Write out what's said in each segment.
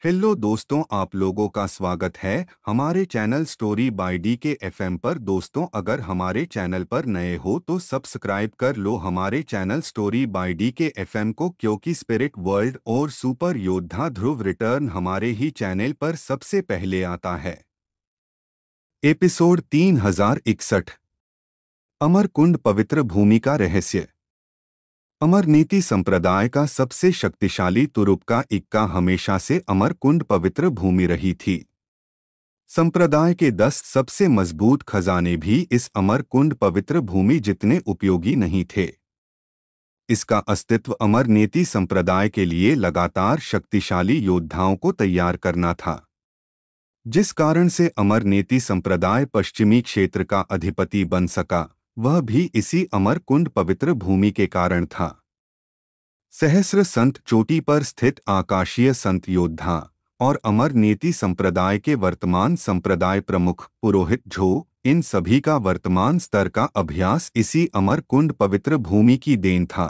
Hello दोस्तों, आप लोगों का स्वागत है हमारे चैनल स्टोरी बाय डी के एफएम पर। दोस्तों, अगर हमारे चैनल पर नए हो तो सब्सक्राइब कर लो हमारे चैनल स्टोरी बाय डी के एफएम को, क्योंकि स्पिरिट वर्ल्ड और सुपर योद्धा ध्रुव रिटर्न हमारे ही चैनल पर सबसे पहले आता है। एपिसोड 3061, अमरकुंड पवित्र भूमि का रहस्य। अमर नीति संप्रदाय का सबसे शक्तिशाली तुरुप का इक्का हमेशा से अमरकुंड पवित्र भूमि रही थी। संप्रदाय के 10 सबसे मजबूत खजाने भी इस अमरकुंड पवित्र भूमि जितने उपयोगी नहीं थे। इसका अस्तित्व अमर नीति संप्रदाय के लिए लगातार शक्तिशाली योद्धाओं को तैयार करना था, जिस कारण से अमर नीति संप्रदाय पश्चिमी क्षेत्र का अधिपति बन सका, वह भी इसी अमरकुंड पवित्र भूमि के कारण था। सहस्र संत चोटी पर स्थित आकाशीय संत योद्धा और अमर नीति संप्रदाय के वर्तमान संप्रदाय प्रमुख पुरोहित झो, इन सभी का वर्तमान स्तर का अभ्यास इसी अमरकुंड पवित्र भूमि की देन था।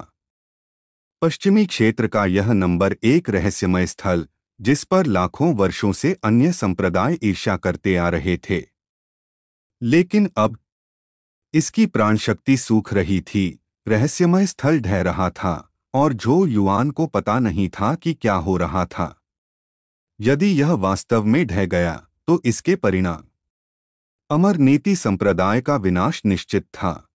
पश्चिमी क्षेत्र का यह नंबर 1 रहस्यमय स्थल, जिस पर लाखों वर्षों से अन्य संप्रदाय ईर्ष्या करते आ रहे थे, लेकिन अब इसकी प्राणशक्ति सूख रही थी। रहस्यमय स्थल ढह रहा था और झो युआन को पता नहीं था कि क्या हो रहा था। यदि यह वास्तव में ढह गया तो इसके परिणाम अमर नीति संप्रदाय का विनाश निश्चित था।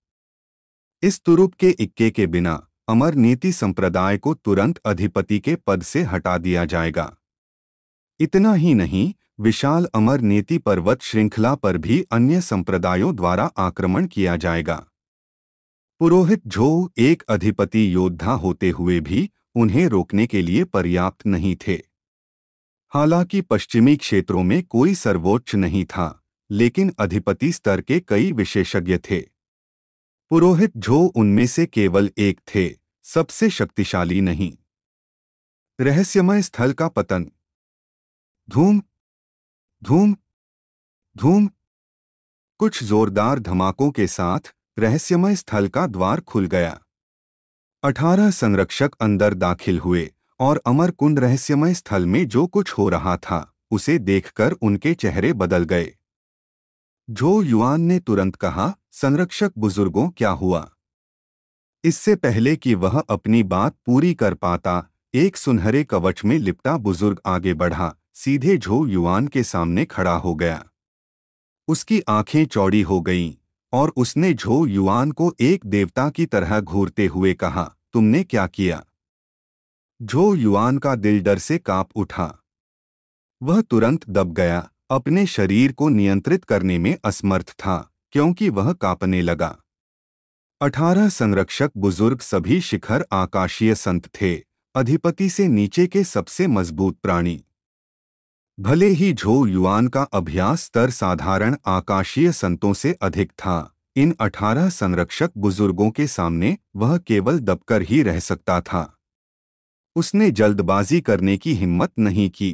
इस तुरुप के इक्के के बिना अमर नीति संप्रदाय को तुरंत अधिपति के पद से हटा दिया जाएगा। इतना ही नहीं, विशाल अमर नीति पर्वत श्रृंखला पर भी अन्य संप्रदायों द्वारा आक्रमण किया जाएगा। पुरोहित झो एक अधिपति योद्धा होते हुए भी उन्हें रोकने के लिए पर्याप्त नहीं थे। हालांकि पश्चिमी क्षेत्रों में कोई सर्वोच्च नहीं था, लेकिन अधिपति स्तर के कई विशेषज्ञ थे। पुरोहित झो उनमें से केवल एक थे, सबसे शक्तिशाली नहीं। रहस्यमय स्थल का पतन। धूम धूम धूम। कुछ जोरदार धमाकों के साथ रहस्यमय स्थल का द्वार खुल गया। 18 संरक्षक अंदर दाखिल हुए और अमरकुंड रहस्यमय स्थल में जो कुछ हो रहा था उसे देखकर उनके चेहरे बदल गए। झो युआन ने तुरंत कहा, संरक्षक बुजुर्गों, क्या हुआ? इससे पहले कि वह अपनी बात पूरी कर पाता, एक सुनहरे कवच में लिपटा बुजुर्ग आगे बढ़ा, सीधे झो युआन के सामने खड़ा हो गया। उसकी आंखें चौड़ी हो गईं और उसने झो युआन को एक देवता की तरह घूरते हुए कहा, तुमने क्या किया? झो युआन का दिल डर से कांप उठा। वह तुरंत दब गया, अपने शरीर को नियंत्रित करने में असमर्थ था, क्योंकि वह कांपने लगा। 18 संरक्षक बुजुर्ग सभी शिखर आकाशीय संत थे, अधिपति से नीचे के सबसे मजबूत प्राणी। भले ही झो युआन का अभ्यास स्तर साधारण आकाशीय संतों से अधिक था, इन 18 संरक्षक बुजुर्गों के सामने वह केवल दबकर ही रह सकता था। उसने जल्दबाजी करने की हिम्मत नहीं की।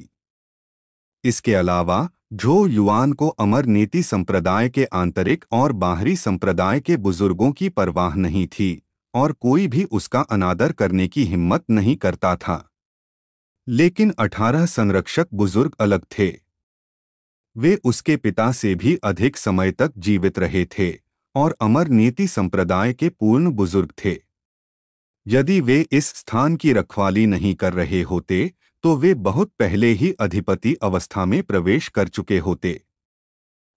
इसके अलावा झो युआन को अमर नीति संप्रदाय के आंतरिक और बाहरी संप्रदाय के बुजुर्गों की परवाह नहीं थी और कोई भी उसका अनादर करने की हिम्मत नहीं करता था। लेकिन 18 संरक्षक बुजुर्ग अलग थे। वे उसके पिता से भी अधिक समय तक जीवित रहे थे और अमर नीति संप्रदाय के पूर्ण बुजुर्ग थे। यदि वे इस स्थान की रखवाली नहीं कर रहे होते तो वे बहुत पहले ही अधिपति अवस्था में प्रवेश कर चुके होते।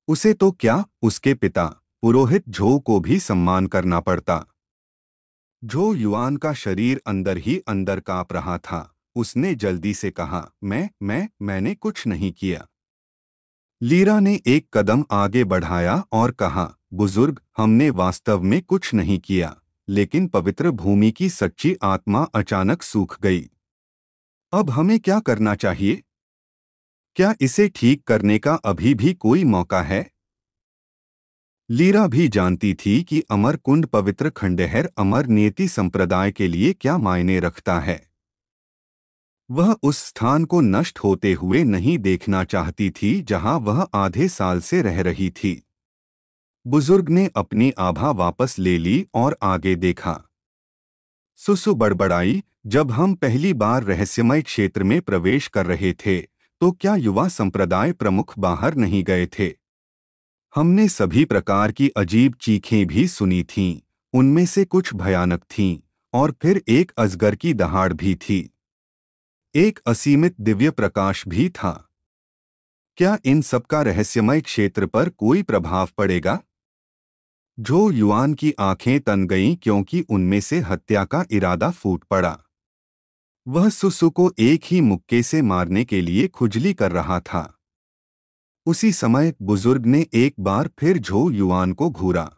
उसे तो क्या, उसके पिता पुरोहित झो को भी सम्मान करना पड़ता। झो युआन का शरीर अंदर ही अंदर कांप रहा था। उसने जल्दी से कहा, मैंने कुछ नहीं किया। लीरा ने एक कदम आगे बढ़ाया और कहा, बुजुर्ग, हमने वास्तव में कुछ नहीं किया, लेकिन पवित्र भूमि की सच्ची आत्मा अचानक सूख गई। अब हमें क्या करना चाहिए? क्या इसे ठीक करने का अभी भी कोई मौका है? लीरा भी जानती थी कि अमरकुंड पवित्र खंडहर अमर नीति संप्रदाय के लिए क्या मायने रखता है। वह उस स्थान को नष्ट होते हुए नहीं देखना चाहती थी जहां वह आधे साल से रह रही थी। बुजुर्ग ने अपनी आभा वापस ले ली और आगे देखा। सुसु बड़बड़ाई, जब हम पहली बार रहस्यमय क्षेत्र में प्रवेश कर रहे थे तो क्या युवा संप्रदाय प्रमुख बाहर नहीं गए थे? हमने सभी प्रकार की अजीब चीखें भी सुनी थीं। उनमें से कुछ भयानक थीं, और फिर एक अजगर की दहाड़ भी थी। एक असीमित दिव्य प्रकाश भी था। क्या इन सब का रहस्यमय क्षेत्र पर कोई प्रभाव पड़ेगा? जो युआन की आंखें तन गईं क्योंकि उनमें से हत्या का इरादा फूट पड़ा। वह सुसु को एक ही मुक्के से मारने के लिए खुजली कर रहा था। उसी समय बुजुर्ग ने एक बार फिर झो युआन को घूरा।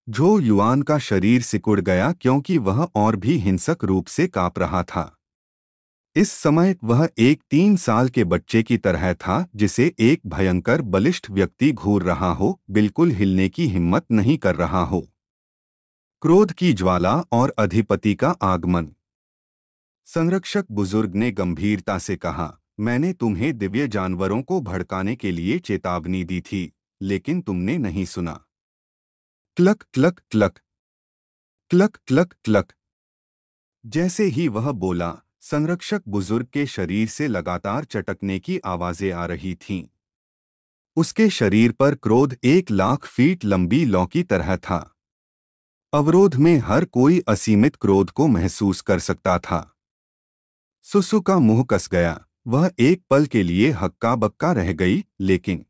झो युआन का शरीर सिकुड़ गया क्योंकि वह और भी हिंसक रूप से कांप रहा था। इस समय वह एक 3 साल के बच्चे की तरह था जिसे एक भयंकर बलिष्ठ व्यक्ति घूर रहा हो, बिल्कुल हिलने की हिम्मत नहीं कर रहा हो। क्रोध की ज्वाला और अधिपति का आगमन। संरक्षक बुजुर्ग ने गंभीरता से कहा, मैंने तुम्हें दिव्य जानवरों को भड़काने के लिए चेतावनी दी थी, लेकिन तुमने नहीं सुना। Clock clock clock, clock clock clock. जैसे ही वह बोला, संरक्षक बुजुर्ग के शरीर से लगातार चटकने की आवाजें आ रही थीं। उसके शरीर पर क्रोध 1,00,000 फीट लंबी लौ की तरह था। अवरोध में हर कोई असीमित क्रोध को महसूस कर सकता था। सुसु का मुंह कस गया। वह एक पल के लिए हक्का बक्का रह गई, लेकिन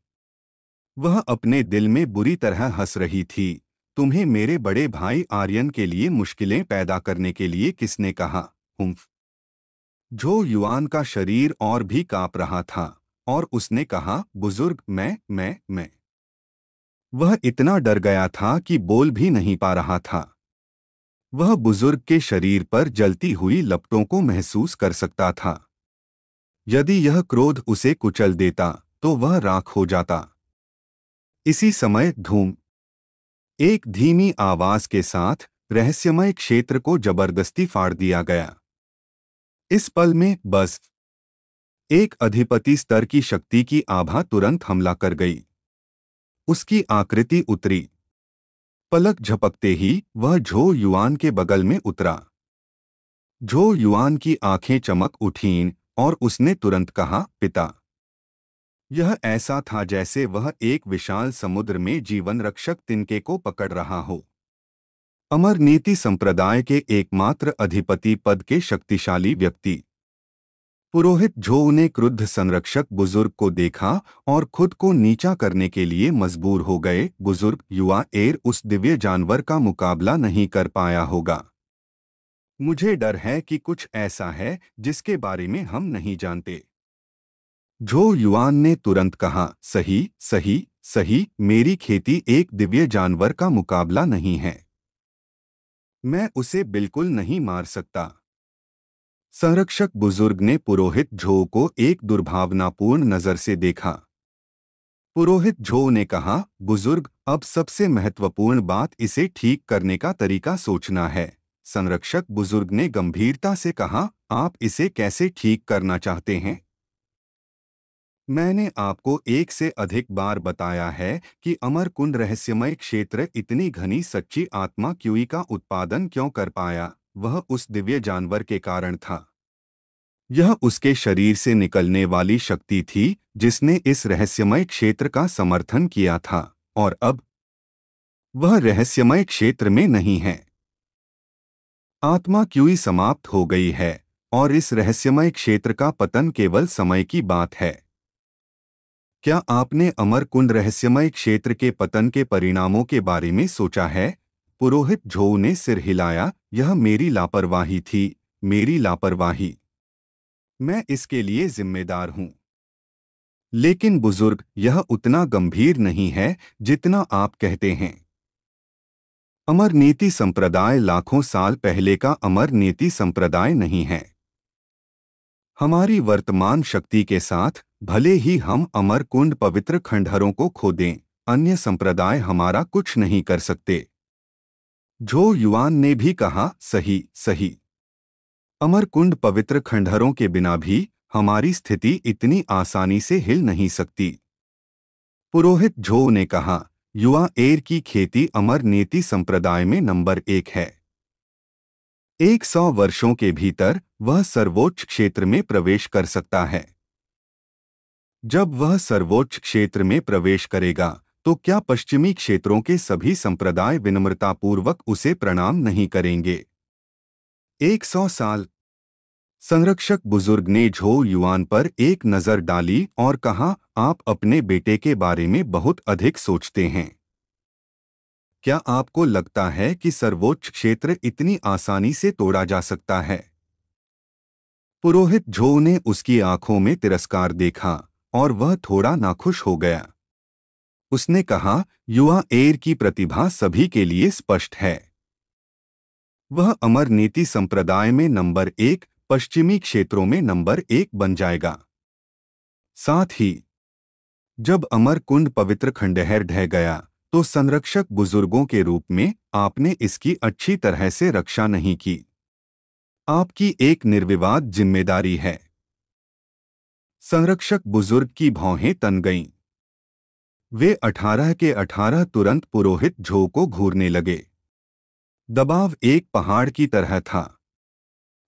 वह अपने दिल में बुरी तरह हंस रही थी। तुम्हें मेरे बड़े भाई आर्यन के लिए मुश्किलें पैदा करने के लिए किसने कहा? हुम्फ। झो युआन का शरीर और भी कांप रहा था, और उसने कहा, बुजुर्ग, मैं। वह इतना डर गया था कि बोल भी नहीं पा रहा था। वह बुजुर्ग के शरीर पर जलती हुई लपटों को महसूस कर सकता था। यदि यह क्रोध उसे कुचल देता, तो वह राख हो जाता। इसी समय धूम, एक धीमी आवाज के साथ, रहस्यमय क्षेत्र को जबरदस्ती फाड़ दिया गया। इस पल में बस एक अधिपति स्तर की शक्ति की आभा तुरंत हमला कर गई। उसकी आकृति उतरी। पलक झपकते ही वह झो युआन के बगल में उतरा। झो युआन की आंखें चमक उठीं और उसने तुरंत कहा, पिता। यह ऐसा था जैसे वह एक विशाल समुद्र में जीवन रक्षक तिनके को पकड़ रहा हो। अमर नीति संप्रदाय के एकमात्र अधिपति पद के शक्तिशाली व्यक्ति। पुरोहित झो ने क्रुद्ध संरक्षक बुजुर्ग को देखा और खुद को नीचा करने के लिए मजबूर हो गए। बुजुर्ग, युवा एर उस दिव्य जानवर का मुकाबला नहीं कर पाया होगा। मुझे डर है कि कुछ ऐसा है जिसके बारे में हम नहीं जानते। झो युआन ने तुरंत कहा, सही सही सही, मेरी खेती एक दिव्य जानवर का मुकाबला नहीं है। मैं उसे बिल्कुल नहीं मार सकता। संरक्षक बुजुर्ग ने पुरोहित झो को एक दुर्भावनापूर्ण नजर से देखा। पुरोहित झो ने कहा, बुजुर्ग, अब सबसे महत्वपूर्ण बात इसे ठीक करने का तरीका सोचना है। संरक्षक बुजुर्ग ने गंभीरता से कहा, आप इसे कैसे ठीक करना चाहते हैं? मैंने आपको एक से अधिक बार बताया है कि अमरकुंड रहस्यमय क्षेत्र इतनी घनी सच्ची आत्मा क्यूई का उत्पादन क्यों कर पाया, वह उस दिव्य जानवर के कारण था। यह उसके शरीर से निकलने वाली शक्ति थी जिसने इस रहस्यमय क्षेत्र का समर्थन किया था, और अब वह रहस्यमय क्षेत्र में नहीं है। आत्मा क्यूई समाप्त हो गई है, और इस रहस्यमय क्षेत्र का पतन केवल समय की बात है। क्या आपने अमरकुंड रहस्यमय क्षेत्र के पतन के परिणामों के बारे में सोचा है? पुरोहित झो ने सिर हिलाया, यह मेरी लापरवाही थी, मेरी लापरवाही। मैं इसके लिए जिम्मेदार हूं। लेकिन बुजुर्ग, यह उतना गंभीर नहीं है जितना आप कहते हैं। अमर नीति संप्रदाय लाखों साल पहले का अमर नीति संप्रदाय नहीं है। हमारी वर्तमान शक्ति के साथ, भले ही हम अमर कुंड पवित्र खंडहरों को खो दें, अन्य संप्रदाय हमारा कुछ नहीं कर सकते। झो युआन ने भी कहा, सही सही। अमर कुंड पवित्र खंडहरों के बिना भी हमारी स्थिति इतनी आसानी से हिल नहीं सकती। पुरोहित झो ने कहा, युवा एर की खेती अमर नीति संप्रदाय में नंबर 1 है। 100 वर्षों के भीतर वह सर्वोच्च क्षेत्र में प्रवेश कर सकता है। जब वह सर्वोच्च क्षेत्र में प्रवेश करेगा तो क्या पश्चिमी क्षेत्रों के सभी संप्रदाय विनम्रतापूर्वक उसे प्रणाम नहीं करेंगे? 100 साल। संरक्षक बुजुर्ग ने झो युआन पर एक नजर डाली और कहा, आप अपने बेटे के बारे में बहुत अधिक सोचते हैं। क्या आपको लगता है कि सर्वोच्च क्षेत्र इतनी आसानी से तोड़ा जा सकता है? पुरोहित झो ने उसकी आंखों में तिरस्कार देखा और वह थोड़ा नाखुश हो गया। उसने कहा, युवा एयर की प्रतिभा सभी के लिए स्पष्ट है। वह अमर नीति संप्रदाय में नंबर 1, पश्चिमी क्षेत्रों में नंबर 1 बन जाएगा। साथ ही जब अमर कुंड पवित्र खंडहर ढह गया तो संरक्षक बुजुर्गों के रूप में आपने इसकी अच्छी तरह से रक्षा नहीं की। आपकी एक निर्विवाद जिम्मेदारी है। संरक्षक बुजुर्ग की भौहें तन गईं। वे 18 के 18 तुरंत पुरोहित झो को घूरने लगे। दबाव एक पहाड़ की तरह था।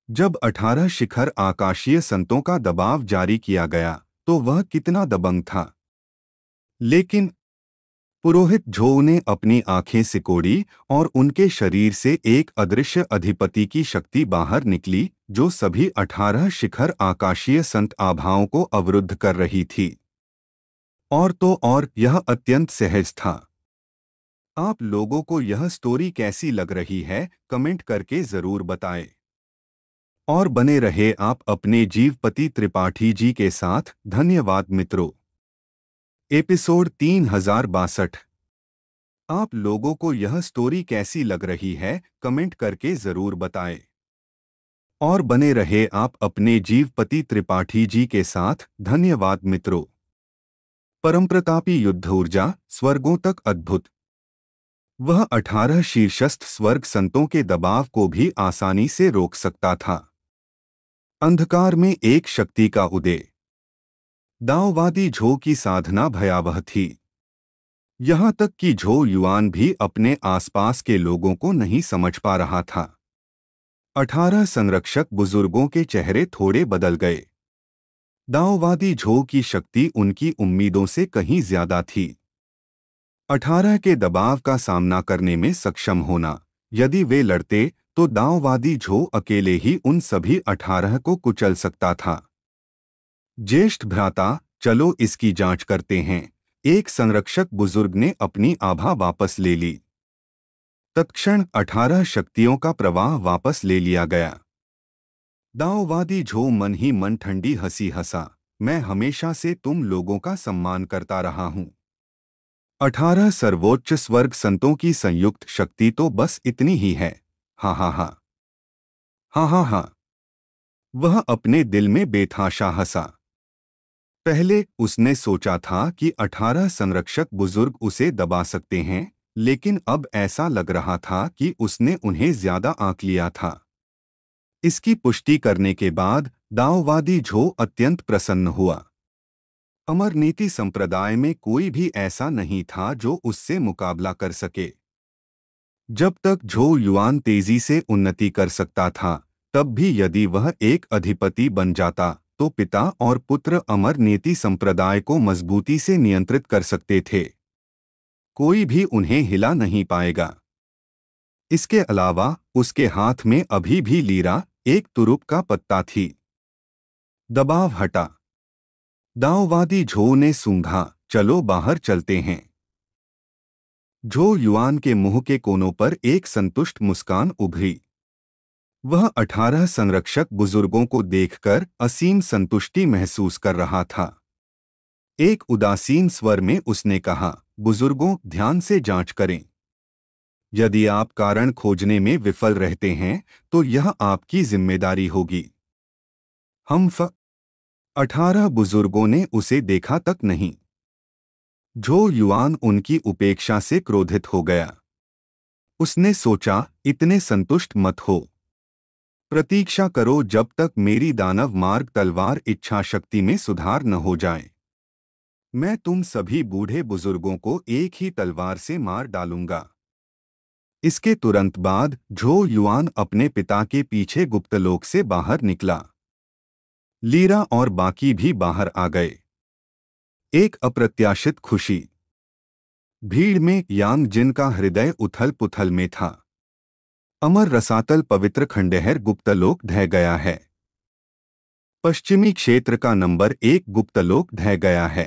जब 18 शिखर आकाशीय संतों का दबाव जारी किया गया तो वह कितना दबंग था। लेकिन पुरोहित झो ने अपनी आंखें सिकोड़ी और उनके शरीर से एक अदृश्य अधिपति की शक्ति बाहर निकली जो सभी 18 शिखर आकाशीय संत आभाओं को अवरुद्ध कर रही थी। और तो और यह अत्यंत सहज था। आप लोगों को यह स्टोरी कैसी लग रही है, कमेंट करके जरूर बताएं। और बने रहे आप अपने जीवपति त्रिपाठी जी के साथ। धन्यवाद मित्रों। एपिसोड 3062। आप लोगों को यह स्टोरी कैसी लग रही है, कमेंट करके जरूर बताएं। और बने रहे आप अपने जीवपति त्रिपाठी जी के साथ। धन्यवाद मित्रों। परमप्रतापी युद्ध ऊर्जा, स्वर्गों तक अद्भुत। वह 18 शीर्षस्थ स्वर्ग संतों के दबाव को भी आसानी से रोक सकता था। अंधकार में एक शक्ति का उदय। दाओवादी झो की साधना भयावह थी। यहाँ तक कि झो युआन भी अपने आसपास के लोगों को नहीं समझ पा रहा था। 18 संरक्षक बुजुर्गों के चेहरे थोड़े बदल गए। दाओवादी झो की शक्ति उनकी उम्मीदों से कहीं ज्यादा थी। 18 के दबाव का सामना करने में सक्षम होना। यदि वे लड़ते तो दाओवादी झो अकेले ही उन सभी 18 को कुचल सकता था। ज्येष्ठ भ्राता, चलो इसकी जांच करते हैं। एक संरक्षक बुजुर्ग ने अपनी आभा वापस ले ली। तत्क्षण 18 शक्तियों का प्रवाह वापस ले लिया गया। दाओवादी झो मन ही मन ठंडी हंसी हंसा। मैं हमेशा से तुम लोगों का सम्मान करता रहा हूं। 18 सर्वोच्च स्वर्ग संतों की संयुक्त शक्ति तो बस इतनी ही है। हा हा हा हा हा हा। वह अपने दिल में बेतहाशा हंसा। पहले उसने सोचा था कि 18 संरक्षक बुजुर्ग उसे दबा सकते हैं, लेकिन अब ऐसा लग रहा था कि उसने उन्हें ज्यादा आंक लिया था। इसकी पुष्टि करने के बाद दाओवादी झो अत्यंत प्रसन्न हुआ। अमर नीति संप्रदाय में कोई भी ऐसा नहीं था जो उससे मुकाबला कर सके। जब तक झो युआन तेजी से उन्नति कर सकता था, तब भी यदि वह एक अधिपति बन जाता तो पिता और पुत्र अमर नीति संप्रदाय को मजबूती से नियंत्रित कर सकते थे। कोई भी उन्हें हिला नहीं पाएगा। इसके अलावा उसके हाथ में अभी भी लीरा, एक तुरुप का पत्ता थी। दबाव हटा। दाओवादी झो ने सूंघा, चलो बाहर चलते हैं। झो युआन के मुंह के कोनों पर एक संतुष्ट मुस्कान उभरी। वह 18 संरक्षक बुजुर्गों को देखकर असीम संतुष्टि महसूस कर रहा था। एक उदासीन स्वर में उसने कहा, बुजुर्गों, ध्यान से जांच करें। यदि आप कारण खोजने में विफल रहते हैं तो यह आपकी जिम्मेदारी होगी। हम 18 बुजुर्गों ने उसे देखा तक नहीं। झो युआन उनकी उपेक्षा से क्रोधित हो गया। उसने सोचा, इतने संतुष्ट मत हो। प्रतीक्षा करो जब तक मेरी दानव मार्ग तलवार इच्छा शक्ति में सुधार न हो जाए। मैं तुम सभी बूढ़े बुजुर्गों को एक ही तलवार से मार डालूंगा। इसके तुरंत बाद झो युआन अपने पिता के पीछे गुप्तलोक से बाहर निकला। लीरा और बाकी भी बाहर आ गए। एक अप्रत्याशित खुशी। भीड़ में यांग जिन का हृदय उथल पुथल में था। अमर रसातल पवित्र खंडहर गुप्तलोक ढह गया है। पश्चिमी क्षेत्र का नंबर 1 गुप्तलोक ढह गया है।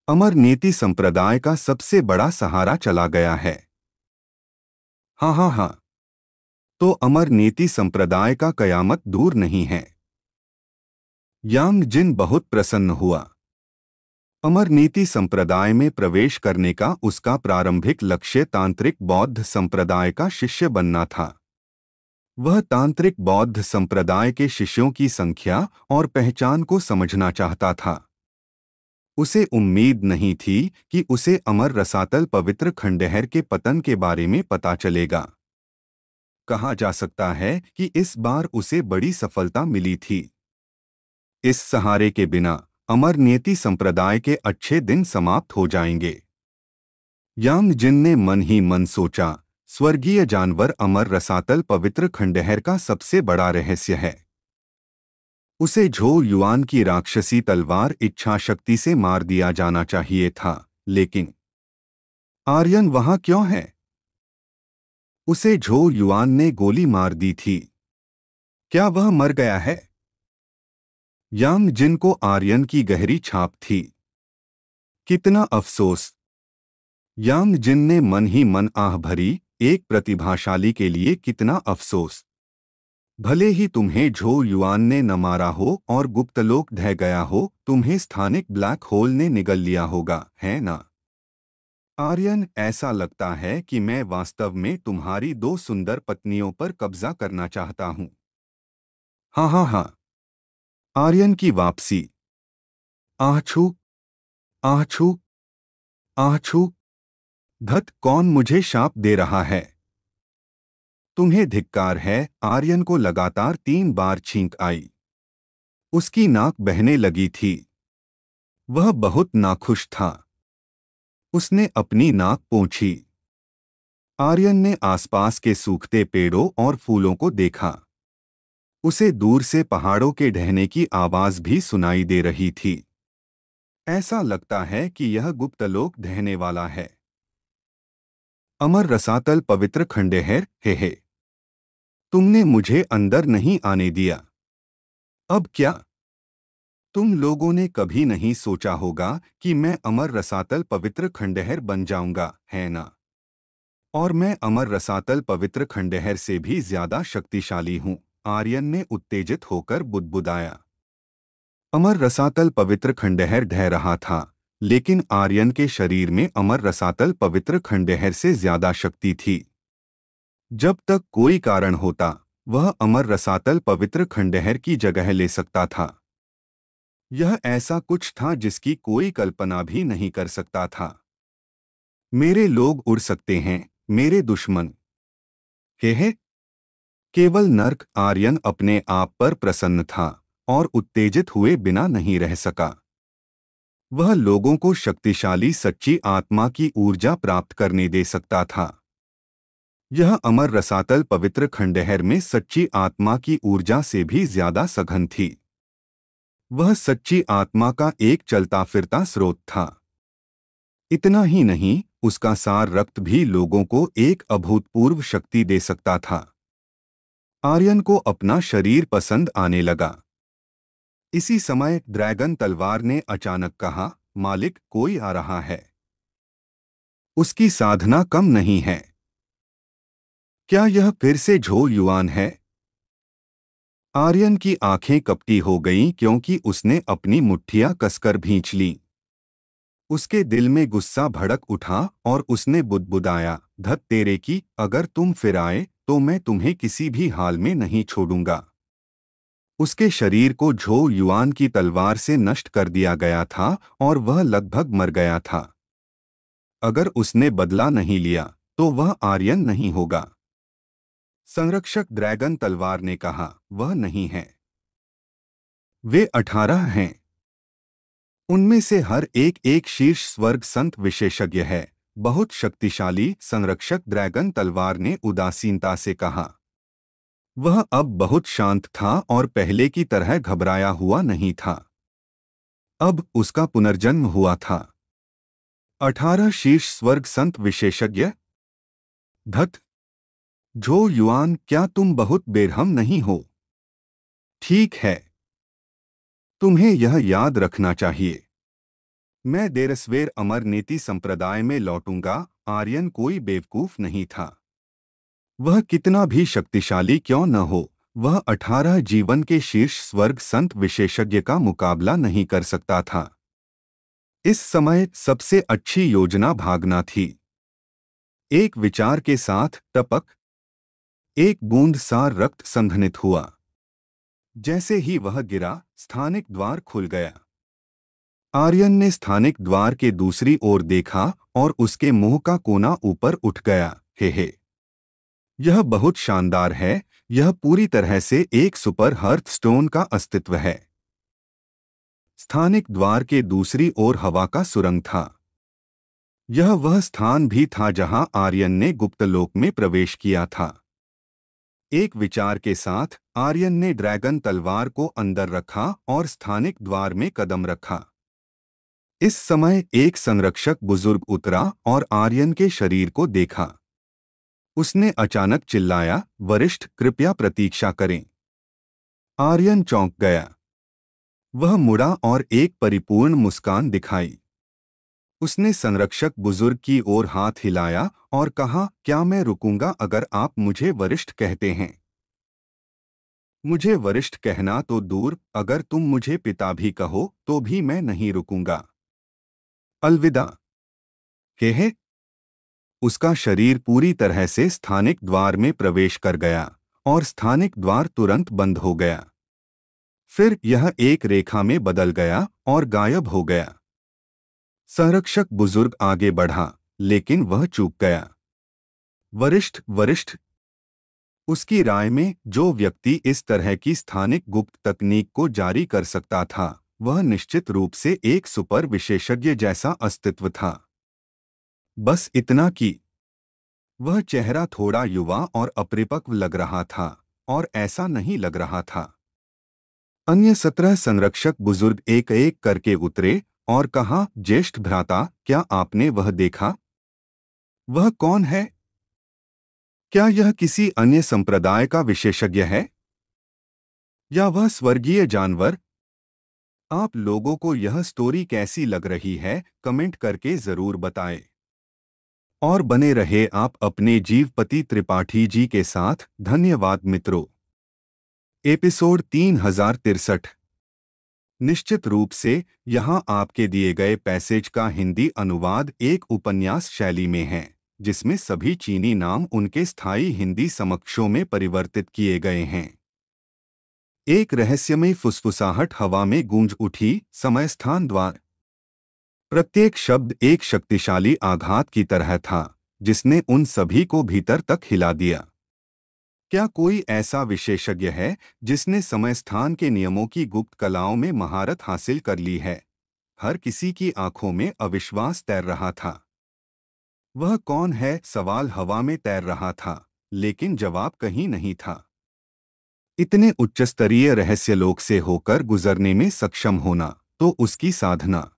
अमर नीति संप्रदाय का सबसे बड़ा सहारा चला गया है। हाँ हाँ हाँ, तो अमर नीति संप्रदाय का कयामत दूर नहीं है। यांग जिन बहुत प्रसन्न हुआ। अमर नीति संप्रदाय में प्रवेश करने का उसका प्रारंभिक लक्ष्य तांत्रिक बौद्ध संप्रदाय का शिष्य बनना था। वह तांत्रिक बौद्ध संप्रदाय के शिष्यों की संख्या और पहचान को समझना चाहता था। उसे उम्मीद नहीं थी कि उसे अमर रसातल पवित्र खंडहर के पतन के बारे में पता चलेगा। कहा जा सकता है कि इस बार उसे बड़ी सफलता मिली थी। इस सहारे के बिना अमर नियति संप्रदाय के अच्छे दिन समाप्त हो जाएंगे। यांग जिन ने मन ही मन सोचा, स्वर्गीय जानवर अमर रसातल पवित्र खंडहर का सबसे बड़ा रहस्य है। उसे झो युआन की राक्षसी तलवार इच्छा शक्ति से मार दिया जाना चाहिए था, लेकिन आर्यन वहां क्यों है? उसे झो युआन ने गोली मार दी थी। क्या वह मर गया है? यांग जिन को आर्यन की गहरी छाप थी। कितना अफसोस। यांग जिन ने मन ही मन आह भरी, एक प्रतिभाशाली के लिए कितना अफसोस। भले ही तुम्हें झो युआन ने न मारा हो और गुप्तलोक ढह गया हो, तुम्हें स्थानिक ब्लैक होल ने निगल लिया होगा, है ना? आर्यन, ऐसा लगता है कि मैं वास्तव में तुम्हारी 2 सुंदर पत्नियों पर कब्जा करना चाहता हूं। हाँ हाँ हाँ। आर्यन की वापसी। आछू आछू आछू। धत, कौन मुझे शाप दे रहा है? तुम्हें धिक्कार है। आर्यन को लगातार 3 बार छींक आई। उसकी नाक बहने लगी थी। वह बहुत नाखुश था। उसने अपनी नाक पोंछी। आर्यन ने आसपास के सूखते पेड़ों और फूलों को देखा। उसे दूर से पहाड़ों के ढहने की आवाज भी सुनाई दे रही थी। ऐसा लगता है कि यह गुप्तलोक ढहने वाला है। अमर रसातल पवित्र खंडहर, हे। तुमने मुझे अंदर नहीं आने दिया। अब क्या? तुम लोगों ने कभी नहीं सोचा होगा कि मैं अमर रसातल पवित्र खंडहर बन जाऊंगा, है ना? और मैं अमर रसातल पवित्र खंडहर से भी ज्यादा शक्तिशाली हूं, आर्यन ने उत्तेजित होकर बुदबुदाया। अमर रसातल पवित्र खंडहर ढह रहा था, लेकिन आर्यन के शरीर में अमर रसातल पवित्र खंडहर से ज्यादा शक्ति थी। जब तक कोई कारण होता, वह अमर रसातल पवित्र खंडहर की जगह ले सकता था। यह ऐसा कुछ था जिसकी कोई कल्पना भी नहीं कर सकता था। मेरे लोग उड़ सकते हैं, मेरे दुश्मन हे। केवल नर्क। आर्यन अपने आप पर प्रसन्न था और उत्तेजित हुए बिना नहीं रह सका। वह लोगों को शक्तिशाली सच्ची आत्मा की ऊर्जा प्राप्त करने दे सकता था। यह अमर रसातल पवित्र खंडहर में सच्ची आत्मा की ऊर्जा से भी ज्यादा सघन थी। वह सच्ची आत्मा का एक चलता फिरता स्रोत था। इतना ही नहीं, उसका सार रक्त भी लोगों को एक अभूतपूर्व शक्ति दे सकता था। आर्यन को अपना शरीर पसंद आने लगा। इसी समय ड्रैगन तलवार ने अचानक कहा, मालिक, कोई आ रहा है। उसकी साधना कम नहीं है। क्या यह फिर से झो युआन है? आर्यन की आंखें कपटी हो गईं क्योंकि उसने अपनी मुट्ठियां कसकर भींच लीं। उसके दिल में गुस्सा भड़क उठा और उसने बुदबुदाया, धत तेरे की, अगर तुम फिर आए तो मैं तुम्हें किसी भी हाल में नहीं छोड़ूंगा। उसके शरीर को झो युआन की तलवार से नष्ट कर दिया गया था और वह लगभग मर गया था। अगर उसने बदला नहीं लिया तो वह आर्यन नहीं होगा। संरक्षक ड्रैगन तलवार ने कहा, वह नहीं है। वे 18 हैं। उनमें से हर एक एक शीर्ष स्वर्ग संत विशेषज्ञ है, बहुत शक्तिशाली। संरक्षक ड्रैगन तलवार ने उदासीनता से कहा। वह अब बहुत शांत था और पहले की तरह घबराया हुआ नहीं था। अब उसका पुनर्जन्म हुआ था। 18 शीर्ष स्वर्ग संत विशेषज्ञ। धत झो युआन, क्या तुम बहुत बेरहम नहीं हो? ठीक है, तुम्हें यह याद रखना चाहिए। मैं देरसवेर अमर नीति संप्रदाय में लौटूंगा। आर्यन कोई बेवकूफ नहीं था। वह कितना भी शक्तिशाली क्यों न हो, वह 18 जीवन के शीर्ष स्वर्ग संत विशेषज्ञ का मुकाबला नहीं कर सकता था। इस समय सबसे अच्छी योजना भागना थी। एक विचार के साथ टपक, एक बूंद सा रक्त संघनित हुआ। जैसे ही वह गिरा, स्थानिक द्वार खुल गया। आर्यन ने स्थानिक द्वार के दूसरी ओर देखा और उसके मुंह का कोना ऊपर उठ गया। हे, यह बहुत शानदार है। यह पूरी तरह से एक सुपर हर्थस्टोन का अस्तित्व है। स्थानिक द्वार के दूसरी ओर हवा का सुरंग था। यह वह स्थान भी था जहां आर्यन ने गुप्तलोक में प्रवेश किया था। एक विचार के साथ आर्यन ने ड्रैगन तलवार को अंदर रखा और स्थानिक द्वार में कदम रखा। इस समय एक संरक्षक बुजुर्ग उतरा और आर्यन के शरीर को देखा। उसने अचानक चिल्लाया, वरिष्ठ, कृपया प्रतीक्षा करें। आर्यन चौंक गया। वह मुड़ा और एक परिपूर्ण मुस्कान दिखाई। उसने संरक्षक बुजुर्ग की ओर हाथ हिलाया और कहा, क्या मैं रुकूंगा अगर आप मुझे वरिष्ठ कहते हैं? मुझे वरिष्ठ कहना तो दूर, अगर तुम मुझे पिता भी कहो तो भी मैं नहीं रुकूंगा। अलविदा। कहे। उसका शरीर पूरी तरह से स्थानिक द्वार में प्रवेश कर गया और स्थानिक द्वार तुरंत बंद हो गया। फिर यह एक रेखा में बदल गया और गायब हो गया। संरक्षक बुजुर्ग आगे बढ़ा, लेकिन वह चूक गया। वरिष्ठ, वरिष्ठ। उसकी राय में जो व्यक्ति इस तरह की स्थानिक गुप्त तकनीक को जारी कर सकता था, वह निश्चित रूप से एक सुपर विशेषज्ञ जैसा अस्तित्व था। बस इतना कि वह चेहरा थोड़ा युवा और अपरिपक्व लग रहा था, और ऐसा नहीं लग रहा था। अन्य 17 संरक्षक बुजुर्ग एक एक करके उतरे और कहा, ज्येष्ठ भ्राता, क्या आपने वह देखा? वह कौन है? क्या यह किसी अन्य संप्रदाय का विशेषज्ञ है या वह स्वर्गीय जानवर? आप लोगों को यह स्टोरी कैसी लग रही है, कमेंट करके जरूर बताएं। और बने रहे आप अपने जीवपति त्रिपाठी जी के साथ। धन्यवाद मित्रों। एपिसोड 3063। निश्चित रूप से यहाँ आपके दिए गए पैसेज का हिंदी अनुवाद एक उपन्यास शैली में है, जिसमें सभी चीनी नाम उनके स्थायी हिंदी समकक्षों में परिवर्तित किए गए हैं। एक रहस्यमय फुसफुसाहट हवा में गूंज उठी, समय स्थान द्वार। प्रत्येक शब्द एक शक्तिशाली आघात की तरह था, जिसने उन सभी को भीतर तक हिला दिया। क्या कोई ऐसा विशेषज्ञ है जिसने समय स्थान के नियमों की गुप्त कलाओं में महारत हासिल कर ली है? हर किसी की आंखों में अविश्वास तैर रहा था। वह कौन है? सवाल हवा में तैर रहा था, लेकिन जवाब कहीं नहीं था। इतने उच्चस्तरीय रहस्यलोक से होकर गुजरने में सक्षम होना तो उसकी साधना।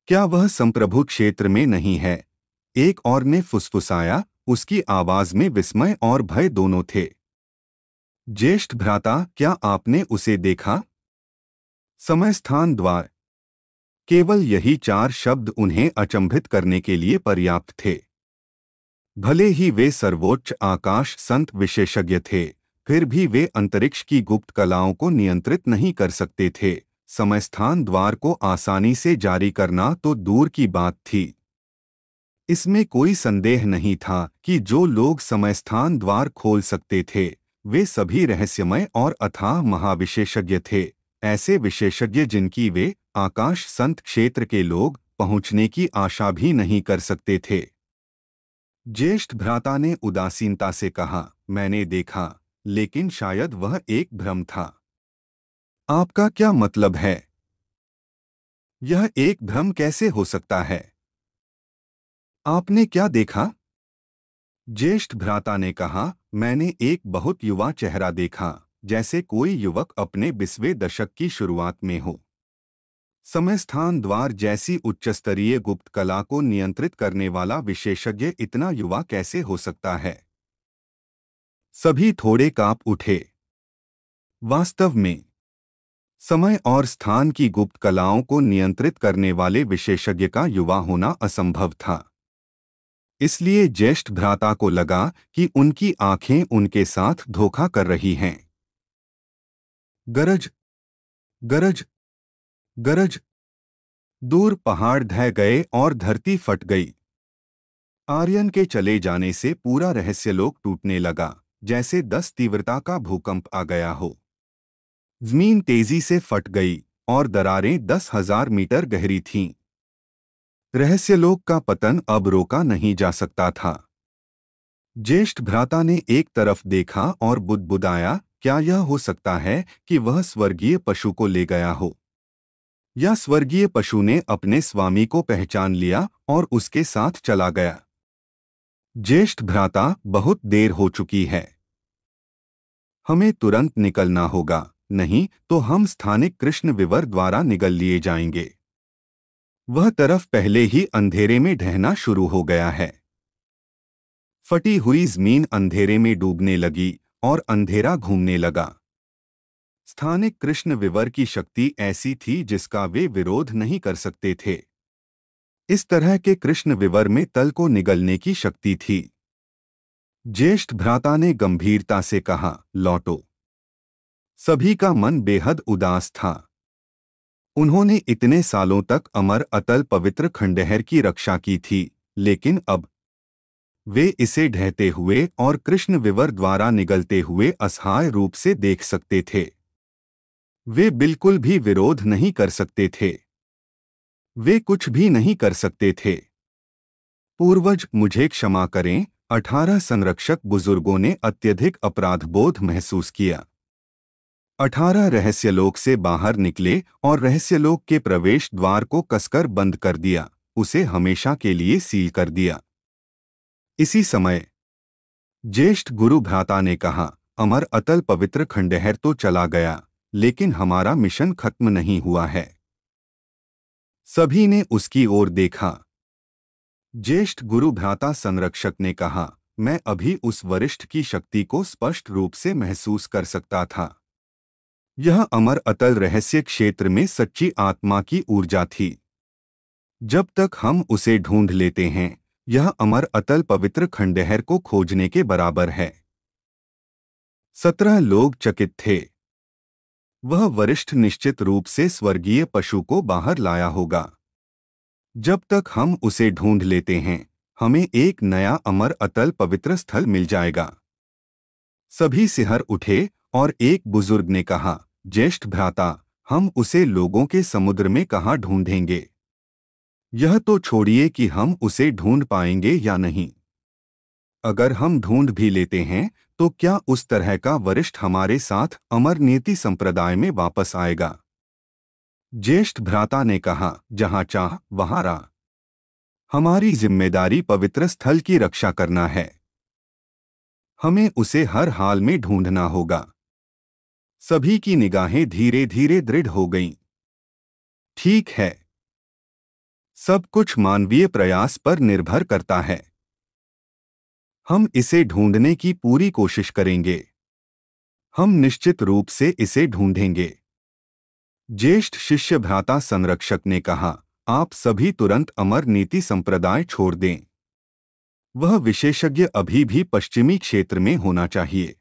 क्या वह संप्रभु क्षेत्र में नहीं है? एक और ने फुसफुसाया। उसकी आवाज में विस्मय और भय दोनों थे। ज्येष्ठ भ्राता, क्या आपने उसे देखा? समय स्थान द्वार। केवल यही 4 शब्द उन्हें अचंभित करने के लिए पर्याप्त थे। भले ही वे सर्वोच्च आकाश संत विशेषज्ञ थे, फिर भी वे अंतरिक्ष की गुप्त कलाओं को नियंत्रित नहीं कर सकते थे। समय स्थान द्वार को आसानी से जारी करना तो दूर की बात थी। इसमें कोई संदेह नहीं था कि जो लोग समय स्थान द्वार खोल सकते थे, वे सभी रहस्यमय और अथाह महाविशेषज्ञ थे। ऐसे विशेषज्ञ जिनकी वे आकाश संत क्षेत्र के लोग पहुंचने की आशा भी नहीं कर सकते थे। ज्येष्ठ भ्राता ने उदासीनता से कहा, मैंने देखा, लेकिन शायद वह एक भ्रम था। आपका क्या मतलब है? यह एक भ्रम कैसे हो सकता है? आपने क्या देखा? ज्येष्ठ भ्राता ने कहा, मैंने एक बहुत युवा चेहरा देखा, जैसे कोई युवक अपने 20वें दशक की शुरुआत में हो। समय स्थान द्वार जैसी उच्चस्तरीय गुप्त कला को नियंत्रित करने वाला विशेषज्ञ इतना युवा कैसे हो सकता है? सभी थोड़े कांप उठे। वास्तव में समय और स्थान की गुप्त कलाओं को नियंत्रित करने वाले विशेषज्ञ का युवा होना असंभव था। इसलिए ज्येष्ठ भ्राता को लगा कि उनकी आंखें उनके साथ धोखा कर रही हैं। गरज, गरज, गरज। दूर पहाड़ ढह गए और धरती फट गई। आर्यन के चले जाने से पूरा रहस्यलोक टूटने लगा, जैसे 10 तीव्रता का भूकंप आ गया हो। जमीन तेजी से फट गई और दरारें 10,000 मीटर गहरी थीं। रहस्यलोक का पतन अब रोका नहीं जा सकता था। ज्येष्ठ भ्राता ने एक तरफ देखा और बुदबुदाया, क्या यह हो सकता है कि वह स्वर्गीय पशु को ले गया हो? या स्वर्गीय पशु ने अपने स्वामी को पहचान लिया और उसके साथ चला गया? ज्येष्ठ भ्राता, बहुत देर हो चुकी है। हमें तुरंत निकलना होगा, नहीं तो हम स्थानिक कृष्ण विवर द्वारा निगल लिए जाएंगे। वह तरफ पहले ही अंधेरे में ढहना शुरू हो गया है। फटी हुई जमीन अंधेरे में डूबने लगी और अंधेरा घूमने लगा। स्थानिक कृष्ण विवर की शक्ति ऐसी थी जिसका वे विरोध नहीं कर सकते थे। इस तरह के कृष्ण विवर में तल को निगलने की शक्ति थी। ज्येष्ठ भ्राता ने गंभीरता से कहा, लौटो। सभी का मन बेहद उदास था। उन्होंने इतने सालों तक अमर अतल पवित्र खंडहर की रक्षा की थी, लेकिन अब वे इसे ढहते हुए और कृष्ण विवर द्वारा निगलते हुए असहाय रूप से देख सकते थे। वे बिल्कुल भी विरोध नहीं कर सकते थे। वे कुछ भी नहीं कर सकते थे। पूर्वज, मुझे क्षमा करें। 18 संरक्षक बुजुर्गों ने अत्यधिक अपराधबोध महसूस किया। 18 रहस्यलोक से बाहर निकले और रहस्यलोक के प्रवेश द्वार को कसकर बंद कर दिया, उसे हमेशा के लिए सील कर दिया। इसी समय ज्येष्ठ गुरु भ्राता ने कहा, अमर अतल पवित्र खंडहर तो चला गया, लेकिन हमारा मिशन खत्म नहीं हुआ है। सभी ने उसकी ओर देखा। ज्येष्ठ गुरु भ्राता संरक्षक ने कहा, मैं अभी उस वरिष्ठ की शक्ति को स्पष्ट रूप से महसूस कर सकता था। यह अमर अतल रहस्य क्षेत्र में सच्ची आत्मा की ऊर्जा थी। जब तक हम उसे ढूंढ लेते हैं, यह अमर अतल पवित्र खंडहर को खोजने के बराबर है। 17 लोग चकित थे। वह वरिष्ठ निश्चित रूप से स्वर्गीय पशु को बाहर लाया होगा। जब तक हम उसे ढूंढ लेते हैं, हमें एक नया अमर अतल पवित्र स्थल मिल जाएगा। सभी सिहर उठे और एक बुजुर्ग ने कहा, ज्येष्ठ भ्राता, हम उसे लोगों के समुद्र में कहाँ ढूंढेंगे? यह तो छोड़िए कि हम उसे ढूंढ पाएंगे या नहीं। अगर हम ढूंढ भी लेते हैं, तो क्या उस तरह का वरिष्ठ हमारे साथ अमर नीति संप्रदाय में वापस आएगा? ज्येष्ठ भ्राता ने कहा, जहां चाह वहां राह। हमारी जिम्मेदारी पवित्र स्थल की रक्षा करना है। हमें उसे हर हाल में ढूंढना होगा। सभी की निगाहें धीरे धीरे दृढ़ हो गईं। ठीक है। सब कुछ मानवीय प्रयास पर निर्भर करता है। हम इसे ढूंढने की पूरी कोशिश करेंगे। हम निश्चित रूप से इसे ढूंढेंगे। ज्येष्ठ शिष्य भ्राता संरक्षक ने कहा, आप सभी तुरंत अमर नीति संप्रदाय छोड़ दें। वह विशेषज्ञ अभी भी पश्चिमी क्षेत्र में होना चाहिए।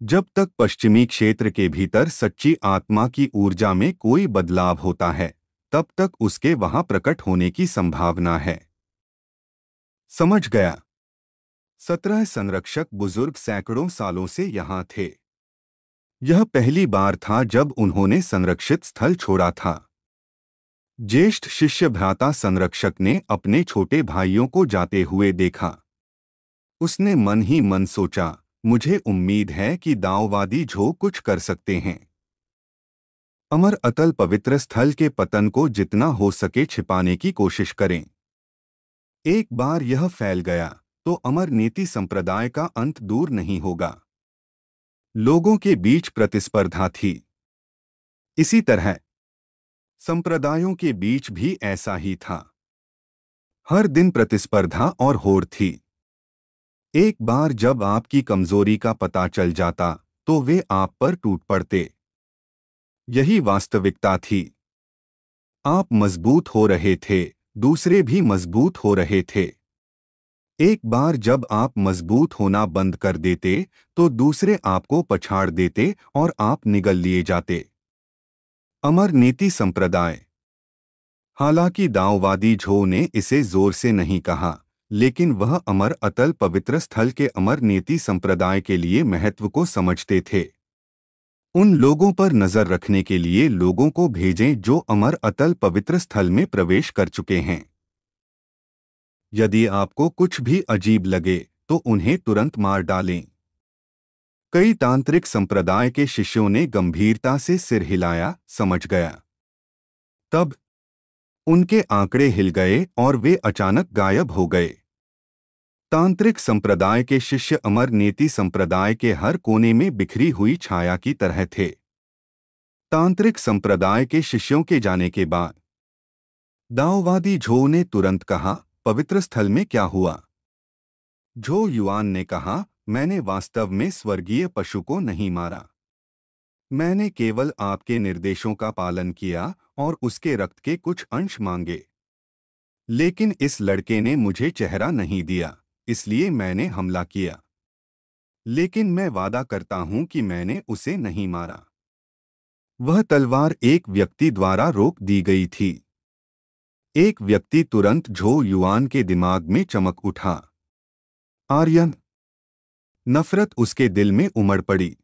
जब तक पश्चिमी क्षेत्र के भीतर सच्ची आत्मा की ऊर्जा में कोई बदलाव होता है, तब तक उसके वहां प्रकट होने की संभावना है। समझ गया। 17 संरक्षक बुजुर्ग सैकड़ों सालों से यहां थे। यह पहली बार था जब उन्होंने संरक्षित स्थल छोड़ा था। ज्येष्ठ शिष्य भ्राता संरक्षक ने अपने छोटे भाइयों को जाते हुए देखा। उसने मन ही मन सोचा, मुझे उम्मीद है कि दाओवादी झो कुछ कर सकते हैं। अमर अतल पवित्र स्थल के पतन को जितना हो सके छिपाने की कोशिश करें। एक बार यह फैल गया तो अमर नीति संप्रदाय का अंत दूर नहीं होगा। लोगों के बीच प्रतिस्पर्धा थी। इसी तरह संप्रदायों के बीच भी ऐसा ही था। हर दिन प्रतिस्पर्धा और होड़ थी। एक बार जब आपकी कमजोरी का पता चल जाता तो वे आप पर टूट पड़ते। यही वास्तविकता थी। आप मजबूत हो रहे थे, दूसरे भी मजबूत हो रहे थे। एक बार जब आप मजबूत होना बंद कर देते तो दूसरे आपको पछाड़ देते और आप निगल लिए जाते। अमर नीति संप्रदाय। हालांकि दाओवादी झो ने इसे जोर से नहीं कहा, लेकिन वह अमर अतल पवित्र स्थल के अमर नीति संप्रदाय के लिए महत्व को समझते थे। उन लोगों पर नजर रखने के लिए लोगों को भेजें जो अमर अतल पवित्र स्थल में प्रवेश कर चुके हैं। यदि आपको कुछ भी अजीब लगे तो उन्हें तुरंत मार डालें। कई तांत्रिक संप्रदाय के शिष्यों ने गंभीरता से सिर हिलाया, समझ गया। तब उनके आंकड़े हिल गए और वे अचानक गायब हो गए। तांत्रिक संप्रदाय के शिष्य अमर नीति संप्रदाय के हर कोने में बिखरी हुई छाया की तरह थे। तांत्रिक संप्रदाय के शिष्यों के जाने के बाद दाओवादी झो ने तुरंत कहा, पवित्र स्थल में क्या हुआ? झो युआन ने कहा, मैंने वास्तव में स्वर्गीय पशु को नहीं मारा। मैंने केवल आपके निर्देशों का पालन किया और उसके रक्त के कुछ अंश मांगे। लेकिन इस लड़के ने मुझे चेहरा नहीं दिया, इसलिए मैंने हमला किया। लेकिन मैं वादा करता हूं कि मैंने उसे नहीं मारा। वह तलवार एक व्यक्ति द्वारा रोक दी गई थी। एक व्यक्ति तुरंत झो युआन के दिमाग में चमक उठा। आर्यन। नफरत उसके दिल में उमड़ पड़ी।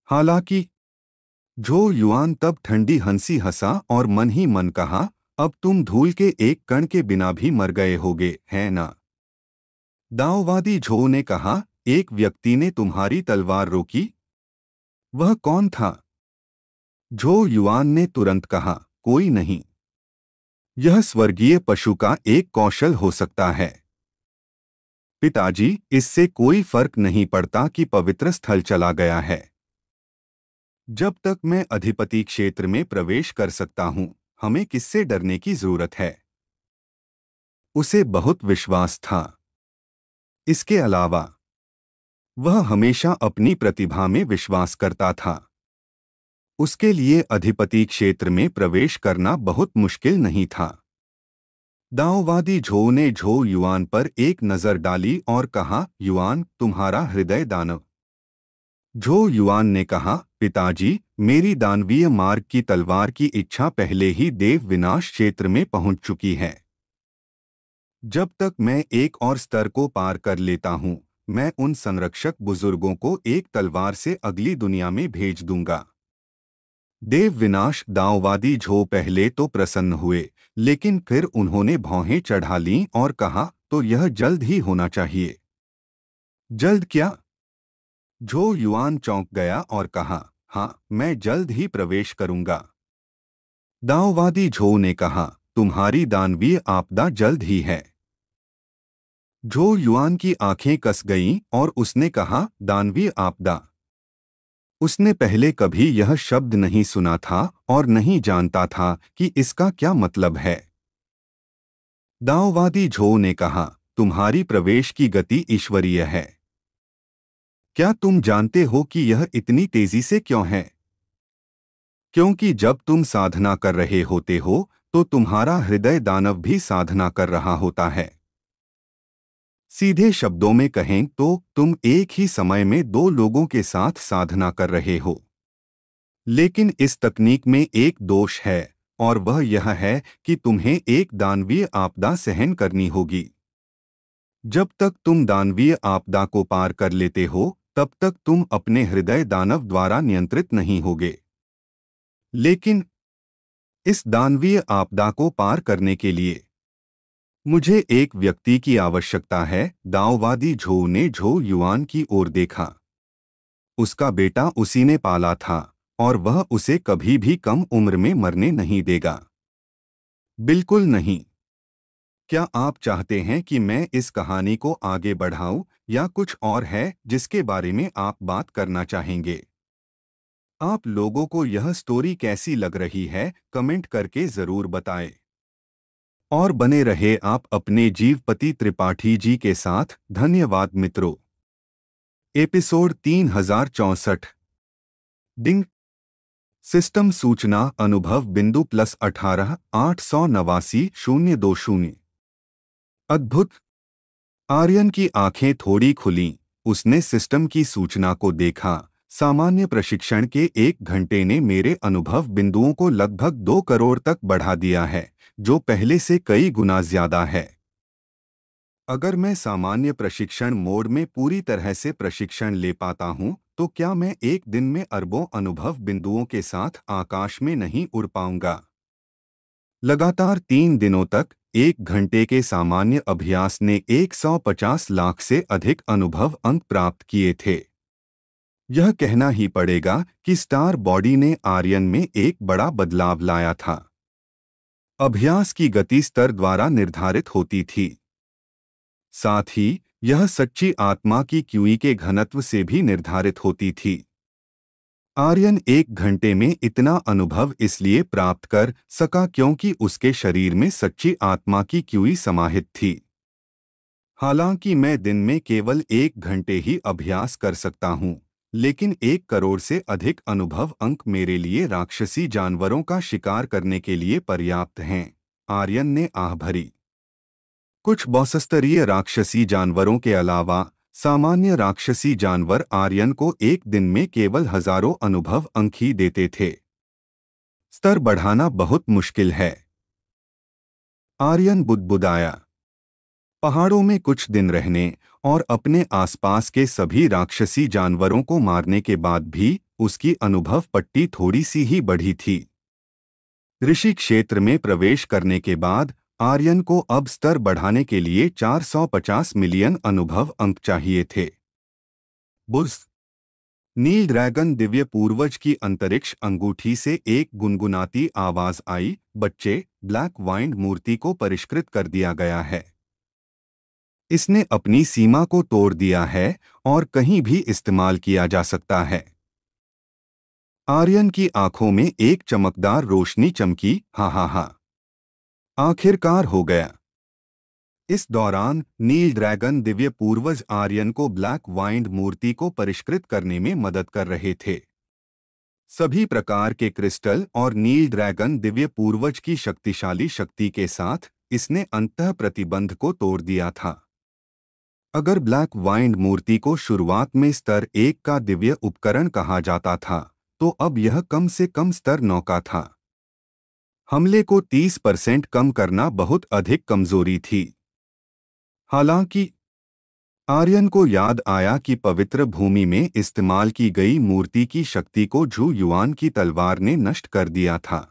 हालांकि झो युआन तब ठंडी हंसी हंसा और मन ही मन कहा, अब तुम धूल के एक कण के बिना भी मर गए होगे, है ना? दाओवादी झो ने कहा, एक व्यक्ति ने तुम्हारी तलवार रोकी? वह कौन था? झो युआन ने तुरंत कहा, कोई नहीं। यह स्वर्गीय पशु का एक कौशल हो सकता है। पिताजी, इससे कोई फर्क नहीं पड़ता कि पवित्र स्थल चला गया है। जब तक मैं अधिपति क्षेत्र में प्रवेश कर सकता हूं, हमें किससे डरने की जरूरत है? उसे बहुत विश्वास था। इसके अलावा वह हमेशा अपनी प्रतिभा में विश्वास करता था। उसके लिए अधिपति क्षेत्र में प्रवेश करना बहुत मुश्किल नहीं था। दाओवादी झो ने झो युआन पर एक नजर डाली और कहा, युआन, तुम्हारा हृदय दानव। झो युआन ने कहा, पिताजी, मेरी दानवीय मार्ग की तलवार की इच्छा पहले ही देव विनाश क्षेत्र में पहुंच चुकी है। जब तक मैं एक और स्तर को पार कर लेता हूं, मैं उन संरक्षक बुजुर्गों को एक तलवार से अगली दुनिया में भेज दूंगा। देव विनाश। दाओवादी झो पहले तो प्रसन्न हुए, लेकिन फिर उन्होंने भौहें चढ़ा लीं और कहा, तो यह जल्द ही होना चाहिए। जल्द क्या? झो युआन चौंक गया और कहा, हाँ, मैं जल्द ही प्रवेश करूंगा। दाओवादी झो ने कहा, तुम्हारी दानवीय आपदा जल्द ही है। झो युआन की आंखें कस गईं और उसने कहा, दानवीय आपदा? उसने पहले कभी यह शब्द नहीं सुना था और नहीं जानता था कि इसका क्या मतलब है। दाओवादी झो ने कहा, तुम्हारी प्रवेश की गति ईश्वरीय है। क्या तुम जानते हो कि यह इतनी तेजी से क्यों है? क्योंकि जब तुम साधना कर रहे होते हो तो तुम्हारा हृदय दानव भी साधना कर रहा होता है। सीधे शब्दों में कहें तो तुम एक ही समय में दो लोगों के साथ साधना कर रहे हो। लेकिन इस तकनीक में एक दोष है, और वह यह है कि तुम्हें एक दानवीय आपदा सहन करनी होगी। जब तक तुम दानवीय आपदा को पार कर लेते हो, तब तक तुम अपने हृदय दानव द्वारा नियंत्रित नहीं होगे। लेकिन इस दानवीय आपदा को पार करने के लिए मुझे एक व्यक्ति की आवश्यकता है। दाओवादी झो ने झो युआन की ओर देखा। उसका बेटा उसी ने पाला था और वह उसे कभी भी कम उम्र में मरने नहीं देगा। बिल्कुल नहीं। क्या आप चाहते हैं कि मैं इस कहानी को आगे बढ़ाऊं या कुछ और है जिसके बारे में आप बात करना चाहेंगे? आप लोगों को यह स्टोरी कैसी लग रही है, कमेंट करके जरूर बताएं। और बने रहे आप अपने जीवपति त्रिपाठी जी के साथ। धन्यवाद मित्रों। एपिसोड 3064। डिंग। सिस्टम सूचना अनुभव बिंदु +18 889 020। अद्भुत। आर्यन की आंखें थोड़ी खुलीं। उसने सिस्टम की सूचना को देखा। सामान्य प्रशिक्षण के 1 घंटे ने मेरे अनुभव बिंदुओं को लगभग 2 करोड़ तक बढ़ा दिया है, जो पहले से कई गुना ज्यादा है। अगर मैं सामान्य प्रशिक्षण मोड में पूरी तरह से प्रशिक्षण ले पाता हूं, तो क्या मैं एक दिन में अरबों अनुभव बिंदुओं के साथ आकाश में नहीं उड़ पाऊंगा? लगातार 3 दिनों तक 1 घंटे के सामान्य अभ्यास ने 150 लाख से अधिक अनुभव अंक प्राप्त किए थे। यह कहना ही पड़ेगा कि स्टार बॉडी ने आर्यन में एक बड़ा बदलाव लाया था। अभ्यास की गति स्तर द्वारा निर्धारित होती थी। साथ ही यह सच्ची आत्मा की क्यूई के घनत्व से भी निर्धारित होती थी। आर्यन 1 घंटे में इतना अनुभव इसलिए प्राप्त कर सका क्योंकि उसके शरीर में सच्ची आत्मा की क्यूई समाहित थी। हालांकि मैं दिन में केवल 1 घंटे ही अभ्यास कर सकता हूं, लेकिन 1 करोड़ से अधिक अनुभव अंक मेरे लिए राक्षसी जानवरों का शिकार करने के लिए पर्याप्त हैं। आर्यन ने आह भरी। कुछ बॉसस्तरीय राक्षसी जानवरों के अलावा सामान्य राक्षसी जानवर आर्यन को एक दिन में केवल हजारों अनुभव अंक ही देते थे। स्तर बढ़ाना बहुत मुश्किल है। आर्यन बुदबुदाया। पहाड़ों में कुछ दिन रहने और अपने आसपास के सभी राक्षसी जानवरों को मारने के बाद भी उसकी अनुभव पट्टी थोड़ी सी ही बढ़ी थी। ऋषि क्षेत्र में प्रवेश करने के बाद आर्यन को अब स्तर बढ़ाने के लिए 450 मिलियन अनुभव अंक चाहिए थे। बुर्स। नील ड्रैगन दिव्य पूर्वज की अंतरिक्ष अंगूठी से एक गुनगुनाती आवाज आई। बच्चे, ब्लैक वाइंड मूर्ति को परिष्कृत कर दिया गया है। इसने अपनी सीमा को तोड़ दिया है और कहीं भी इस्तेमाल किया जा सकता है। आर्यन की आंखों में एक चमकदार रोशनी चमकी। हा हा हा, आखिरकार हो गया। इस दौरान नील ड्रैगन दिव्य पूर्वज आर्यन को ब्लैक वाइंड मूर्ति को परिष्कृत करने में मदद कर रहे थे। सभी प्रकार के क्रिस्टल और नील ड्रैगन दिव्य पूर्वज की शक्तिशाली शक्ति के साथ इसने अंतः प्रतिबंध को तोड़ दिया था। अगर ब्लैक वाइंड मूर्ति को शुरुआत में स्तर 1 का दिव्य उपकरण कहा जाता था, तो अब यह कम से कम स्तर 9 का था। हमले को 30% कम करना बहुत अधिक कमजोरी थी। हालांकि आर्यन को याद आया कि पवित्र भूमि में इस्तेमाल की गई मूर्ति की शक्ति को झू युआन की तलवार ने नष्ट कर दिया था।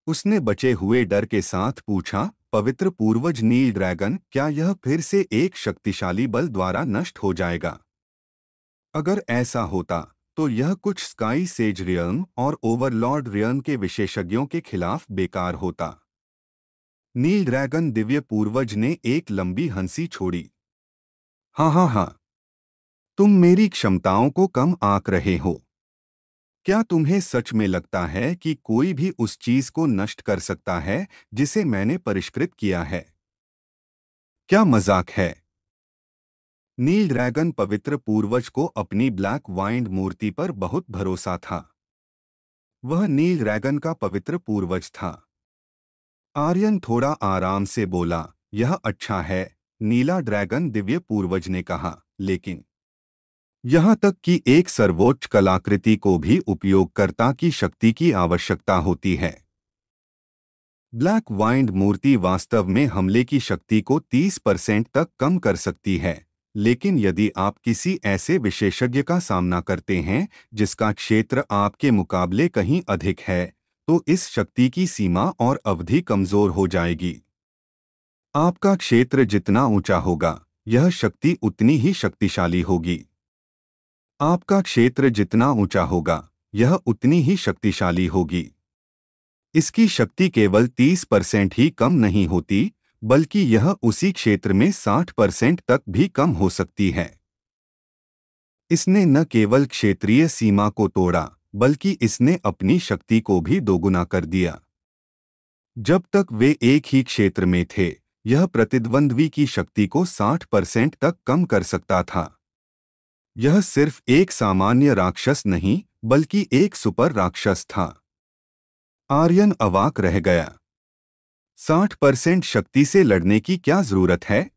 उसने बचे हुए डर के साथ पूछा, पवित्र पूर्वज नील ड्रैगन, क्या यह फिर से एक शक्तिशाली बल द्वारा नष्ट हो जाएगा? अगर ऐसा होता, तो यह कुछ स्काई सेज रियल्म और ओवरलॉर्ड रियल्म के विशेषज्ञों के खिलाफ बेकार होता। नील ड्रैगन दिव्य पूर्वज ने एक लंबी हंसी छोड़ी। हाँ हाँ हाँ, तुम मेरी क्षमताओं को कम आंक रहे हो। क्या तुम्हें सच में लगता है कि कोई भी उस चीज को नष्ट कर सकता है जिसे मैंने परिष्कृत किया है? क्या मजाक है? नील ड्रैगन पवित्र पूर्वज को अपनी ब्लैक वाइंड मूर्ति पर बहुत भरोसा था। वह नील ड्रैगन का पवित्र पूर्वज था। आर्यन थोड़ा आराम से बोला, यह अच्छा है, नीला ड्रैगन दिव्य पूर्वज ने कहा, लेकिन यहाँ तक कि एक सर्वोच्च कलाकृति को भी उपयोगकर्ता की शक्ति की आवश्यकता होती है। ब्लैक वाइंड मूर्ति वास्तव में हमले की शक्ति को 30% तक कम कर सकती है, लेकिन यदि आप किसी ऐसे विशेषज्ञ का सामना करते हैं जिसका क्षेत्र आपके मुकाबले कहीं अधिक है, तो इस शक्ति की सीमा और अवधि कमजोर हो जाएगी। आपका क्षेत्र जितना ऊंचा होगा, यह शक्ति उतनी ही शक्तिशाली होगी। आपका क्षेत्र जितना ऊंचा होगा, यह उतनी ही शक्तिशाली होगी। इसकी शक्ति केवल 30% ही कम नहीं होती, बल्कि यह उसी क्षेत्र में 60% तक भी कम हो सकती है। इसने न केवल क्षेत्रीय सीमा को तोड़ा, बल्कि इसने अपनी शक्ति को भी दोगुना कर दिया। जब तक वे एक ही क्षेत्र में थे, यह प्रतिद्वंद्वी की शक्ति को 60% तक कम कर सकता था। यह सिर्फ एक सामान्य राक्षस नहीं, बल्कि एक सुपर राक्षस था। आर्यन अवाक रह गया। 60% शक्ति से लड़ने की क्या जरूरत है?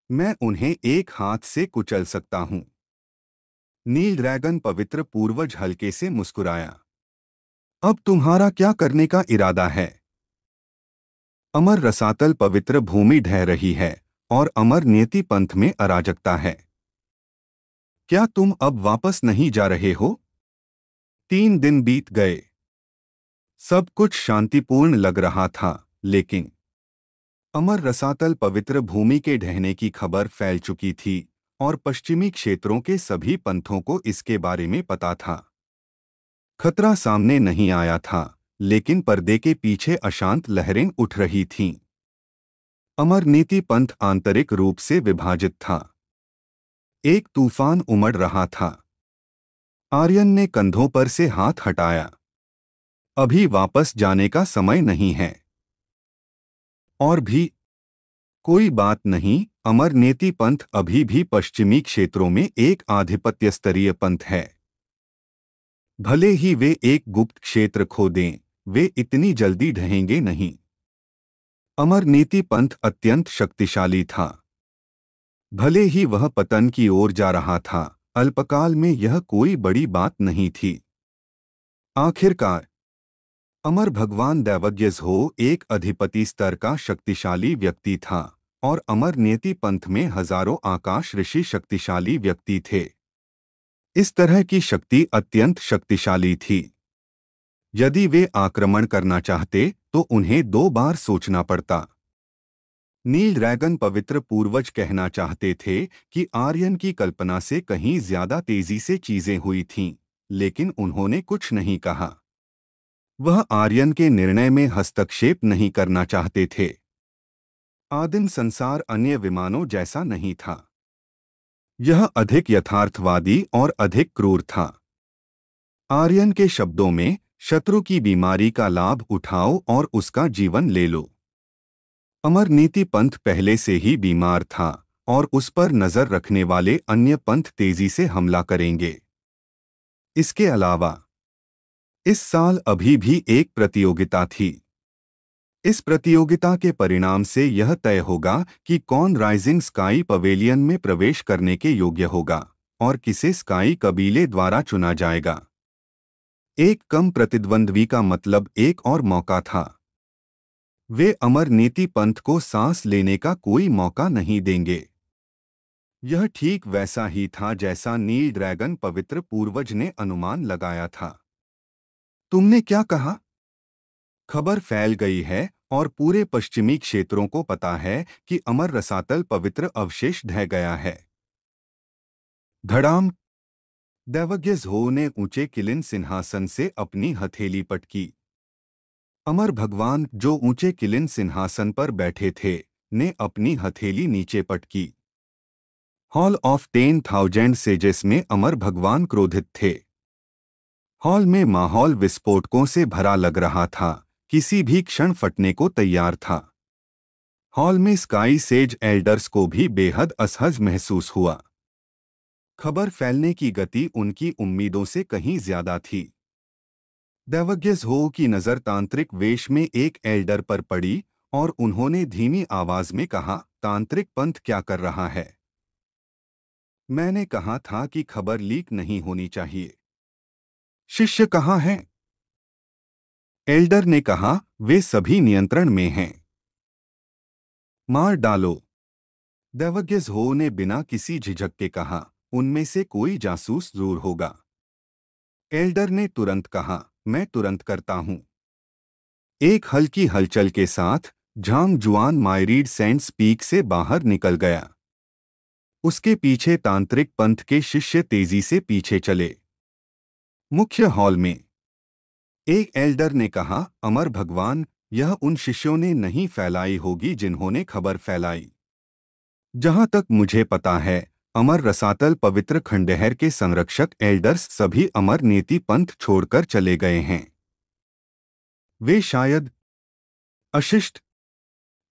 मैं उन्हें एक हाथ से कुचल सकता हूं। नील ड्रैगन पवित्र पूर्वज हल्के से मुस्कुराया। अब तुम्हारा क्या करने का इरादा है? अमर रसातल पवित्र भूमि ढह रही है और अमर नियति पंथ में अराजकता है। क्या तुम अब वापस नहीं जा रहे हो? 3 दिन बीत गए। सब कुछ शांतिपूर्ण लग रहा था, लेकिन अमर रसातल पवित्र भूमि के ढहने की खबर फैल चुकी थी और पश्चिमी क्षेत्रों के सभी पंथों को इसके बारे में पता था। खतरा सामने नहीं आया था, लेकिन पर्दे के पीछे अशांत लहरें उठ रही थीं। अमर नीति पंथ आंतरिक रूप से विभाजित था। एक तूफान उमड़ रहा था। आर्यन ने कंधों पर से हाथ हटाया। अभी वापस जाने का समय नहीं है। और भी कोई बात नहीं, अमर नेति पंथ अभी भी पश्चिमी क्षेत्रों में एक आधिपत्य स्तरीय पंथ है। भले ही वे एक गुप्त क्षेत्र खो दें, वे इतनी जल्दी ढहेंगे नहीं। अमर नीति पंथ अत्यंत शक्तिशाली था। भले ही वह पतन की ओर जा रहा था, अल्पकाल में यह कोई बड़ी बात नहीं थी। आखिरकार अमर भगवान दैवज्ञो एक अधिपति स्तर का शक्तिशाली व्यक्ति था और अमर नियति पंथ में हजारों आकाश ऋषि शक्तिशाली व्यक्ति थे। इस तरह की शक्ति अत्यंत शक्तिशाली थी। यदि वे आक्रमण करना चाहते तो उन्हें 2 बार सोचना पड़ता। नील ड्रैगन पवित्र पूर्वज कहना चाहते थे कि आर्यन की कल्पना से कहीं ज्यादा तेजी से चीजें हुई थीं, लेकिन उन्होंने कुछ नहीं कहा। वह आर्यन के निर्णय में हस्तक्षेप नहीं करना चाहते थे। आदिम संसार अन्य विमानों जैसा नहीं था। यह अधिक यथार्थवादी और अधिक क्रूर था। आर्यन के शब्दों में, शत्रु की बीमारी का लाभ उठाओ और उसका जीवन ले लो। अमर नीति पंथ पहले से ही बीमार था और उस पर नजर रखने वाले अन्य पंथ तेजी से हमला करेंगे। इसके अलावा इस साल अभी भी एक प्रतियोगिता थी। इस प्रतियोगिता के परिणाम से यह तय होगा कि कौन राइजिंग स्काई पवेलियन में प्रवेश करने के योग्य होगा और किसे स्काई कबीले द्वारा चुना जाएगा। एक कम प्रतिद्वंद्वी का मतलब एक और मौका था। वे अमर नीति पंथ को सांस लेने का कोई मौका नहीं देंगे। यह ठीक वैसा ही था जैसा नील ड्रैगन पवित्र पूर्वज ने अनुमान लगाया था। तुमने क्या कहा? खबर फैल गई है और पूरे पश्चिमी क्षेत्रों को पता है कि अमर रसातल पवित्र अवशेष ढह गया है। धड़ाम! दैवज्ञो ने ऊंचे किलिन सिंहासन से अपनी हथेली पटकी। अमर भगवान, जो ऊंचे किलिन सिंहासन पर बैठे थे, ने अपनी हथेली नीचे पटकी। हॉल ऑफ 10,000 सेजेस में अमर भगवान क्रोधित थे। हॉल में माहौल विस्फोटकों से भरा लग रहा था, किसी भी क्षण फटने को तैयार था। हॉल में स्काई सेज एल्डर्स को भी बेहद असहज महसूस हुआ। खबर फैलने की गति उनकी उम्मीदों से कहीं ज्यादा थी। दैवज्ञो की नज़र तांत्रिक वेश में एक एल्डर पर पड़ी और उन्होंने धीमी आवाज में कहा, तांत्रिक पंथ क्या कर रहा है? मैंने कहा था कि खबर लीक नहीं होनी चाहिए। शिष्य कहाँ हैं? एल्डर ने कहा, वे सभी नियंत्रण में हैं। मार डालो, दैवज्ञो ने बिना किसी झिझक के कहा। उनमें से कोई जासूस जरूर होगा। एल्डर ने तुरंत कहा, मैं तुरंत करता हूं। एक हल्की हलचल के साथ झांग जुआन मायरीड सेंट्स पीक से बाहर निकल गया। उसके पीछे तांत्रिक पंथ के शिष्य तेजी से पीछे चले। मुख्य हॉल में एक एल्डर ने कहा, अमर भगवान, यह उन शिष्यों ने नहीं फैलाई होगी जिन्होंने खबर फैलाई। जहां तक मुझे पता है, अमर रसातल पवित्र खंडहर के संरक्षक एल्डर्स सभी अमर नीति पंथ छोड़कर चले गए हैं। वे शायद अशिष्ट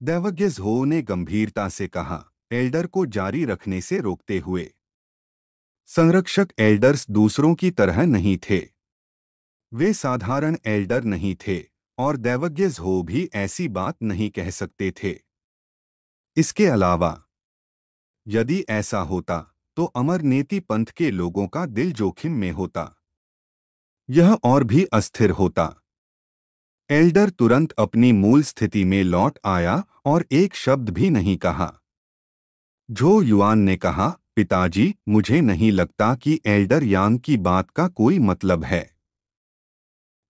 दैवज्ञ हो ने गंभीरता से कहा, एल्डर को जारी रखने से रोकते हुए। संरक्षक एल्डर्स दूसरों की तरह नहीं थे। वे साधारण एल्डर नहीं थे और दैवज्ञ हो भी ऐसी बात नहीं कह सकते थे। इसके अलावा यदि ऐसा होता तो अमर नीति पंथ के लोगों का दिल जोखिम में होता। यह और भी अस्थिर होता। एल्डर तुरंत अपनी मूल स्थिति में लौट आया और एक शब्द भी नहीं कहा। झो युआन ने कहा, पिताजी, मुझे नहीं लगता कि एल्डर यांग की बात का कोई मतलब है।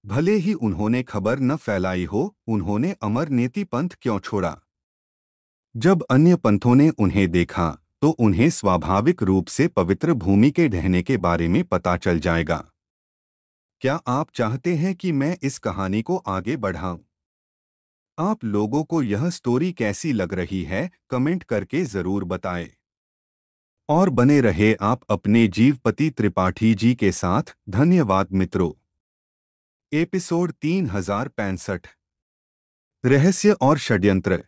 भले ही उन्होंने खबर न फैलाई हो, उन्होंने अमर नीति पंथ क्यों छोड़ा? जब अन्य पंथों ने उन्हें देखा तो उन्हें स्वाभाविक रूप से पवित्र भूमि के ढहने के बारे में पता चल जाएगा। क्या आप चाहते हैं कि मैं इस कहानी को आगे बढ़ाऊं? आप लोगों को यह स्टोरी कैसी लग रही है, कमेंट करके जरूर बताएं। और बने रहे आप अपने जीवपति त्रिपाठी जी के साथ। धन्यवाद मित्रों। एपिसोड 3065 रहस्य और षड्यंत्र।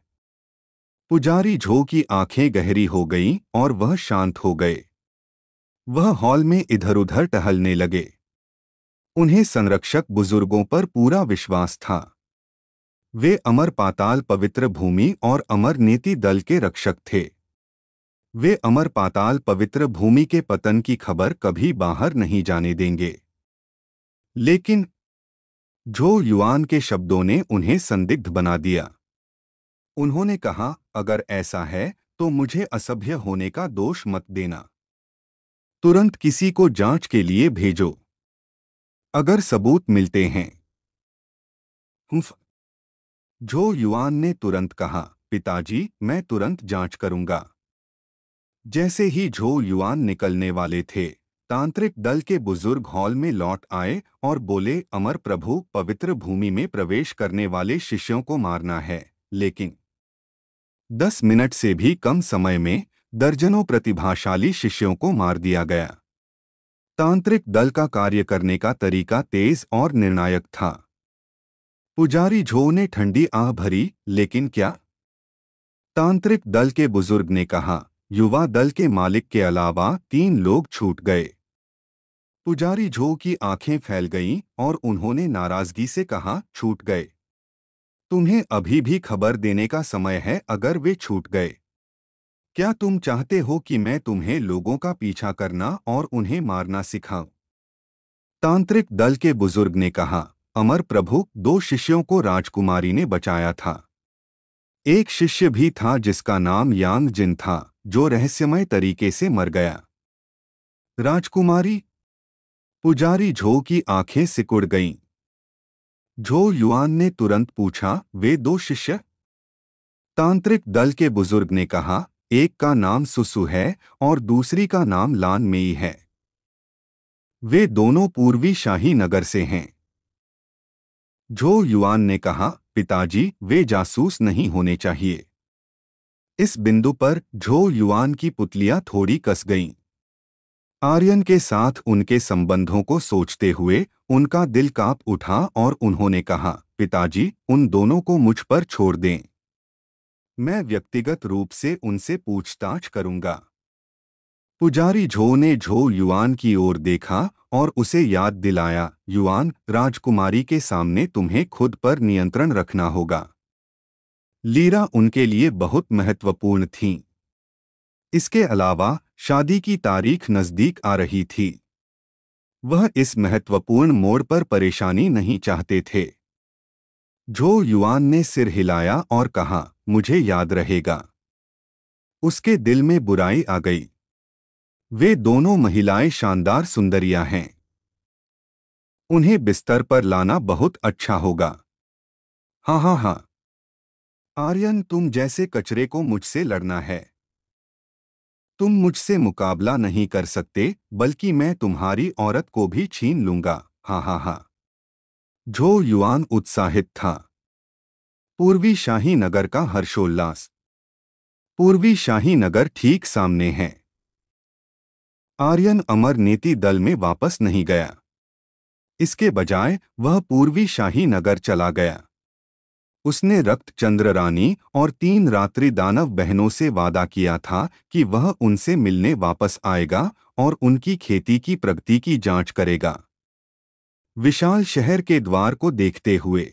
पुजारी झो की आंखें गहरी हो गईं और वह शांत हो गए। वह हॉल में इधर-उधर टहलने लगे। उन्हें संरक्षक बुजुर्गों पर पूरा विश्वास था। वे अमर पाताल पवित्र भूमि और अमर नीति दल के रक्षक थे। वे अमर पाताल पवित्र भूमि के पतन की खबर कभी बाहर नहीं जाने देंगे। लेकिन झो युआन के शब्दों ने उन्हें संदिग्ध बना दिया। उन्होंने कहा, अगर ऐसा है तो मुझे असभ्य होने का दोष मत देना। तुरंत किसी को जांच के लिए भेजो। अगर सबूत मिलते हैं। झो युआन ने तुरंत कहा, पिताजी, मैं तुरंत जांच करूंगा। जैसे ही झो युआन निकलने वाले थे, तांत्रिक दल के बुजुर्ग हॉल में लौट आए और बोले, अमर प्रभु, पवित्र भूमि में प्रवेश करने वाले शिष्यों को मारना है, लेकिन 10 मिनट से भी कम समय में दर्जनों प्रतिभाशाली शिष्यों को मार दिया गया। तांत्रिक दल का कार्य करने का तरीका तेज और निर्णायक था। पुजारी झो ने ठंडी आह भरी, लेकिन क्या? तांत्रिक दल के बुजुर्ग ने कहा, युवा दल के मालिक के अलावा 3 लोग छूट गए। पुजारी झो की आंखें फैल गईं और उन्होंने नाराजगी से कहा, छूट गए? तुम्हें अभी भी खबर देने का समय है अगर वे छूट गए। क्या तुम चाहते हो कि मैं तुम्हें लोगों का पीछा करना और उन्हें मारना सिखाऊं? तांत्रिक दल के बुजुर्ग ने कहा, अमर प्रभु, 2 शिष्यों को राजकुमारी ने बचाया था। एक शिष्य भी था जिसका नाम यांग जिन था, जो रहस्यमय तरीके से मर गया। राजकुमारी? पुजारी झो की आंखें सिकुड़ गईं। झो युआन ने तुरंत पूछा, वे 2 शिष्य? तांत्रिक दल के बुजुर्ग ने कहा, एक का नाम सुसु है और दूसरी का नाम लान मेई है। वे दोनों पूर्वी शाही नगर से हैं। झो युआन ने कहा, पिताजी, वे जासूस नहीं होने चाहिए। इस बिंदु पर झो युआन की पुतलियां थोड़ी कस गईं। आर्यन के साथ उनके संबंधों को सोचते हुए उनका दिल कांप उठा और उन्होंने कहा, पिताजी, उन दोनों को मुझ पर छोड़ दें। मैं व्यक्तिगत रूप से उनसे पूछताछ करूंगा। पुजारी झो ने झो युआन की ओर देखा और उसे याद दिलाया, युआन, राजकुमारी के सामने तुम्हें खुद पर नियंत्रण रखना होगा। लीरा उनके लिए बहुत महत्वपूर्ण थीं। इसके अलावा शादी की तारीख नजदीक आ रही थी। वह इस महत्वपूर्ण मोड़ पर परेशानी नहीं चाहते थे। झो युआन ने सिर हिलाया और कहा, मुझे याद रहेगा। उसके दिल में बुराई आ गई। वे दोनों महिलाएं शानदार सुंदरियां हैं। उन्हें बिस्तर पर लाना बहुत अच्छा होगा। हाँ हाँ हाँ। आर्यन, तुम जैसे कचरे को मुझसे लड़ना है। तुम मुझसे मुकाबला नहीं कर सकते, बल्कि मैं तुम्हारी औरत को भी छीन लूंगा। हाँ हाँ हाँ। झो युआन उत्साहित था। पूर्वी शाही नगर का हर्षोल्लास। पूर्वी शाही नगर ठीक सामने है। आर्यन अमर नीति दल में वापस नहीं गया। इसके बजाय वह पूर्वी शाही नगर चला गया। उसने रक्त चंद्र रानी और 3 रात्रि दानव बहनों से वादा किया था कि वह उनसे मिलने वापस आएगा और उनकी खेती की प्रगति की जांच करेगा। विशाल शहर के द्वार को देखते हुए,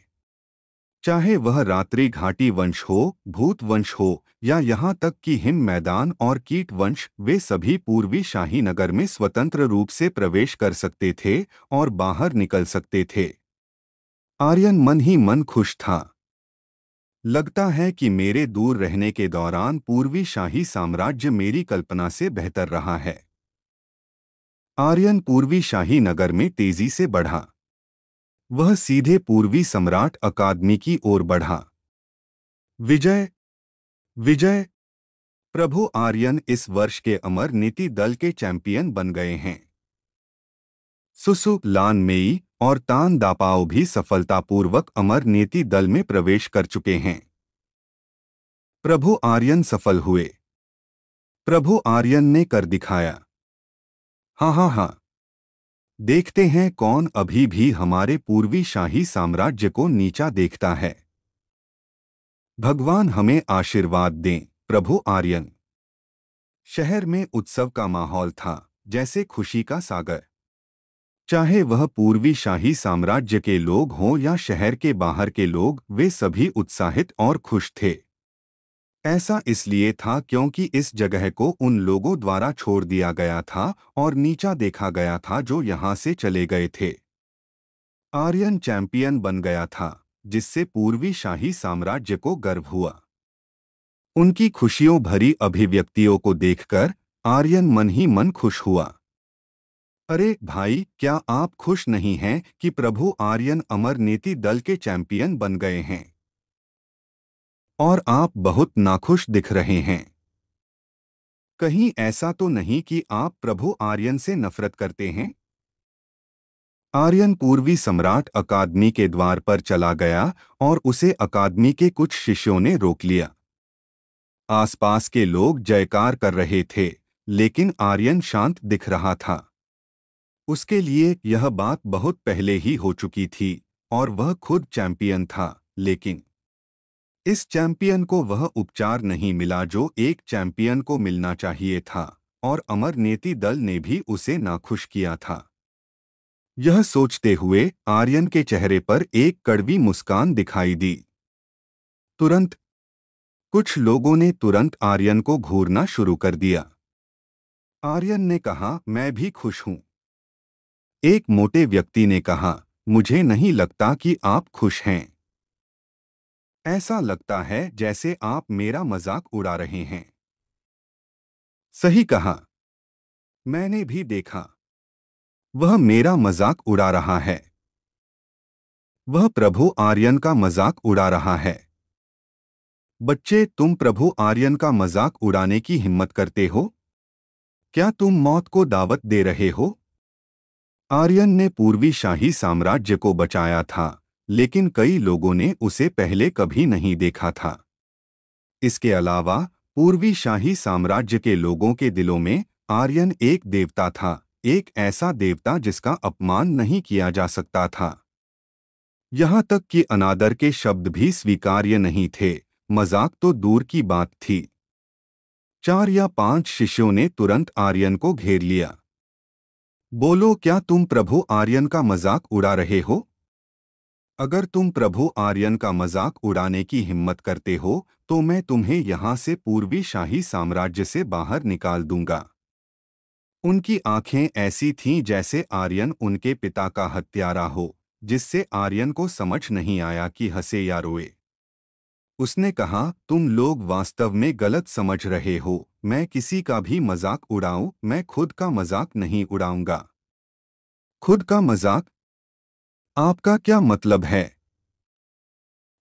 चाहे वह रात्रि घाटी वंश हो, भूत वंश हो या यहाँ तक कि हिम मैदान और कीट वंश, वे सभी पूर्वी शाही नगर में स्वतंत्र रूप से प्रवेश कर सकते थे और बाहर निकल सकते थे। आर्यन मन ही मन खुश था। लगता है कि मेरे दूर रहने के दौरान पूर्वी शाही साम्राज्य मेरी कल्पना से बेहतर रहा है। आर्यन पूर्वी शाही नगर में तेजी से बढ़ा। वह सीधे पूर्वी सम्राट अकादमी की ओर बढ़ा। विजय, विजय! प्रभु आर्यन इस वर्ष के अमर नीति दल के चैंपियन बन गए हैं। सुसु, लान मेई और तान दापाओ भी सफलतापूर्वक अमर नीति दल में प्रवेश कर चुके हैं। प्रभु आर्यन सफल हुए। प्रभु आर्यन ने कर दिखाया। हाँ हाँ हाँ। देखते हैं कौन अभी भी हमारे पूर्वी शाही साम्राज्य को नीचा देखता है। भगवान हमें आशीर्वाद दें। प्रभु आर्यन। शहर में उत्सव का माहौल था, जैसे खुशी का सागर। चाहे वह पूर्वी शाही साम्राज्य के लोग हों या शहर के बाहर के लोग, वे सभी उत्साहित और खुश थे। ऐसा इसलिए था क्योंकि इस जगह को उन लोगों द्वारा छोड़ दिया गया था और नीचा देखा गया था जो यहाँ से चले गए थे। आर्यन चैंपियन बन गया था, जिससे पूर्वी शाही साम्राज्य को गर्व हुआ। उनकी खुशियों भरी अभिव्यक्तियों को देखकर आर्यन मन ही मन खुश हुआ। अरे भाई, क्या आप खुश नहीं हैं कि प्रभु आर्यन अमर नीति दल के चैंपियन बन गए हैं? और आप बहुत नाखुश दिख रहे हैं। कहीं ऐसा तो नहीं कि आप प्रभु आर्यन से नफरत करते हैं? आर्यन पूर्वी सम्राट अकादमी के द्वार पर चला गया और उसे अकादमी के कुछ शिष्यों ने रोक लिया। आसपास के लोग जयकार कर रहे थे, लेकिन आर्यन शांत दिख रहा था। उसके लिए यह बात बहुत पहले ही हो चुकी थी और वह खुद चैंपियन था, लेकिन इस चैंपियन को वह उपचार नहीं मिला जो एक चैंपियन को मिलना चाहिए था, और अमर नीति दल ने भी उसे नाखुश किया था। यह सोचते हुए आर्यन के चेहरे पर एक कड़वी मुस्कान दिखाई दी। तुरंत कुछ लोगों ने तुरंत आर्यन को घूरना शुरू कर दिया। आर्यन ने कहा, मैं भी खुश हूं। एक मोटे व्यक्ति ने कहा, मुझे नहीं लगता कि आप खुश हैं। ऐसा लगता है जैसे आप मेरा मजाक उड़ा रहे हैं। सही कहा। मैंने भी देखा। वह मेरा मजाक उड़ा रहा है। वह प्रभु आर्यन का मजाक उड़ा रहा है। बच्चे, तुम प्रभु आर्यन का मजाक उड़ाने की हिम्मत करते हो? क्या तुम मौत को दावत दे रहे हो? आर्यन ने पूर्वी शाही साम्राज्य को बचाया था, लेकिन कई लोगों ने उसे पहले कभी नहीं देखा था। इसके अलावा पूर्वी शाही साम्राज्य के लोगों के दिलों में आर्यन एक देवता था, एक ऐसा देवता जिसका अपमान नहीं किया जा सकता था। यहाँ तक कि अनादर के शब्द भी स्वीकार्य नहीं थे, मजाक तो दूर की बात थी। 4 या 5 शिष्यों ने तुरंत आर्यन को घेर लिया। बोलो, क्या तुम प्रभु आर्यन का मजाक उड़ा रहे हो? अगर तुम प्रभु आर्यन का मजाक उड़ाने की हिम्मत करते हो, तो मैं तुम्हें यहाँ से पूर्वी शाही साम्राज्य से बाहर निकाल दूंगा। उनकी आंखें ऐसी थीं जैसे आर्यन उनके पिता का हत्यारा हो, जिससे आर्यन को समझ नहीं आया कि हंसे या रोए। उसने कहा, तुम लोग वास्तव में गलत समझ रहे हो। मैं किसी का भी मजाक उड़ाऊं, मैं खुद का मजाक नहीं उड़ाऊंगा। खुद का मजाक? आपका क्या मतलब है?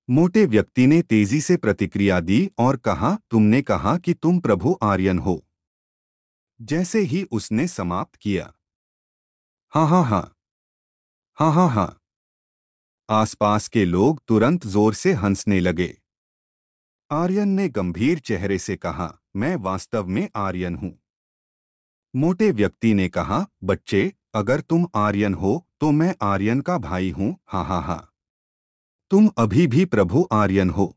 मोटे व्यक्ति ने तेजी से प्रतिक्रिया दी और कहा, तुमने कहा कि तुम प्रभु आर्यन हो। जैसे ही उसने समाप्त किया, हाँ हाँ हाँ, हाँ हाँ हाँ, आसपास के लोग तुरंत जोर से हंसने लगे। आर्यन ने गंभीर चेहरे से कहा, मैं वास्तव में आर्यन हूं। मोटे व्यक्ति ने कहा, बच्चे, अगर तुम आर्यन हो तो मैं आर्यन का भाई हूँ, हा हा हा। तुम अभी भी प्रभु आर्यन हो।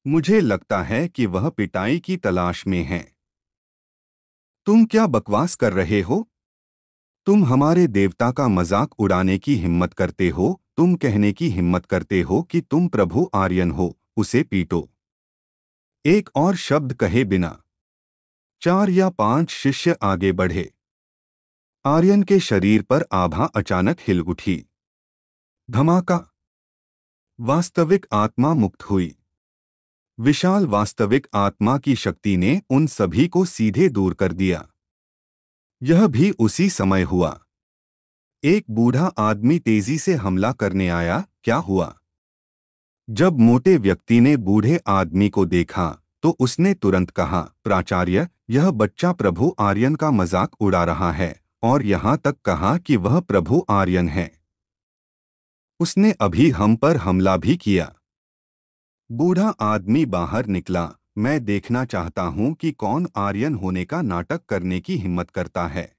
मुझे लगता है कि वह पिटाई की तलाश में है। तुम क्या बकवास कर रहे हो? तुम हमारे देवता का मजाक उड़ाने की हिम्मत करते हो, तुम कहने की हिम्मत करते हो कि तुम प्रभु आर्यन हो, उसे पीटो। एक और शब्द कहे बिना 4 या 5 शिष्य आगे बढ़े। आर्यन के शरीर पर आभा अचानक हिल उठी। धमाका। वास्तविक आत्मा मुक्त हुई। विशाल वास्तविक आत्मा की शक्ति ने उन सभी को सीधे दूर कर दिया। यह भी उसी समय हुआ। एक बूढ़ा आदमी तेजी से हमला करने आया। क्या हुआ? जब मोटे व्यक्ति ने बूढ़े आदमी को देखा तो उसने तुरंत कहा, प्राचार्य, यह बच्चा प्रभु आर्यन का मजाक उड़ा रहा है, और यहाँ तक कहा कि वह प्रभु आर्यन है। उसने अभी हम पर हमला भी किया। बूढ़ा आदमी बाहर निकला। मैं देखना चाहता हूँ कि कौन आर्यन होने का नाटक करने की हिम्मत करता है।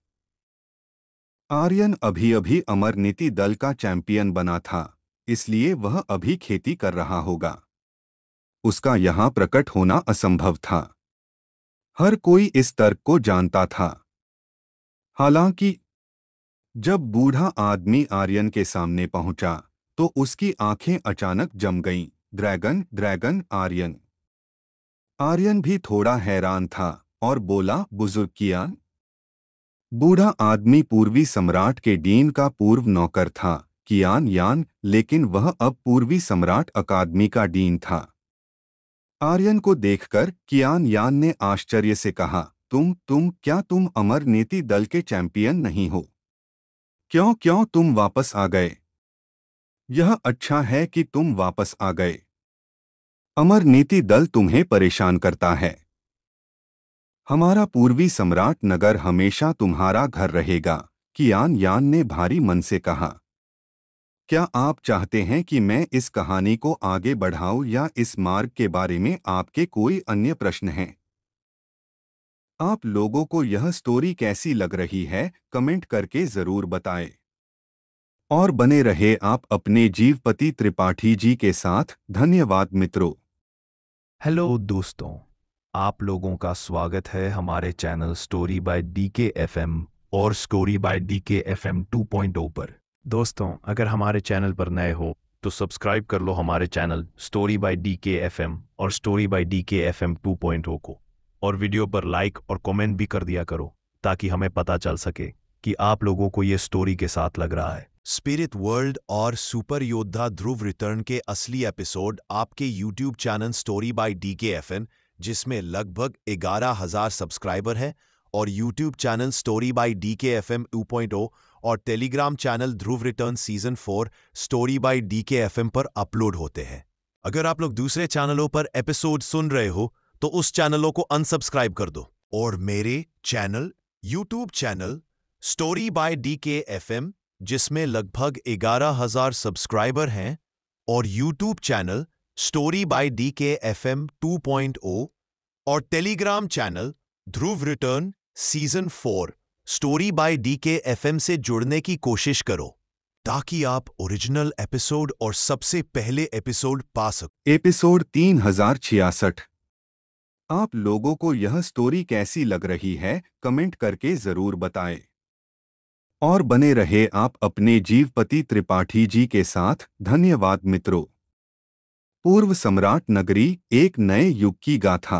आर्यन अभी अभी अमर नीति दल का चैंपियन बना था, इसलिए वह अभी खेती कर रहा होगा। उसका यहाँ प्रकट होना असंभव था। हर कोई इस तर्क को जानता था। हालांकि जब बूढ़ा आदमी आर्यन के सामने पहुंचा तो उसकी आंखें अचानक जम गईं। Dragon, dragon, Aryan. आर्यन भी थोड़ा हैरान था और बोला, बुजुर्ग कियान। बूढ़ा आदमी पूर्वी सम्राट के डीन का पूर्व नौकर था, कियान यान, लेकिन वह अब पूर्वी सम्राट अकादमी का डीन था। आर्यन को देखकर कियान यान ने आश्चर्य से कहा, क्या तुम अमर नीति दल के चैंपियन नहीं हो? क्यों क्यों तुम वापस आ गए? यह अच्छा है कि तुम वापस आ गए। अमर नीति दल तुम्हें परेशान करता है। हमारा पूर्वी सम्राट नगर हमेशा तुम्हारा घर रहेगा, कियान यान ने भारी मन से कहा। क्या आप चाहते हैं कि मैं इस कहानी को आगे बढ़ाऊं या इस मार्ग के बारे में आपके कोई अन्य प्रश्न हैं? आप लोगों को यह स्टोरी कैसी लग रही है, कमेंट करके जरूर बताएं। और बने रहे आप अपने जीवपति त्रिपाठी जी के साथ। धन्यवाद मित्रों। हेलो दोस्तों, आप लोगों का स्वागत है हमारे channel story by DK FM और स्टोरी बाय डीके एफएम 2.0 पर। दोस्तों, अगर हमारे चैनल पर नए हो तो सब्सक्राइब कर लो हमारे channel story by DK FM और स्टोरी बाय डीके एफएम 2.0 को, और वीडियो पर लाइक और कमेंट भी कर दिया करो ताकि हमें पता चल सके कि आप लोगों को ये स्टोरी के साथ लग रहा है। स्पिरिट वर्ल्ड और सुपर योद्धा ध्रुव रिटर्न के असली एपिसोड आपके YouTube channel story bye DKFM, जिसमें लगभग 11,000 सब्सक्राइबर हैं, और YouTube channel story bye DKFM 2.0 और Telegram channel Dhruv return season 4 story by DKFM पर अपलोड होते हैं। अगर आप लोग दूसरे चैनलों पर एपिसोड सुन रहे हो तो उस चैनलों को अनसब्सक्राइब कर दो और मेरे channel YouTube channel story bye DKFM, जिसमें लगभग 11,000 सब्सक्राइबर हैं, और YouTube channel story bye DKFM 2.0 और Telegram channel Dhruv return season 4 story by DKFM से जुड़ने की कोशिश करो ताकि आप ओरिजिनल एपिसोड और सबसे पहले एपिसोड पा सको। एपिसोड 3066। आप लोगों को यह स्टोरी कैसी लग रही है, कमेंट करके जरूर बताएं। और बने रहे आप अपने जीवपति त्रिपाठी जी के साथ। धन्यवाद मित्रों। पूर्व सम्राट नगरी, एक नए युग की गाथा।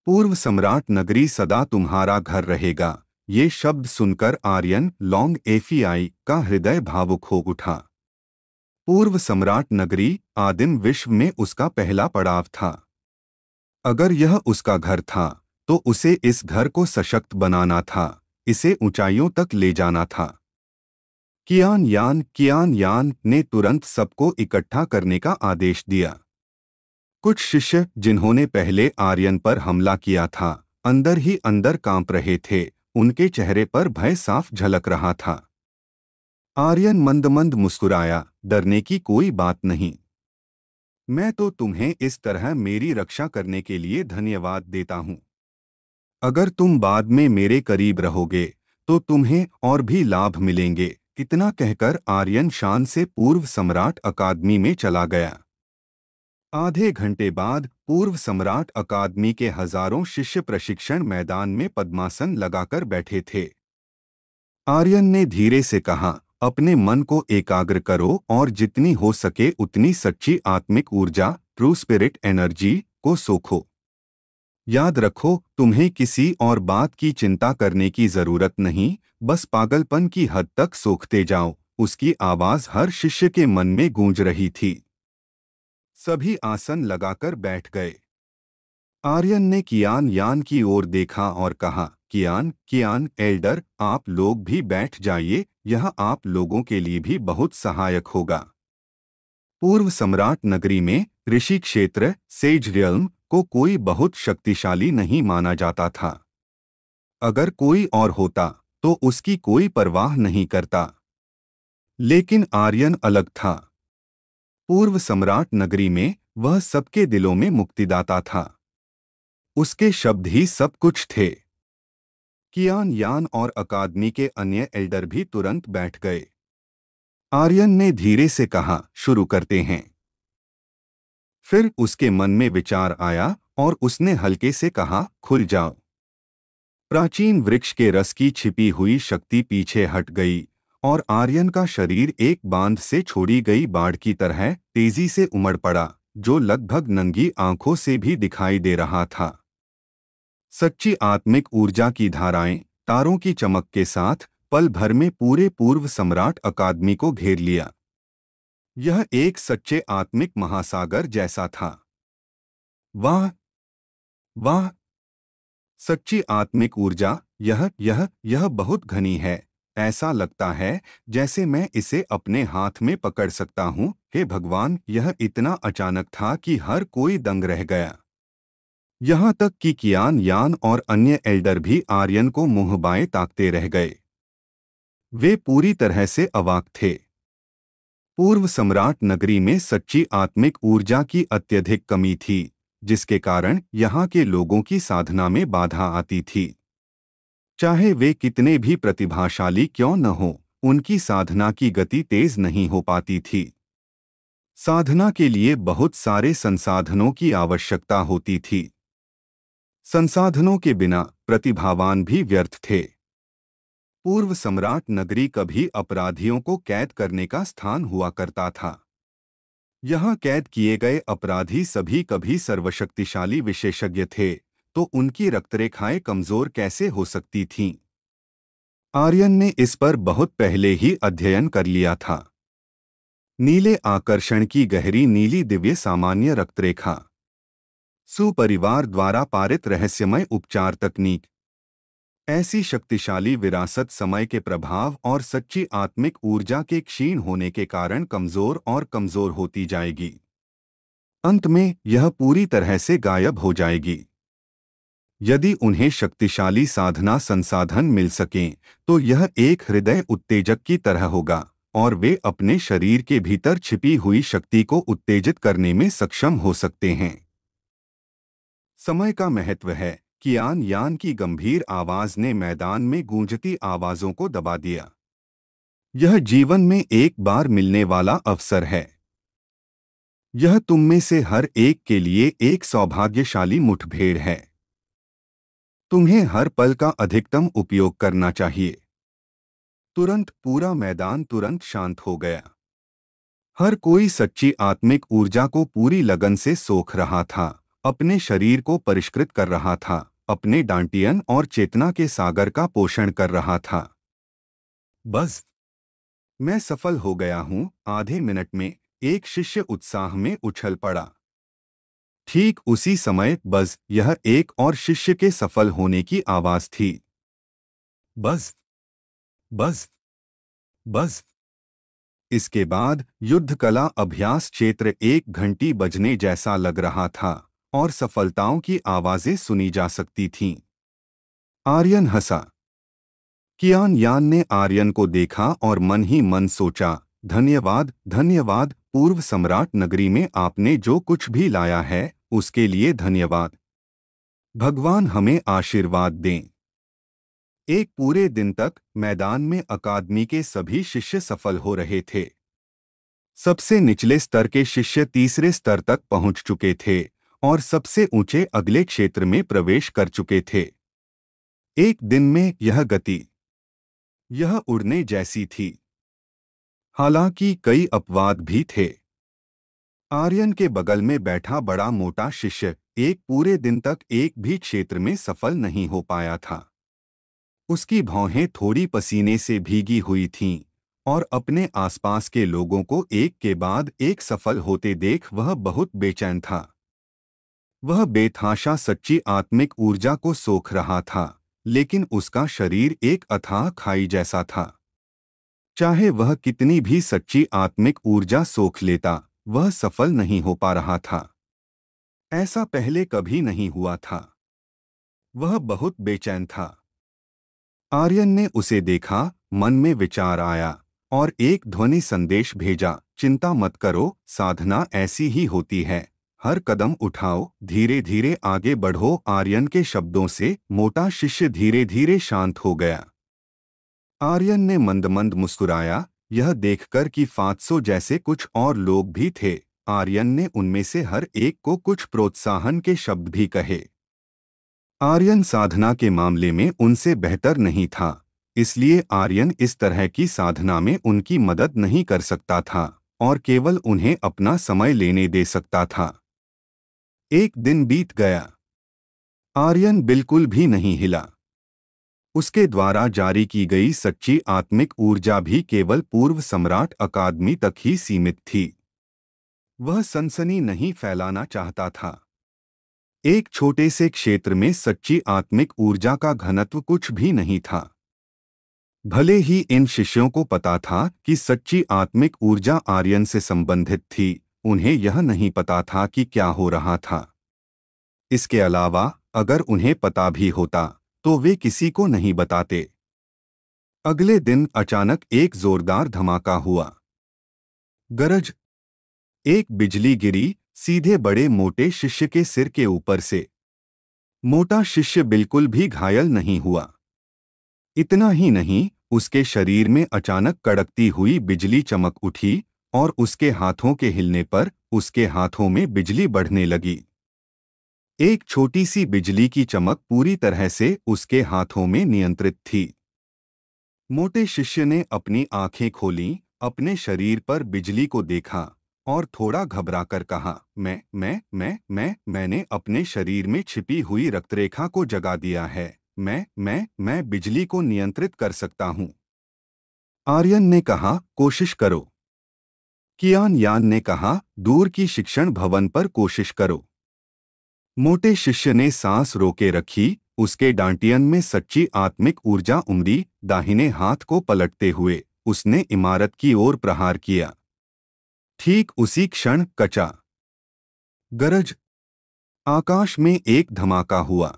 पूर्व सम्राट नगरी सदा तुम्हारा घर रहेगा। ये शब्द सुनकर आर्यन लॉन्ग एफीआई का हृदय भावुक हो उठा। पूर्व सम्राट नगरी आदिम विश्व में उसका पहला पड़ाव था। अगर यह उसका घर था तो उसे इस घर को सशक्त बनाना था, इसे ऊंचाइयों तक ले जाना था। कियान यान ने तुरंत सबको इकट्ठा करने का आदेश दिया। कुछ शिष्य जिन्होंने पहले आर्यन पर हमला किया था, अंदर ही अंदर कांप रहे थे। उनके चेहरे पर भय साफ झलक रहा था। आर्यन मंद मंद मुस्कुराया, डरने की कोई बात नहीं। मैं तो तुम्हें इस तरह मेरी रक्षा करने के लिए धन्यवाद देता हूँ। अगर तुम बाद में मेरे करीब रहोगे तो तुम्हें और भी लाभ मिलेंगे। इतना कहकर आर्यन शान से पूर्व सम्राट अकादमी में चला गया। आधे घंटे बाद पूर्व सम्राट अकादमी के हजारों शिष्य प्रशिक्षण मैदान में पद्मासन लगाकर बैठे थे। आर्यन ने धीरे से कहा, अपने मन को एकाग्र करो और जितनी हो सके उतनी सच्ची आत्मिक ऊर्जा, ट्रू स्पिरिट एनर्जी को सोखो। याद रखो, तुम्हें किसी और बात की चिंता करने की जरूरत नहीं, बस पागलपन की हद तक सोखते जाओ। उसकी आवाज हर शिष्य के मन में गूंज रही थी। सभी आसन लगाकर बैठ गए। आर्यन ने कियान यान की ओर देखा और कहा, कियान एल्डर, आप लोग भी बैठ जाइए, यह आप लोगों के लिए भी बहुत सहायक होगा। पूर्व सम्राट नगरी में ऋषि क्षेत्र सेज रियल्म को कोई बहुत शक्तिशाली नहीं माना जाता था। अगर कोई और होता तो उसकी कोई परवाह नहीं करता, लेकिन आर्यन अलग था। पूर्व सम्राट नगरी में वह सबके दिलों में मुक्तिदाता था। उसके शब्द ही सब कुछ थे। कियान यान और अकादमी के अन्य एल्डर भी तुरंत बैठ गए। आर्यन ने धीरे से कहा, शुरू करते हैं। फिर उसके मन में विचार आया और उसने हल्के से कहा, खुल जाओ। प्राचीन वृक्ष के रस की छिपी हुई शक्ति पीछे हट गई और आर्यन का शरीर एक बांध से छोड़ी गई बाढ़ की तरह तेजी से उमड़ पड़ा, जो लगभग नंगी आंखों से भी दिखाई दे रहा था। सच्ची आत्मिक ऊर्जा की धाराएं तारों की चमक के साथ पल भर में पूरे पूर्व सम्राट अकादमी को घेर लिया। यह एक सच्चे आत्मिक महासागर जैसा था। वाह वाह, सच्ची आत्मिक ऊर्जा, यह बहुत घनी है। ऐसा लगता है जैसे मैं इसे अपने हाथ में पकड़ सकता हूँ। हे भगवान, यह इतना अचानक था कि हर कोई दंग रह गया। यहाँ तक कि कियान यान और अन्य एल्डर भी आर्यन को मुंह बाएं ताकते रह गए। वे पूरी तरह से अवाक थे। पूर्व सम्राट नगरी में सच्ची आत्मिक ऊर्जा की अत्यधिक कमी थी, जिसके कारण यहाँ के लोगों की साधना में बाधा आती थी। चाहे वे कितने भी प्रतिभाशाली क्यों न हो, उनकी साधना की गति तेज नहीं हो पाती थी। साधना के लिए बहुत सारे संसाधनों की आवश्यकता होती थी। संसाधनों के बिना प्रतिभावान भी व्यर्थ थे। पूर्व सम्राट नगरी कभी अपराधियों को कैद करने का स्थान हुआ करता था। यहाँ कैद किए गए अपराधी सभी कभी सर्वशक्तिशाली विशेषज्ञ थे, तो उनकी रक्तरेखाएं कमजोर कैसे हो सकती थीं? आर्यन ने इस पर बहुत पहले ही अध्ययन कर लिया था। नीले आकर्षण की गहरी नीली दिव्य सामान्य रक्तरेखा, सुपरिवार द्वारा पारित रहस्यमय उपचार तकनीक, ऐसी शक्तिशाली विरासत समय के प्रभाव और सच्ची आत्मिक ऊर्जा के क्षीण होने के कारण कमजोर और कमजोर होती जाएगी। अंत में यह पूरी तरह से गायब हो जाएगी। यदि उन्हें शक्तिशाली साधना संसाधन मिल सकें तो यह एक हृदय उत्तेजक की तरह होगा और वे अपने शरीर के भीतर छिपी हुई शक्ति को उत्तेजित करने में सक्षम हो सकते हैं। समय का महत्व है। कियान यान की गंभीर आवाज ने मैदान में गूंजती आवाजों को दबा दिया। यह जीवन में एक बार मिलने वाला अवसर है। यह तुम में से हर एक के लिए एक सौभाग्यशाली मुठभेड़ है। तुम्हें हर पल का अधिकतम उपयोग करना चाहिए। तुरंत पूरा मैदान तुरंत शांत हो गया। हर कोई सच्ची आत्मिक ऊर्जा को पूरी लगन से सोख रहा था, अपने शरीर को परिष्कृत कर रहा था, अपने डांटियन और चेतना के सागर का पोषण कर रहा था। बस, मैं सफल हो गया हूं। आधे मिनट में एक शिष्य उत्साह में उछल पड़ा। ठीक उसी समय बस, यह एक और शिष्य के सफल होने की आवाज थी। बस बस बस। इसके बाद युद्ध कला अभ्यास क्षेत्र एक घंटी बजने जैसा लग रहा था और सफलताओं की आवाजें सुनी जा सकती थीं। आर्यन हंसा। कियान यान ने आर्यन को देखा और मन ही मन सोचा, धन्यवाद धन्यवाद पूर्व सम्राट नगरी में आपने जो कुछ भी लाया है उसके लिए धन्यवाद। भगवान हमें आशीर्वाद दें। एक पूरे दिन तक मैदान में अकादमी के सभी शिष्य सफल हो रहे थे। सबसे निचले स्तर के शिष्य तीसरे स्तर तक पहुंच चुके थे और सबसे ऊंचे अगले क्षेत्र में प्रवेश कर चुके थे। एक दिन में यह गति, यह उड़ने जैसी थी। हालांकि कई अपवाद भी थे। आर्यन के बगल में बैठा बड़ा मोटा शिष्य एक पूरे दिन तक एक भी क्षेत्र में सफल नहीं हो पाया था। उसकी भौहें थोड़ी पसीने से भीगी हुई थीं और अपने आसपास के लोगों को एक के बाद एक सफल होते देख वह बहुत बेचैन था। वह बेतहाशा सच्ची आत्मिक ऊर्जा को सोख रहा था, लेकिन उसका शरीर एक अथाह खाई जैसा था। चाहे वह कितनी भी सच्ची आत्मिक ऊर्जा सोख लेता, वह सफल नहीं हो पा रहा था। ऐसा पहले कभी नहीं हुआ था। वह बहुत बेचैन था। आर्यन ने उसे देखा, मन में विचार आया और एक ध्वनि संदेश भेजा, चिंता मत करो, साधना ऐसी ही होती है, हर कदम उठाओ, धीरे धीरे आगे बढ़ो। आर्यन के शब्दों से मोटा शिष्य धीरे धीरे शांत हो गया। आर्यन ने मंद मंद मुस्कुराया, यह देखकर कि 500 जैसे कुछ और लोग भी थे। आर्यन ने उनमें से हर एक को कुछ प्रोत्साहन के शब्द भी कहे। आर्यन साधना के मामले में उनसे बेहतर नहीं था, इसलिए आर्यन इस तरह की साधना में उनकी मदद नहीं कर सकता था और केवल उन्हें अपना समय लेने दे सकता था। एक दिन बीत गया। आर्यन बिल्कुल भी नहीं हिला। उसके द्वारा जारी की गई सच्ची आत्मिक ऊर्जा भी केवल पूर्व सम्राट अकादमी तक ही सीमित थी। वह सनसनी नहीं फैलाना चाहता था। एक छोटे से क्षेत्र में सच्ची आत्मिक ऊर्जा का घनत्व कुछ भी नहीं था। भले ही इन शिष्यों को पता था कि सच्ची आत्मिक ऊर्जा आर्यन से संबंधित थी, उन्हें यह नहीं पता था कि क्या हो रहा था। इसके अलावा अगर उन्हें पता भी होता तो वे किसी को नहीं बताते। अगले दिन अचानक एक जोरदार धमाका हुआ। गरज! एक बिजली गिरी सीधे बड़े मोटे शिष्य के सिर के ऊपर से। मोटा शिष्य बिल्कुल भी घायल नहीं हुआ। इतना ही नहीं, उसके शरीर में अचानक कड़कती हुई बिजली चमक उठी और उसके हाथों के हिलने पर उसके हाथों में बिजली बढ़ने लगी। एक छोटी सी बिजली की चमक पूरी तरह से उसके हाथों में नियंत्रित थी। मोटे शिष्य ने अपनी आंखें खोलीं, अपने शरीर पर बिजली को देखा और थोड़ा घबराकर कहा, मैंने अपने शरीर में छिपी हुई रक्तरेखा को जगा दिया है। मैं बिजली को नियंत्रित कर सकता हूं। आर्यन ने कहा, कोशिश करो। कियान यान ने कहा, दूर की शिक्षण भवन पर कोशिश करो। मोटे शिष्य ने सांस रोके रखी, उसके डांटियन में सच्ची आत्मिक ऊर्जा उमड़ी। दाहिने हाथ को पलटते हुए उसने इमारत की ओर प्रहार किया। ठीक उसी क्षण कचा गरज! आकाश में एक धमाका हुआ।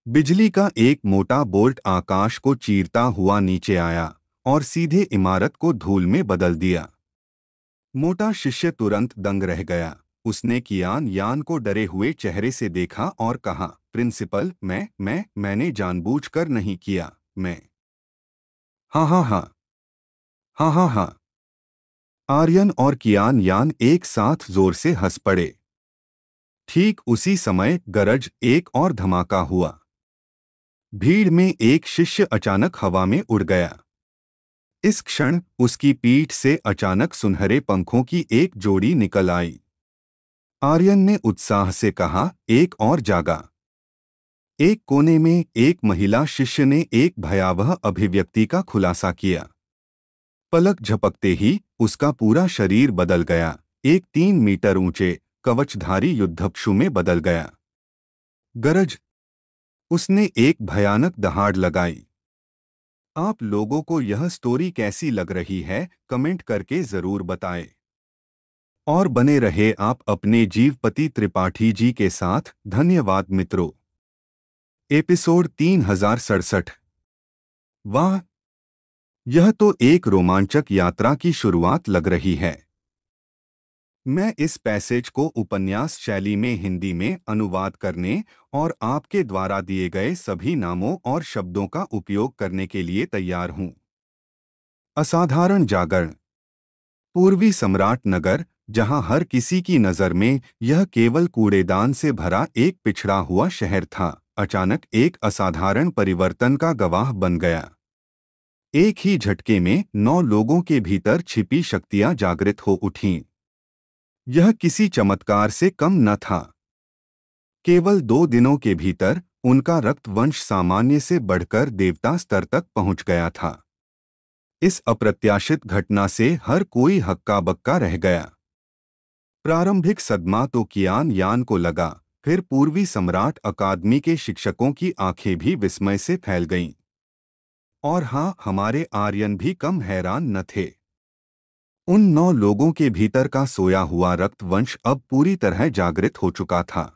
बिजली का एक मोटा बोल्ट आकाश को चीरता हुआ नीचे आया और सीधे इमारत को धूल में बदल दिया। मोटा शिष्य तुरंत दंग रह गया। उसने कियान यान को डरे हुए चेहरे से देखा और कहा, प्रिंसिपल, मैंने जानबूझकर नहीं किया। मैं हाँ हाँ हाँ हाँ हाँ हाँ। आर्यन और कियान यान एक साथ जोर से हंस पड़े। ठीक उसी समय गरज! एक और धमाका हुआ। भीड़ में एक शिष्य अचानक हवा में उड़ गया। इस क्षण उसकी पीठ से अचानक सुनहरे पंखों की एक जोड़ी निकल आई। आर्यन ने उत्साह से कहा, एक और जागा। एक कोने में एक महिला शिष्य ने एक भयावह अभिव्यक्ति का खुलासा किया। पलक झपकते ही उसका पूरा शरीर बदल गया, एक 3 मीटर ऊंचे कवचधारी युद्धक्षु में बदल गया। गरज! उसने एक भयानक दहाड़ लगाई। आप लोगों को यह स्टोरी कैसी लग रही है, कमेंट करके जरूर बताएं। और बने रहे आप अपने जीवपति त्रिपाठी जी के साथ। धन्यवाद मित्रों। एपिसोड 3067। वाह! यह तो एक रोमांचक यात्रा की शुरुआत लग रही है। मैं इस पैसेज को उपन्यास शैली में हिंदी में अनुवाद करने और आपके द्वारा दिए गए सभी नामों और शब्दों का उपयोग करने के लिए तैयार हूँ। असाधारण जागरण। पूर्वी सम्राट नगर, जहां हर किसी की नजर में यह केवल कूड़ेदान से भरा एक पिछड़ा हुआ शहर था, अचानक एक असाधारण परिवर्तन का गवाह बन गया। एक ही झटके में 9 लोगों के भीतर छिपी शक्तियां जागृत हो उठीं। यह किसी चमत्कार से कम न था। केवल 2 दिनों के भीतर उनका रक्त वंश सामान्य से बढ़कर देवता स्तर तक पहुंच गया था। इस अप्रत्याशित घटना से हर कोई हक्का बक्का रह गया। प्रारंभिक सदमा तो कियान यान को लगा, फिर पूर्वी सम्राट अकादमी के शिक्षकों की आंखें भी विस्मय से फैल गईं। और हाँ, हमारे आर्यन भी कम हैरान न थे। उन 9 लोगों के भीतर का सोया हुआ रक्तवंश अब पूरी तरह जागृत हो चुका था।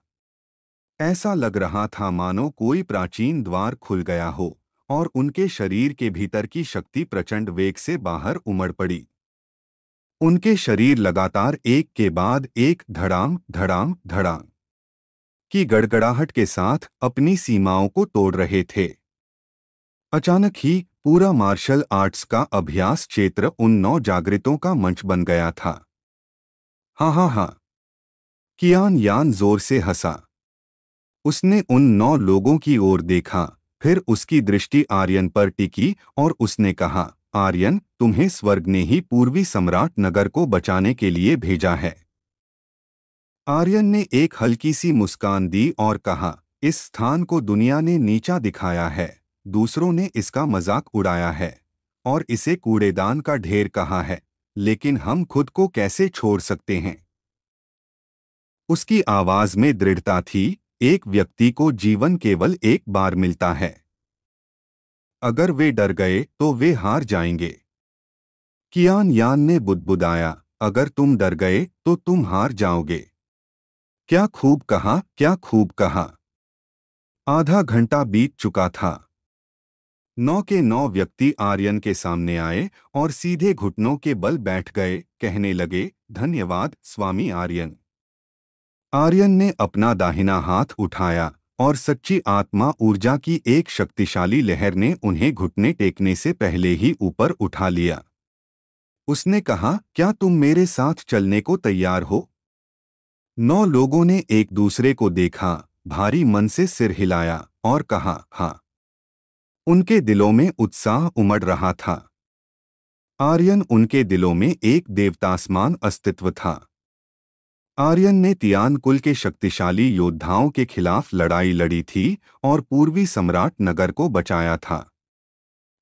ऐसा लग रहा था मानो कोई प्राचीन द्वार खुल गया हो और उनके शरीर के भीतर की शक्ति प्रचंड वेग से बाहर उमड़ पड़ी। उनके शरीर लगातार एक के बाद एक धड़ाम धड़ाम धड़ाम की गड़गड़ाहट के साथ अपनी सीमाओं को तोड़ रहे थे। अचानक ही पूरा मार्शल आर्ट्स का अभ्यास क्षेत्र उन 9 जागृतों का मंच बन गया था। हाँ हाँ हाँ, कियान यान जोर से हंसा। उसने उन 9 लोगों की ओर देखा, फिर उसकी दृष्टि आर्यन पर टिकी और उसने कहा, आर्यन, तुम्हें स्वर्ग ने ही पूर्वी सम्राट नगर को बचाने के लिए भेजा है। आर्यन ने एक हल्की सी मुस्कान दी और कहा, इस स्थान को दुनिया ने नीचा दिखाया है, दूसरों ने इसका मजाक उड़ाया है और इसे कूड़ेदान का ढेर कहा है, लेकिन हम खुद को कैसे छोड़ सकते हैं? उसकी आवाज में दृढ़ता थी। एक व्यक्ति को जीवन केवल एक बार मिलता है। अगर वे डर गए तो वे हार जाएंगे। कियान यान ने बुदबुदाया, अगर तुम डर गए तो तुम हार जाओगे। क्या खूब कहा, क्या खूब कहा। आधा घंटा बीत चुका था। 9 के 9 व्यक्ति आर्यन के सामने आए और सीधे घुटनों के बल बैठ गए, कहने लगे, धन्यवाद स्वामी आर्यन। आर्यन ने अपना दाहिना हाथ उठाया और सच्ची आत्मा ऊर्जा की एक शक्तिशाली लहर ने उन्हें घुटने टेकने से पहले ही ऊपर उठा लिया। उसने कहा, क्या तुम मेरे साथ चलने को तैयार हो? 9 लोगों ने एक दूसरे को देखा, भारी मन से सिर हिलाया और कहा, हाँ। उनके दिलों में उत्साह उमड़ रहा था। आर्यन उनके दिलों में एक देवतासमान अस्तित्व था। आर्यन ने तियान कुल के शक्तिशाली योद्धाओं के खिलाफ लड़ाई लड़ी थी और पूर्वी सम्राट नगर को बचाया था।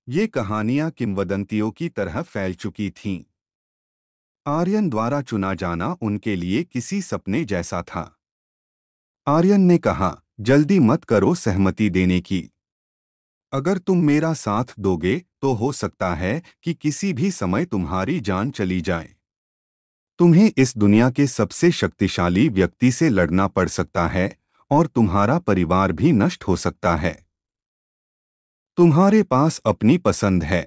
ये कहानियां किंवदंतियों की तरह फैल चुकी थीं। आर्यन द्वारा चुना जाना उनके लिए किसी सपने जैसा था। आर्यन ने कहा, जल्दी मत करो सहमति देने की। अगर तुम मेरा साथ दोगे तो हो सकता है कि किसी भी समय तुम्हारी जान चली जाए। तुम्हें इस दुनिया के सबसे शक्तिशाली व्यक्ति से लड़ना पड़ सकता है और तुम्हारा परिवार भी नष्ट हो सकता है। तुम्हारे पास अपनी पसंद है।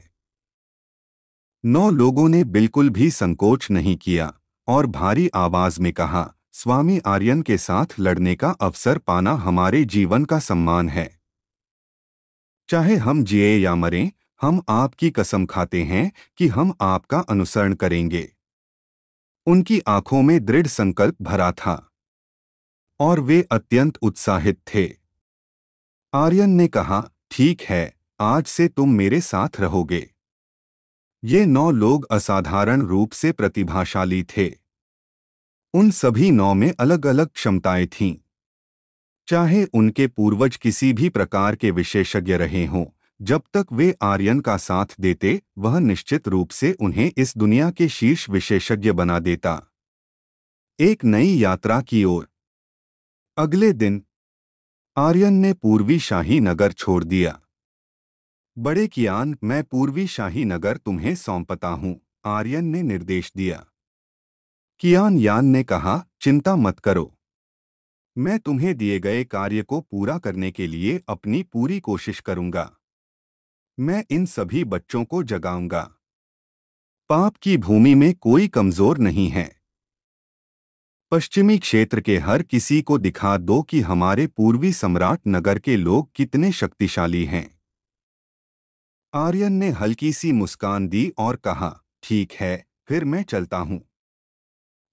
9 लोगों ने बिल्कुल भी संकोच नहीं किया और भारी आवाज में कहा, स्वामी आर्यन के साथ लड़ने का अवसर पाना हमारे जीवन का सम्मान है। चाहे हम जिए या मरें, हम आपकी कसम खाते हैं कि हम आपका अनुसरण करेंगे। उनकी आंखों में दृढ़ संकल्प भरा था और वे अत्यंत उत्साहित थे। आर्यन ने कहा, ठीक है, आज से तुम मेरे साथ रहोगे। ये 9 लोग असाधारण रूप से प्रतिभाशाली थे। उन सभी 9 में अलग अलग क्षमताएं थीं। चाहे उनके पूर्वज किसी भी प्रकार के विशेषज्ञ रहे हों, जब तक वे आर्यन का साथ देते, वह निश्चित रूप से उन्हें इस दुनिया के शीर्ष विशेषज्ञ बना देता। एक नई यात्रा की ओर। अगले दिन आर्यन ने पूर्वी शाही नगर छोड़ दिया। बड़े कियान, मैं पूर्वी शाही नगर तुम्हें सौंपता हूं, आर्यन ने निर्देश दिया। कियान यान ने कहा, चिंता मत करो। मैं तुम्हें दिए गए कार्य को पूरा करने के लिए अपनी पूरी कोशिश करूंगा। मैं इन सभी बच्चों को जगाऊंगा। पाप की भूमि में कोई कमजोर नहीं है। पश्चिमी क्षेत्र के हर किसी को दिखा दो कि हमारे पूर्वी सम्राट नगर के लोग कितने शक्तिशाली हैं। आर्यन ने हल्की सी मुस्कान दी और कहा, ठीक है, फिर मैं चलता हूं।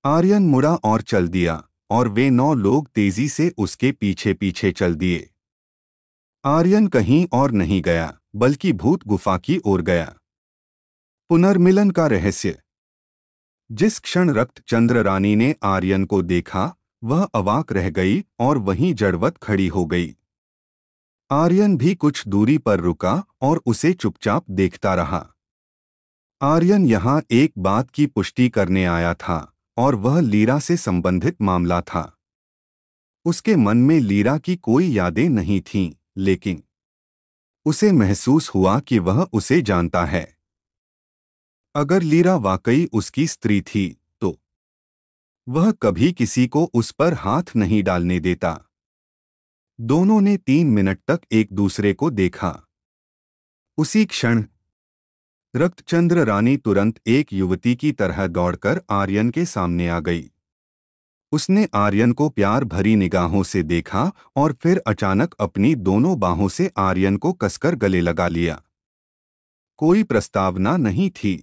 आर्यन मुड़ा और चल दिया और वे 9 लोग तेजी से उसके पीछे पीछे चल दिए। आर्यन कहीं और नहीं गया बल्कि भूत गुफा की ओर गया। पुनर्मिलन का रहस्य। जिस क्षण रक्तचंद्र रानी ने आर्यन को देखा, वह अवाक रह गई और वहीं जड़वत खड़ी हो गई। आर्यन भी कुछ दूरी पर रुका और उसे चुपचाप देखता रहा। आर्यन यहाँ एक बात की पुष्टि करने आया था और वह लीरा से संबंधित मामला था। उसके मन में लीरा की कोई यादें नहीं थीं, लेकिन उसे महसूस हुआ कि वह उसे जानता है। अगर लीरा वाकई उसकी स्त्री थी, तो वह कभी किसी को उस पर हाथ नहीं डालने देता। दोनों ने 3 मिनट तक एक दूसरे को देखा। उसी क्षण रक्तचंद्र रानी तुरंत एक युवती की तरह दौड़कर आर्यन के सामने आ गई। उसने आर्यन को प्यार भरी निगाहों से देखा और फिर अचानक अपनी दोनों बाहों से आर्यन को कसकर गले लगा लिया। कोई प्रस्तावना नहीं थी।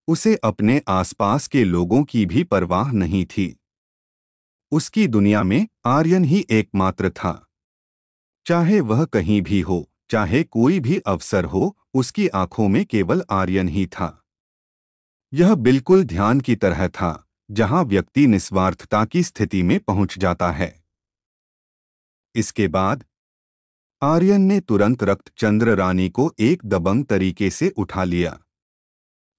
उसे अपने आसपास के लोगों की भी परवाह नहीं थी। उसकी दुनिया में आर्यन ही एकमात्र था। चाहे वह कहीं भी हो, चाहे कोई भी अवसर हो, उसकी आंखों में केवल आर्यन ही था। यह बिल्कुल ध्यान की तरह था, जहां व्यक्ति निस्वार्थता की स्थिति में पहुंच जाता है। इसके बाद आर्यन ने तुरंत रक्तचंद्र रानी को एक दबंग तरीके से उठा लिया।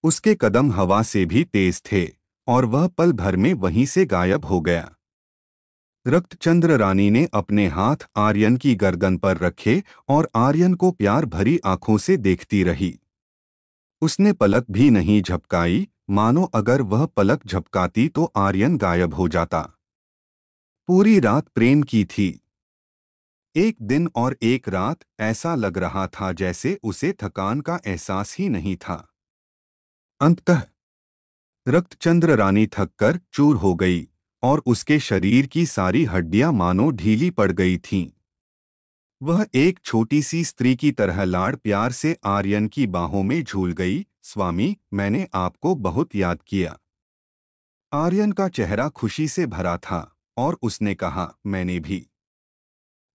उसके कदम हवा से भी तेज थे और वह पल भर में वहीं से गायब हो गया। रक्तचंद्र रानी ने अपने हाथ आर्यन की गर्दन पर रखे और आर्यन को प्यार भरी आंखों से देखती रही। उसने पलक भी नहीं झपकाई, मानो अगर वह पलक झपकाती तो आर्यन गायब हो जाता। पूरी रात प्रेम की थी। एक दिन और एक रात ऐसा लग रहा था जैसे उसे थकान का एहसास ही नहीं था। अंततः रक्तचंद्र रानी थककर चूर हो गई और उसके शरीर की सारी हड्डियां मानो ढीली पड़ गई थीं। वह एक छोटी सी स्त्री की तरह लाड़ प्यार से आर्यन की बाहों में झूल गई। स्वामी, मैंने आपको बहुत याद किया। आर्यन का चेहरा खुशी से भरा था और उसने कहा, मैंने भी।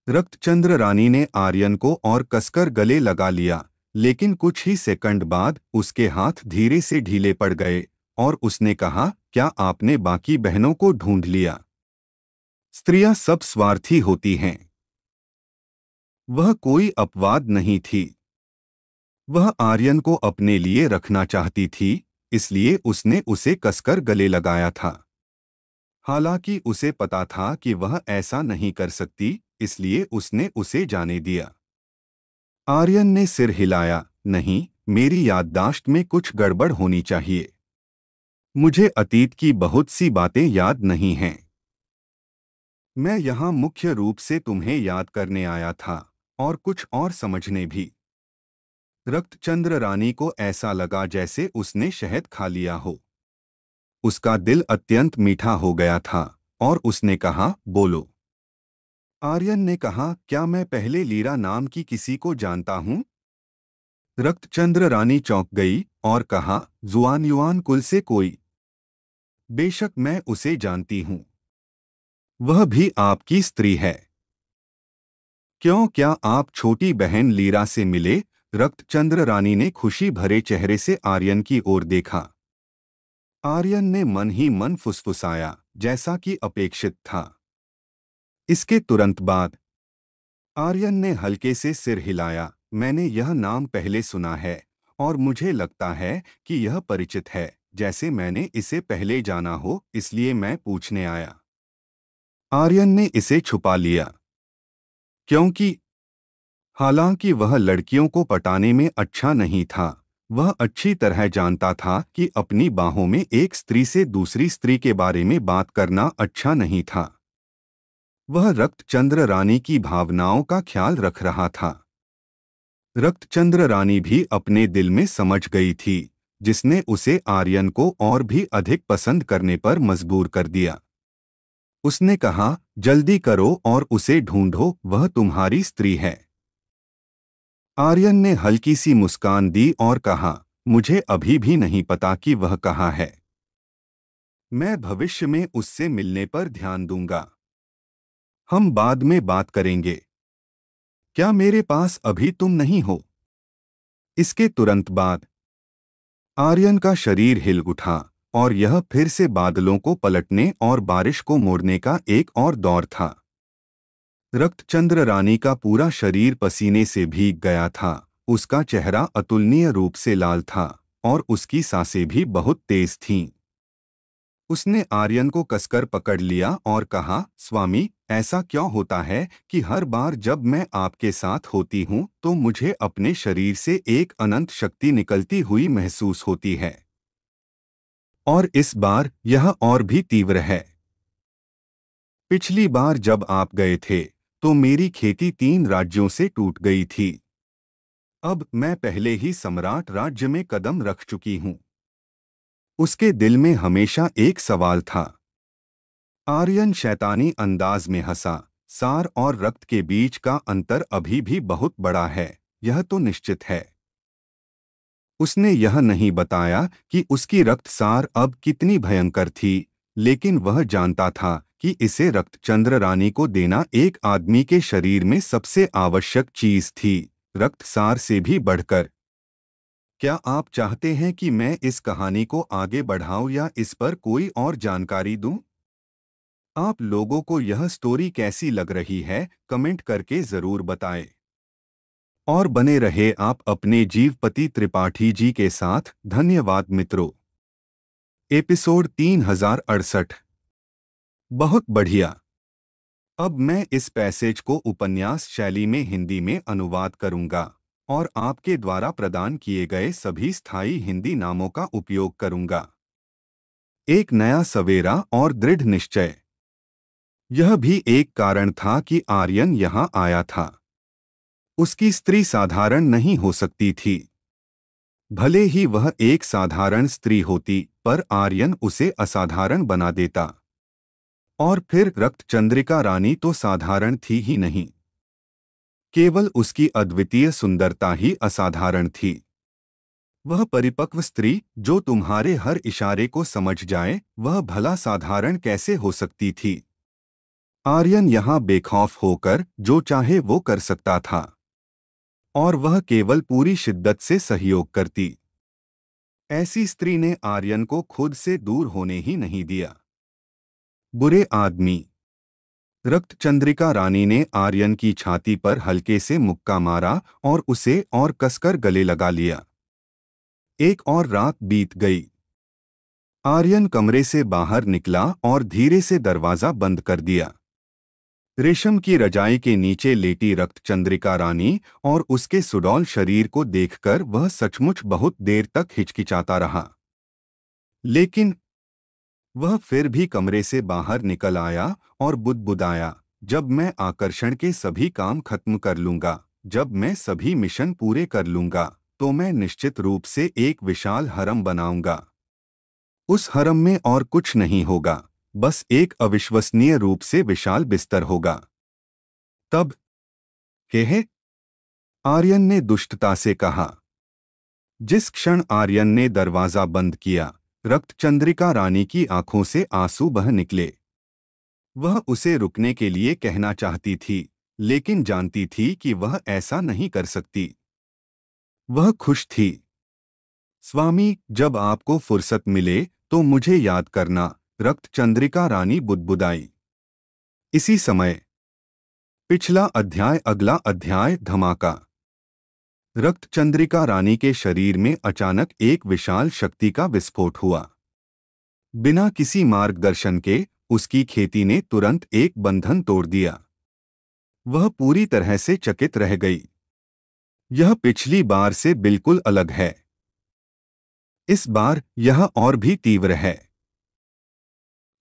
रक्तचंद्र रानी ने आर्यन को और कसकर गले लगा लिया, लेकिन कुछ ही सेकंड बाद उसके हाथ धीरे से ढीले पड़ गए और उसने कहा, क्या आपने बाकी बहनों को ढूंढ लिया? स्त्रियां सब स्वार्थी होती हैं। वह कोई अपवाद नहीं थी। वह आर्यन को अपने लिए रखना चाहती थी, इसलिए उसने उसे कसकर गले लगाया था। हालांकि उसे पता था कि वह ऐसा नहीं कर सकती, इसलिए उसने उसे जाने दिया। आर्यन ने सिर हिलाया, नहीं, मेरी याददाश्त में कुछ गड़बड़ होनी चाहिए। मुझे अतीत की बहुत सी बातें याद नहीं हैं। मैं यहाँ मुख्य रूप से तुम्हें याद करने आया था और कुछ और समझने भी। रक्तचंद्र रानी को ऐसा लगा जैसे उसने शहद खा लिया हो। उसका दिल अत्यंत मीठा हो गया था और उसने कहा, बोलो। आर्यन ने कहा, क्या मैं पहले लीरा नाम की किसी को जानता हूँ? रक्तचंद्र रानी चौंक गई और कहा, जुआन युआन कुल से कोई? बेशक मैं उसे जानती हूँ। वह भी आपकी स्त्री है। क्यों, क्या आप छोटी बहन लीरा से मिले? रक्तचंद्र रानी ने खुशी भरे चेहरे से आर्यन की ओर देखा। आर्यन ने मन ही मन फुसफुसाया, जैसा कि अपेक्षित था। इसके तुरंत बाद आर्यन ने हल्के से सिर हिलाया, मैंने यह नाम पहले सुना है और मुझे लगता है कि यह परिचित है, जैसे मैंने इसे पहले जाना हो, इसलिए मैं पूछने आया। आर्यन ने इसे छुपा लिया, क्योंकि हालांकि वह लड़कियों को पटाने में अच्छा नहीं था, वह अच्छी तरह जानता था कि अपनी बाहों में एक स्त्री से दूसरी स्त्री के बारे में बात करना अच्छा नहीं था। वह रक्तचंद्र रानी की भावनाओं का ख्याल रख रहा था। रक्तचंद्र रानी भी अपने दिल में समझ गई थी, जिसने उसे आर्यन को और भी अधिक पसंद करने पर मजबूर कर दिया। उसने कहा, जल्दी करो और उसे ढूंढो, वह तुम्हारी स्त्री है। आर्यन ने हल्की सी मुस्कान दी और कहा, मुझे अभी भी नहीं पता कि वह कहाँ है। मैं भविष्य में उससे मिलने पर ध्यान दूंगा। हम बाद में बात करेंगे। क्या मेरे पास अभी तुम नहीं हो? इसके तुरंत बाद आर्यन का शरीर हिल उठा और यह फिर से बादलों को पलटने और बारिश को मोड़ने का एक और दौर था। रक्तचंद्र रानी का पूरा शरीर पसीने से भीग गया था। उसका चेहरा अतुलनीय रूप से लाल था और उसकी सांसें भी बहुत तेज थीं। उसने आर्यन को कसकर पकड़ लिया और कहा, स्वामी, ऐसा क्यों होता है कि हर बार जब मैं आपके साथ होती हूँ तो मुझे अपने शरीर से एक अनंत शक्ति निकलती हुई महसूस होती है, और इस बार यह और भी तीव्र है। पिछली बार जब आप गए थे तो मेरी खेती 3 राज्यों से टूट गई थी। अब मैं पहले ही सम्राट राज्य में कदम रख चुकी हूँ। उसके दिल में हमेशा एक सवाल था। आर्यन शैतानी अंदाज में हंसा। सार और रक्त के बीच का अंतर अभी भी बहुत बड़ा है, यह तो निश्चित है। उसने यह नहीं बताया कि उसकी रक्त सार अब कितनी भयंकर थी, लेकिन वह जानता था कि इसे रक्तचंद्र रानी को देना एक आदमी के शरीर में सबसे आवश्यक चीज थी, रक्त सार से भी बढ़कर। क्या आप चाहते हैं कि मैं इस कहानी को आगे बढ़ाऊं या इस पर कोई और जानकारी दूं? आप लोगों को यह स्टोरी कैसी लग रही है, कमेंट करके जरूर बताएं। और बने रहे आप अपने जीवपति त्रिपाठी जी के साथ। धन्यवाद मित्रों। एपिसोड 3068। बहुत बढ़िया। अब मैं इस पैसेज को उपन्यास शैली में हिंदी में अनुवाद करूंगा और आपके द्वारा प्रदान किए गए सभी स्थायी हिंदी नामों का उपयोग करूंगा। एक नया सवेरा और दृढ़ निश्चय। यह भी एक कारण था कि आर्यन यहाँ आया था। उसकी स्त्री साधारण नहीं हो सकती थी। भले ही वह एक साधारण स्त्री होती, पर आर्यन उसे असाधारण बना देता। और फिर रक्तचंद्रिका रानी तो साधारण थी ही नहीं, केवल उसकी अद्वितीय सुंदरता ही असाधारण थी। वह परिपक्व स्त्री जो तुम्हारे हर इशारे को समझ जाए, वह भला साधारण कैसे हो सकती थी? आर्यन यहाँ बेखौफ होकर जो चाहे वो कर सकता था, और वह केवल पूरी शिद्दत से सहयोग करती। ऐसी स्त्री ने आर्यन को खुद से दूर होने ही नहीं दिया। बुरे आदमी। रक्तचंद्रिका रानी ने आर्यन की छाती पर हल्के से मुक्का मारा और उसे और कसकर गले लगा लिया। एक और रात बीत गई। आर्यन कमरे से बाहर निकला और धीरे से दरवाजा बंद कर दिया। रेशम की रजाई के नीचे लेटी रक्तचंद्रिका रानी और उसके सुडौल शरीर को देखकर वह सचमुच बहुत देर तक हिचकिचाता रहा। लेकिन वह फिर भी कमरे से बाहर निकल आया और बुदबुदाया, जब मैं आकर्षण के सभी काम खत्म कर लूंगा, जब मैं सभी मिशन पूरे कर लूंगा, तो मैं निश्चित रूप से एक विशाल हरम बनाऊंगा। उस हरम में और कुछ नहीं होगा, बस एक अविश्वसनीय रूप से विशाल बिस्तर होगा। तब कहे, आर्यन ने दुष्टता से कहा। जिस क्षण आर्यन ने दरवाजा बंद किया, रक्तचंद्रिका रानी की आंखों से आंसू बह निकले। वह उसे रुकने के लिए कहना चाहती थी, लेकिन जानती थी कि वह ऐसा नहीं कर सकती। वह खुश थी। स्वामी, जब आपको फुर्सत मिले तो मुझे याद करना, रक्तचंद्रिका रानी बुदबुदाई। इसी समय पिछला अध्याय। अगला अध्याय धमाका। रक्तचंद्रिका रानी के शरीर में अचानक एक विशाल शक्ति का विस्फोट हुआ। बिना किसी मार्गदर्शन के उसकी खेती ने तुरंत एक बंधन तोड़ दिया। वह पूरी तरह से चकित रह गई। यह पिछली बार से बिल्कुल अलग है। इस बार यह और भी तीव्र है।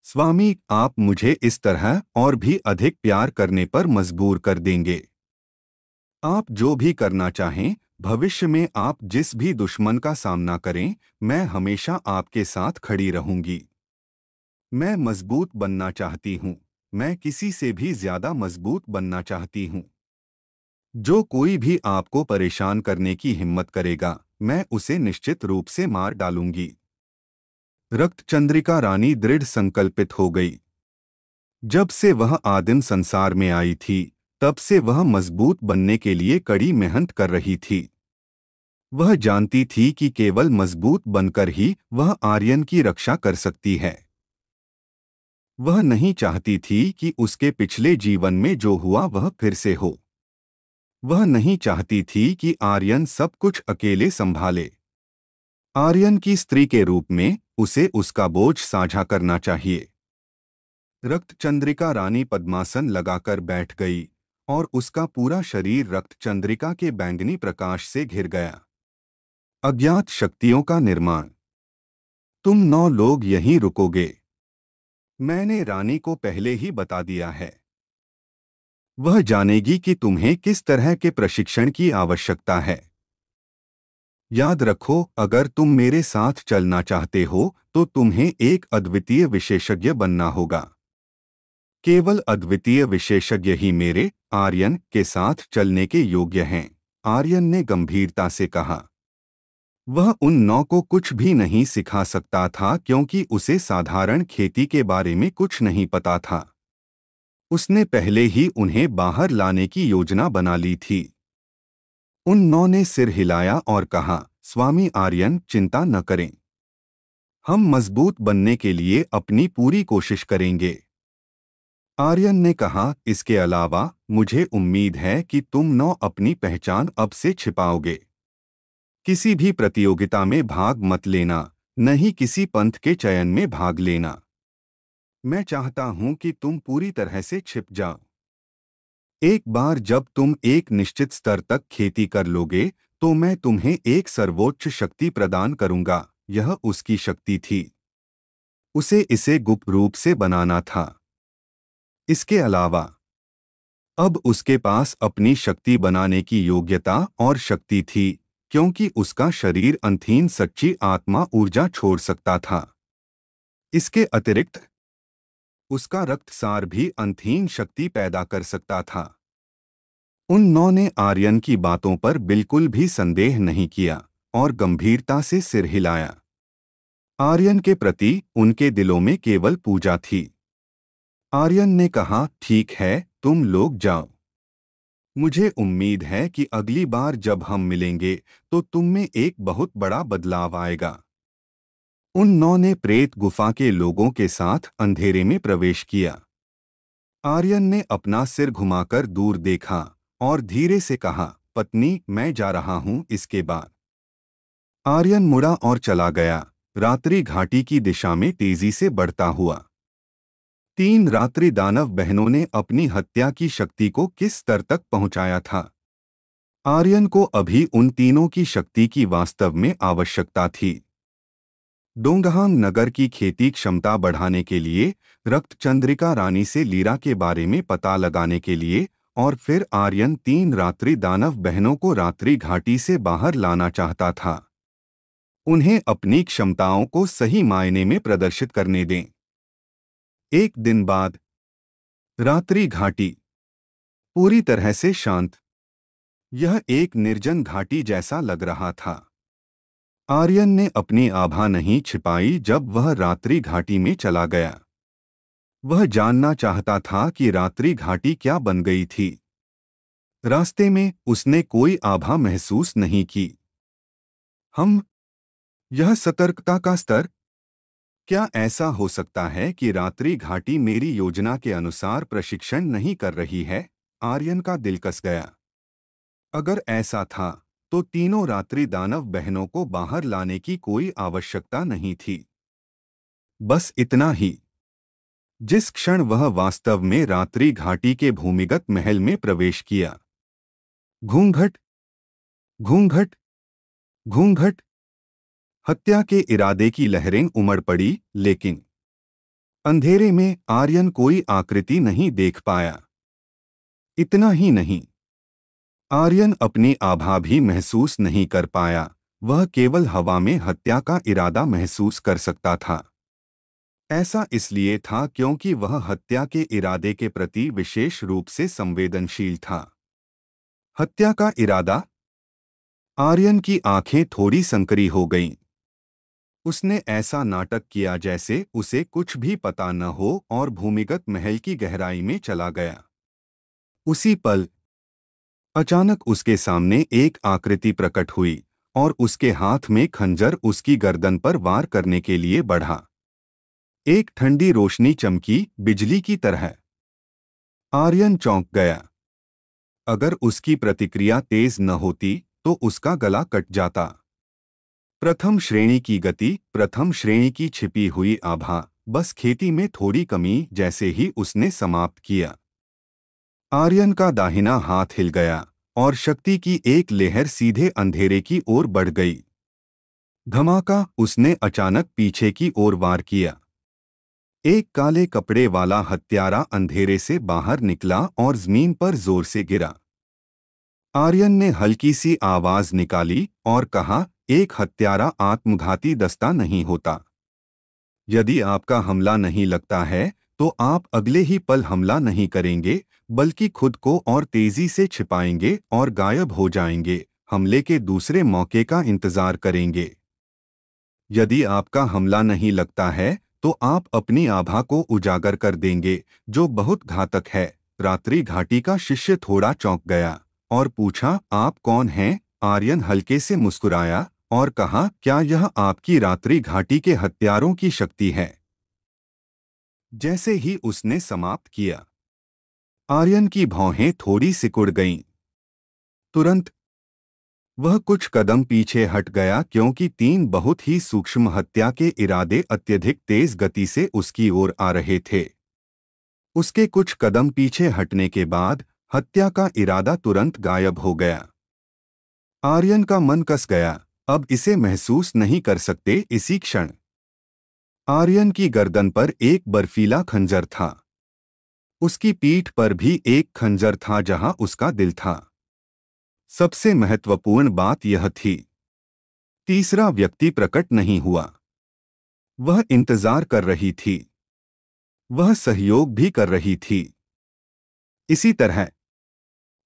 स्वामी, आप मुझे इस तरह और भी अधिक प्यार करने पर मजबूर कर देंगे। आप जो भी करना चाहें, भविष्य में आप जिस भी दुश्मन का सामना करें, मैं हमेशा आपके साथ खड़ी रहूंगी। मैं मजबूत बनना चाहती हूँ। मैं किसी से भी ज्यादा मजबूत बनना चाहती हूँ। जो कोई भी आपको परेशान करने की हिम्मत करेगा, मैं उसे निश्चित रूप से मार डालूंगी। रक्त चंद्रिका रानी दृढ़ संकल्पित हो गई। जब से वह आदिम संसार में आई थी, तब से वह मजबूत बनने के लिए कड़ी मेहनत कर रही थी। वह जानती थी कि केवल मजबूत बनकर ही वह आर्यन की रक्षा कर सकती है। वह नहीं चाहती थी कि उसके पिछले जीवन में जो हुआ वह फिर से हो। वह नहीं चाहती थी कि आर्यन सब कुछ अकेले संभाले। आर्यन की स्त्री के रूप में उसे उसका बोझ साझा करना चाहिए। रक्त चंद्रिका रानी पद्मासन लगाकर बैठ गई और उसका पूरा शरीर रक्त चंद्रिका के बैंगनी प्रकाश से घिर गया। अज्ञात शक्तियों का निर्माण। तुम 9 लोग यहीं रुकोगे। मैंने रानी को पहले ही बता दिया है। वह जानेगी कि तुम्हें किस तरह के प्रशिक्षण की आवश्यकता है। याद रखो, अगर तुम मेरे साथ चलना चाहते हो तो तुम्हें एक अद्वितीय विशेषज्ञ बनना होगा। केवल अद्वितीय विशेषज्ञ ही मेरे आर्यन के साथ चलने के योग्य हैं, आर्यन ने गंभीरता से कहा। वह उन 9 को कुछ भी नहीं सिखा सकता था क्योंकि उसे साधारण खेती के बारे में कुछ नहीं पता था। उसने पहले ही उन्हें बाहर लाने की योजना बना ली थी। उन 9 ने सिर हिलाया और कहा, स्वामी आर्यन, चिंता न करें। हम मजबूत बनने के लिए अपनी पूरी कोशिश करेंगे। आर्यन ने कहा, इसके अलावा मुझे उम्मीद है कि तुम 9 अपनी पहचान अब से छिपाओगे। किसी भी प्रतियोगिता में भाग मत लेना, न ही किसी पंथ के चयन में भाग लेना। मैं चाहता हूं कि तुम पूरी तरह से छिप जाओ। एक बार जब तुम एक निश्चित स्तर तक खेती कर लोगे तो मैं तुम्हें एक सर्वोच्च शक्ति प्रदान करूंगा। यह उसकी शक्ति थी। उसे इसे गुप्त रूप से बनाना था। इसके अलावा अब उसके पास अपनी शक्ति बनाने की योग्यता और शक्ति थी, क्योंकि उसका शरीर अंतहीन सच्ची आत्मा ऊर्जा छोड़ सकता था। इसके अतिरिक्त उसका रक्तसार भी अंतहीन शक्ति पैदा कर सकता था। उन 9 ने आर्यन की बातों पर बिल्कुल भी संदेह नहीं किया और गंभीरता से सिर हिलाया। आर्यन के प्रति उनके दिलों में केवल पूजा थी। आर्यन ने कहा, ठीक है, तुम लोग जाओ। मुझे उम्मीद है कि अगली बार जब हम मिलेंगे तो तुम में एक बहुत बड़ा बदलाव आएगा। उन 9 ने प्रेत गुफा के लोगों के साथ अंधेरे में प्रवेश किया। आर्यन ने अपना सिर घुमाकर दूर देखा और धीरे से कहा, पत्नी, मैं जा रहा हूं। इसके बाद आर्यन मुड़ा और चला गया, रात्रि घाटी की दिशा में तेजी से बढ़ता हुआ। 3 रात्रि दानव बहनों ने अपनी हत्या की शक्ति को किस स्तर तक पहुंचाया था? आर्यन को अभी उन तीनों की शक्ति की वास्तव में आवश्यकता थी। डोंगहांग नगर की खेती क्षमता बढ़ाने के लिए, रक्त चंद्रिका रानी से लीरा के बारे में पता लगाने के लिए, और फिर आर्यन 3 रात्रि दानव बहनों को रात्रि घाटी से बाहर लाना चाहता था। उन्हें अपनी क्षमताओं को सही मायने में प्रदर्शित करने दें। एक दिन बाद रात्रि घाटी पूरी तरह से शांत। यह एक निर्जन घाटी जैसा लग रहा था। आर्यन ने अपनी आभा नहीं छिपाई जब वह रात्रि घाटी में चला गया। वह जानना चाहता था कि रात्रि घाटी क्या बन गई थी। रास्ते में उसने कोई आभा महसूस नहीं की। यह सतर्कता का स्तर। क्या ऐसा हो सकता है कि रात्रि घाटी मेरी योजना के अनुसार प्रशिक्षण नहीं कर रही है? आर्यन का दिल कस गया। अगर ऐसा था तो तीनों रात्रि दानव बहनों को बाहर लाने की कोई आवश्यकता नहीं थी। बस इतना ही। जिस क्षण वह वास्तव में रात्रि घाटी के भूमिगत महल में प्रवेश किया, घूंघट घूंघट घूंघट, हत्या के इरादे की लहरें उमड़ पड़ी, लेकिन अंधेरे में आर्यन कोई आकृति नहीं देख पाया। इतना ही नहीं, आर्यन अपनी आभा भी महसूस नहीं कर पाया। वह केवल हवा में हत्या का इरादा महसूस कर सकता था। ऐसा इसलिए था क्योंकि वह हत्या के इरादे के प्रति विशेष रूप से संवेदनशील था। हत्या का इरादा? आर्यन की आंखें थोड़ी संकरी हो गईं। उसने ऐसा नाटक किया जैसे उसे कुछ भी पता न हो और भूमिगत महल की गहराई में चला गया। उसी पल अचानक उसके सामने एक आकृति प्रकट हुई और उसके हाथ में खंजर उसकी गर्दन पर वार करने के लिए बढ़ा। एक ठंडी रोशनी चमकी, बिजली की तरह। आर्यन चौंक गया। अगर उसकी प्रतिक्रिया तेज न होती तो उसका गला कट जाता। प्रथम श्रेणी की गति, प्रथम श्रेणी की छिपी हुई आभा, बस खेती में थोड़ी कमी जैसे ही उसने समाप्त किया। आर्यन का दाहिना हाथ हिल गया और शक्ति की एक लहर सीधे अंधेरे की ओर बढ़ गई। धमाका! उसने अचानक पीछे की ओर वार किया। एक काले कपड़े वाला हत्यारा अंधेरे से बाहर निकला और जमीन पर जोर से गिरा। आर्यन ने हल्की सी आवाज निकाली और कहा, एक हत्यारा आत्मघाती दस्ता नहीं होता। यदि आपका हमला नहीं लगता है तो आप अगले ही पल हमला नहीं करेंगे, बल्कि खुद को और तेजी से छिपाएंगे और गायब हो जाएंगे, हमले के दूसरे मौके का इंतजार करेंगे। यदि आपका हमला नहीं लगता है तो आप अपनी आभा को उजागर कर देंगे, जो बहुत घातक है। रात्रि घाटी का शिष्य थोड़ा चौंक गया और पूछा, आप कौन हैं? आर्यन हल्के से मुस्कुराया और कहा, क्या यह आपकी रात्रि घाटी के हत्यारों की शक्ति है? जैसे ही उसने समाप्त किया, आर्यन की भौहें थोड़ी सिकुड़ गईं। तुरंत वह कुछ कदम पीछे हट गया क्योंकि तीन बहुत ही सूक्ष्म हत्या के इरादे अत्यधिक तेज गति से उसकी ओर आ रहे थे। उसके कुछ कदम पीछे हटने के बाद हत्या का इरादा तुरंत गायब हो गया। आर्यन का मन कस गया, अब इसे महसूस नहीं कर सकते इसी क्षण। आर्यन की गर्दन पर एक बर्फीला खंजर था। उसकी पीठ पर भी एक खंजर था जहां उसका दिल था। सबसे महत्वपूर्ण बात यह थी, तीसरा व्यक्ति प्रकट नहीं हुआ। वह इंतजार कर रही थी। वह सहयोग भी कर रही थी। इसी तरह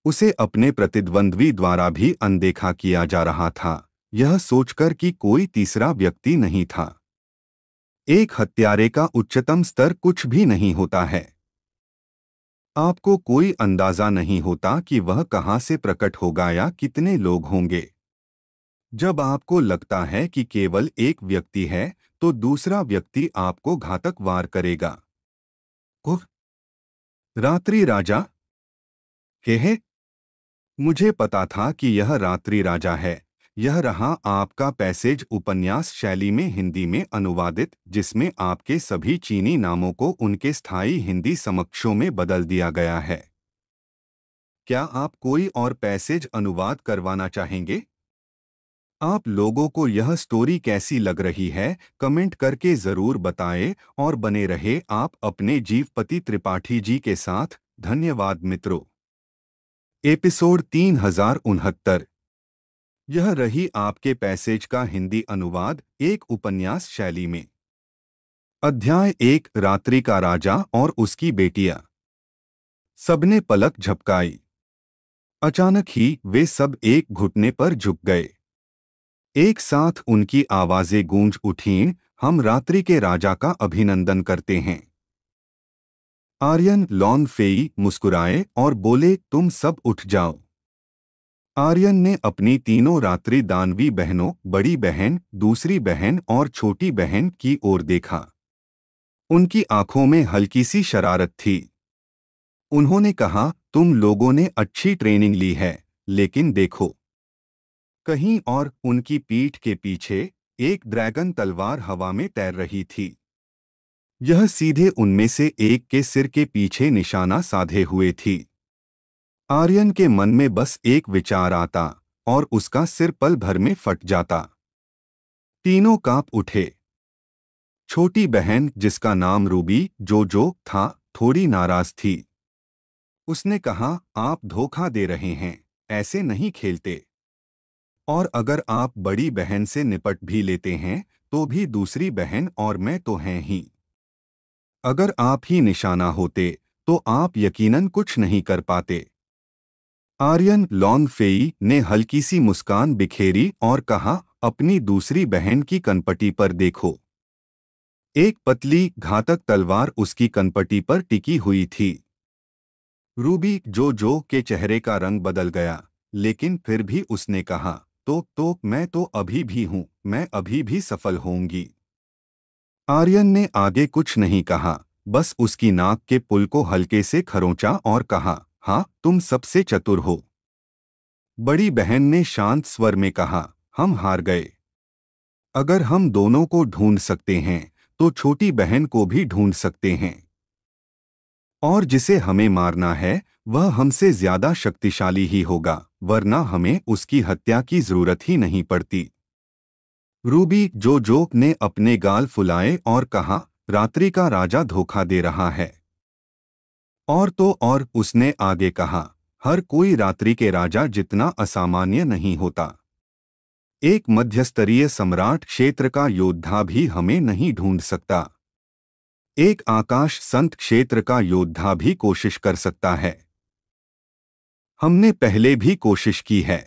उसे अपने प्रतिद्वंद्वी द्वारा भी अनदेखा किया जा रहा था, यह सोचकर कि कोई तीसरा व्यक्ति नहीं था। एक हत्यारे का उच्चतम स्तर कुछ भी नहीं होता है। आपको कोई अंदाजा नहीं होता कि वह कहां से प्रकट होगा या कितने लोग होंगे। जब आपको लगता है कि केवल एक व्यक्ति है तो दूसरा व्यक्ति आपको घातक वार करेगा। उफ! रात्रि राजा? हे, मुझे पता था कि यह रात्रि राजा है। यह रहा आपका पैसेज उपन्यास शैली में हिंदी में अनुवादित, जिसमें आपके सभी चीनी नामों को उनके स्थायी हिंदी समकक्षों में बदल दिया गया है। क्या आप कोई और पैसेज अनुवाद करवाना चाहेंगे? आप लोगों को यह स्टोरी कैसी लग रही है, कमेंट करके ज़रूर बताएं और बने रहे आप अपने जीवपति त्रिपाठी जी के साथ। धन्यवाद मित्रों। एपिसोड 3069। यह रही आपके पैसेज का हिंदी अनुवाद एक उपन्यास शैली में। अध्याय 1, रात्रि का राजा और उसकी बेटियां। सबने पलक झपकाई। अचानक ही वे सब एक घुटने पर झुक गए। एक साथ उनकी आवाजें गूंज उठीं, हम रात्रि के राजा का अभिनंदन करते हैं। आर्यन लॉन फेई मुस्कुराए और बोले, तुम सब उठ जाओ। आर्यन ने अपनी तीनों रात्रि दानवी बहनों, बड़ी बहन, दूसरी बहन और छोटी बहन की ओर देखा। उनकी आंखों में हल्की सी शरारत थी। उन्होंने कहा, तुम लोगों ने अच्छी ट्रेनिंग ली है, लेकिन देखो। कहीं और उनकी पीठ के पीछे एक ड्रैगन तलवार हवा में तैर रही थी। यह सीधे उनमें से एक के सिर के पीछे निशाना साधे हुए थी। आर्यन के मन में बस एक विचार आता और उसका सिर पल भर में फट जाता। तीनों कांप उठे। छोटी बहन, जिसका नाम रूबी जो था, थोड़ी नाराज थी। उसने कहा, आप धोखा दे रहे हैं, ऐसे नहीं खेलते। और अगर आप बड़ी बहन से निपट भी लेते हैं तो भी दूसरी बहन और मैं तो हैं ही। अगर आप ही निशाना होते तो आप यकीनन कुछ नहीं कर पाते। आर्यन लॉन फेई ने हल्की सी मुस्कान बिखेरी और कहा, अपनी दूसरी बहन की कनपटी पर देखो। एक पतली घातक तलवार उसकी कनपटी पर टिकी हुई थी। रूबी जो के चेहरे का रंग बदल गया, लेकिन फिर भी उसने कहा, तो मैं तो अभी भी हूं, मैं अभी भी सफल होंगी। आर्यन ने आगे कुछ नहीं कहा, बस उसकी नाक के पुल को हल्के से खरोंचा और कहा, हाँ, तुम सबसे चतुर हो। बड़ी बहन ने शांत स्वर में कहा, हम हार गए। अगर हम दोनों को ढूंढ सकते हैं तो छोटी बहन को भी ढूंढ सकते हैं। और जिसे हमें मारना है वह हमसे ज्यादा शक्तिशाली ही होगा, वरना हमें उसकी हत्या की जरूरत ही नहीं पड़ती। रूबी जो ने अपने गाल फुलाए और कहा, रात्रि का राजा धोखा दे रहा है। और तो और उसने आगे कहा, हर कोई रात्रि के राजा जितना असामान्य नहीं होता। एक मध्यस्तरीय सम्राट क्षेत्र का योद्धा भी हमें नहीं ढूंढ सकता। एक आकाश संत क्षेत्र का योद्धा भी कोशिश कर सकता है। हमने पहले भी कोशिश की है।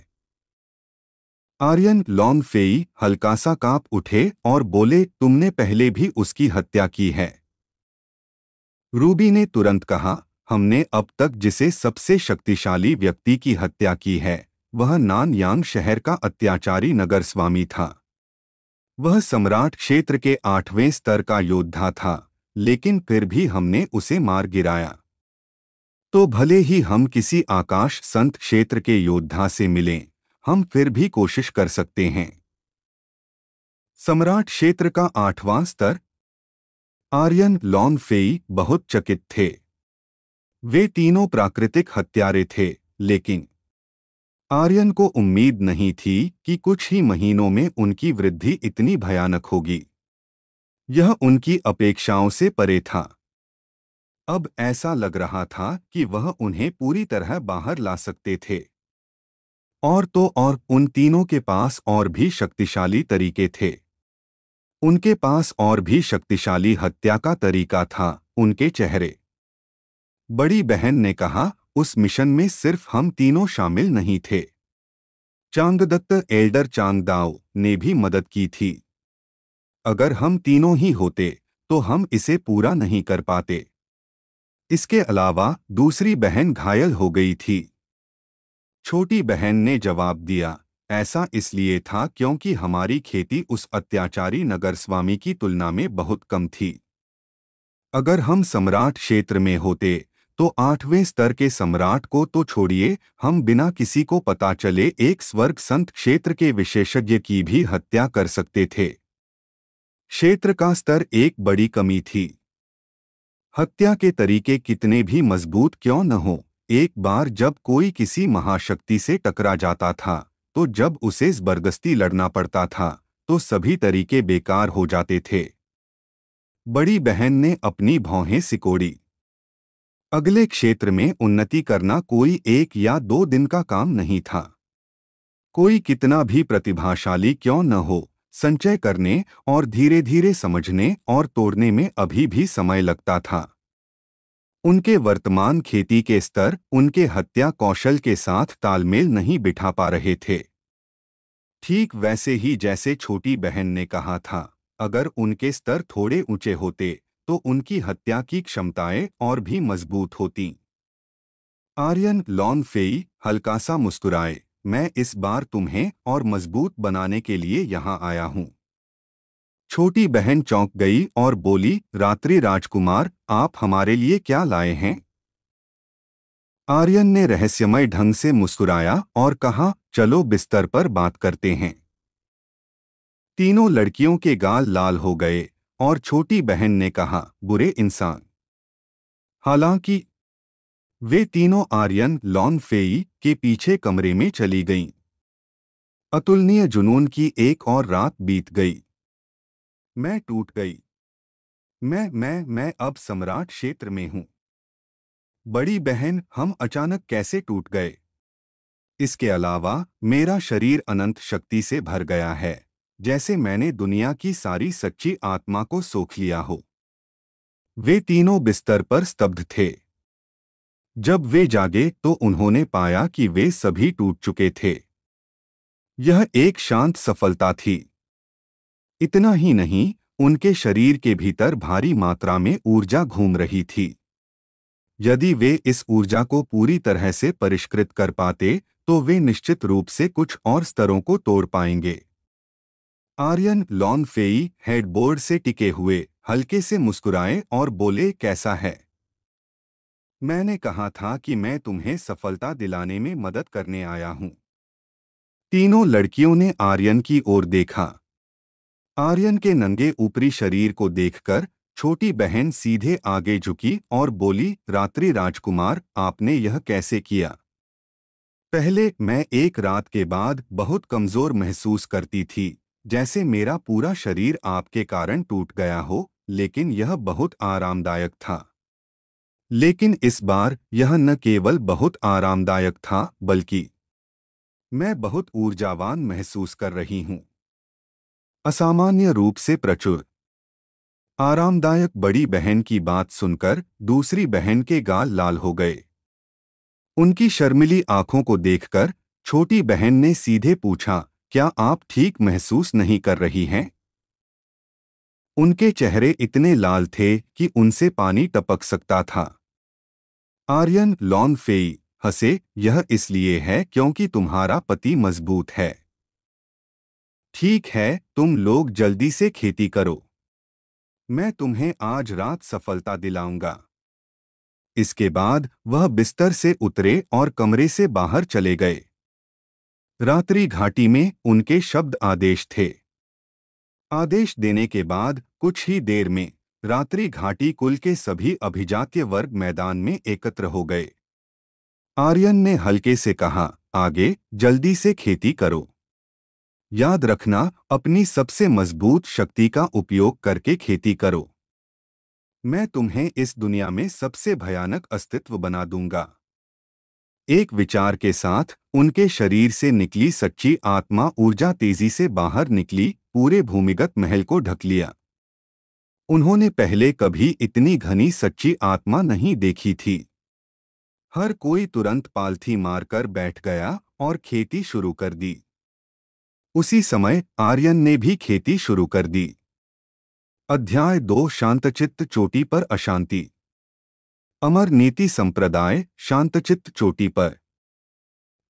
आर्यन लॉन फेई हल्का सा कांप उठे और बोले, तुमने पहले भी उसकी हत्या की है। रूबी ने तुरंत कहा, हमने अब तक जिसे सबसे शक्तिशाली व्यक्ति की हत्या की है वह नानयांग शहर का अत्याचारी नगर स्वामी था। वह सम्राट क्षेत्र के 8वें स्तर का योद्धा था, लेकिन फिर भी हमने उसे मार गिराया। तो भले ही हम किसी आकाश संत क्षेत्र के योद्धा से मिलें, हम फिर भी कोशिश कर सकते हैं। सम्राट क्षेत्र का 8वां स्तर। आर्यन लॉन फेई बहुत चकित थे। वे तीनों प्राकृतिक हत्यारे थे, लेकिन आर्यन को उम्मीद नहीं थी कि कुछ ही महीनों में उनकी वृद्धि इतनी भयानक होगी। यह उनकी अपेक्षाओं से परे था। अब ऐसा लग रहा था कि वह उन्हें पूरी तरह बाहर ला सकते थे। और तो और उन तीनों के पास और भी शक्तिशाली तरीके थे। उनके पास और भी शक्तिशाली हत्या का तरीका था, उनके चेहरे। बड़ी बहन ने कहा, उस मिशन में सिर्फ हम तीनों शामिल नहीं थे। चांगदत्त एल्डर चांगदाओ ने भी मदद की थी। अगर हम तीनों ही होते तो हम इसे पूरा नहीं कर पाते। इसके अलावा दूसरी बहन घायल हो गई थी। छोटी बहन ने जवाब दिया, ऐसा इसलिए था क्योंकि हमारी खेती उस अत्याचारी नगर स्वामी की तुलना में बहुत कम थी। अगर हम सम्राट क्षेत्र में होते तो 8वें स्तर के सम्राट को तो छोड़िए, हम बिना किसी को पता चले एक स्वर्ग संत क्षेत्र के विशेषज्ञ की भी हत्या कर सकते थे। क्षेत्र का स्तर एक बड़ी कमी थी। हत्या के तरीके कितने भी मजबूत क्यों न हो, एक बार जब कोई किसी महाशक्ति से टकरा जाता था, तो जब उसे जबरदस्ती लड़ना पड़ता था, तो सभी तरीके बेकार हो जाते थे। बड़ी बहन ने अपनी भौहें सिकोड़ी। अगले क्षेत्र में उन्नति करना कोई 1 या 2 दिन का काम नहीं था। कोई कितना भी प्रतिभाशाली क्यों न हो, संचय करने और धीरे धीरे समझने और तोड़ने में अभी भी समय लगता था। उनके वर्तमान खेती के स्तर उनके हत्या कौशल के साथ तालमेल नहीं बिठा पा रहे थे। ठीक वैसे ही जैसे छोटी बहन ने कहा था, अगर उनके स्तर थोड़े ऊंचे होते तो उनकी हत्या की क्षमताएं और भी मजबूत होतीं। आर्यन लॉन फेई हल्का सा मुस्कुराए, मैं इस बार तुम्हें और मजबूत बनाने के लिए यहाँ आया हूँ। छोटी बहन चौंक गई और बोली, रात्रि राजकुमार, आप हमारे लिए क्या लाए हैं? आर्यन ने रहस्यमय ढंग से मुस्कुराया और कहा, चलो बिस्तर पर बात करते हैं। तीनों लड़कियों के गाल लाल हो गए और छोटी बहन ने कहा, बुरे इंसान। हालांकि वे तीनों आर्यन लॉन फेई के पीछे कमरे में चली गईं। अतुलनीय जुनून की एक और रात बीत गई। मैं टूट गई। मैं अब सम्राट क्षेत्र में हूं। बड़ी बहन, हम अचानक कैसे टूट गए? इसके अलावा मेरा शरीर अनंत शक्ति से भर गया है, जैसे मैंने दुनिया की सारी सच्ची आत्मा को सोख लिया हो। वे तीनों बिस्तर पर स्तब्ध थे। जब वे जागे तो उन्होंने पाया कि वे सभी टूट चुके थे। यह एक शांत सफलता थी। इतना ही नहीं, उनके शरीर के भीतर भारी मात्रा में ऊर्जा घूम रही थी। यदि वे इस ऊर्जा को पूरी तरह से परिष्कृत कर पाते तो वे निश्चित रूप से कुछ और स्तरों को तोड़ पाएंगे। आर्यन लॉन फेई हेडबोर्ड से टिके हुए हल्के से मुस्कुराए और बोले, कैसा है? मैंने कहा था कि मैं तुम्हें सफलता दिलाने में मदद करने आया हूं। तीनों लड़कियों ने आर्यन की ओर देखा। आर्यन के नंगे ऊपरी शरीर को देखकर छोटी बहन सीधे आगे झुकी और बोली, रात्रि राजकुमार, आपने यह कैसे किया? पहले मैं एक रात के बाद बहुत कमजोर महसूस करती थी, जैसे मेरा पूरा शरीर आपके कारण टूट गया हो, लेकिन यह बहुत आरामदायक था। लेकिन इस बार यह न केवल बहुत आरामदायक था, बल्कि मैं बहुत ऊर्जावान महसूस कर रही हूँ। असामान्य रूप से प्रचुर। आरामदायक। बड़ी बहन की बात सुनकर दूसरी बहन के गाल लाल हो गए। उनकी शर्मिली आंखों को देखकर छोटी बहन ने सीधे पूछा, क्या आप ठीक महसूस नहीं कर रही हैं? उनके चेहरे इतने लाल थे कि उनसे पानी टपक सकता था। आर्यन लॉन फेई हंसे, यह इसलिए है क्योंकि तुम्हारा पति मजबूत है। ठीक है, तुम लोग जल्दी से खेती करो। मैं तुम्हें आज रात सफलता दिलाऊंगा। इसके बाद वह बिस्तर से उतरे और कमरे से बाहर चले गए। रात्रि घाटी में उनके शब्द आदेश थे। आदेश देने के बाद कुछ ही देर में रात्रि घाटी कुल के सभी अभिजात्य वर्ग मैदान में एकत्र हो गए। आर्यन ने हल्के से कहा, आगे जल्दी से खेती करो। याद रखना, अपनी सबसे मजबूत शक्ति का उपयोग करके खेती करो। मैं तुम्हें इस दुनिया में सबसे भयानक अस्तित्व बना दूंगा। एक विचार के साथ उनके शरीर से निकली सच्ची आत्मा ऊर्जा तेजी से बाहर निकली, पूरे भूमिगत महल को ढक लिया। उन्होंने पहले कभी इतनी घनी सच्ची आत्मा नहीं देखी थी। हर कोई तुरंत पालथी मारकर बैठ गया और खेती शुरू कर दी। उसी समय आर्यन ने भी खेती शुरू कर दी। अध्याय 2 शांतचित्त चोटी पर अशांति। अमर नीति संप्रदाय शांतचित्त चोटी पर।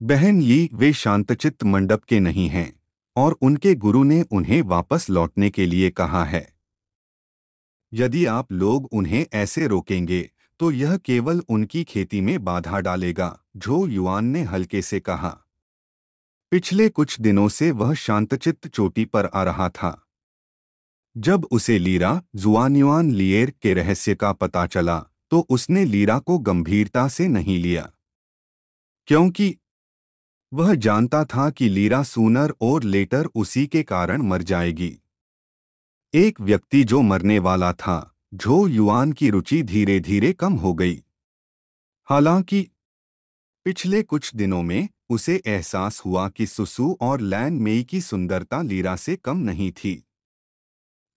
बहन ली वे शांतचित्त मंडप के नहीं हैं और उनके गुरु ने उन्हें वापस लौटने के लिए कहा है। यदि आप लोग उन्हें ऐसे रोकेंगे तो यह केवल उनकी खेती में बाधा डालेगा, झो युआन ने हल्के से कहा। पिछले कुछ दिनों से वह शांतचित्त चोटी पर आ रहा था। जब उसे लीरा जुआन्युआन लिएर के रहस्य का पता चला तो उसने लीरा को गंभीरता से नहीं लिया, क्योंकि वह जानता था कि लीरा सूनर और लेटर उसी के कारण मर जाएगी। एक व्यक्ति जो मरने वाला था। झो युआन की रुचि धीरे धीरे कम हो गई। हालांकि पिछले कुछ दिनों में उसे एहसास हुआ कि सुसु और लैन मेई की सुंदरता लीरा से कम नहीं थी।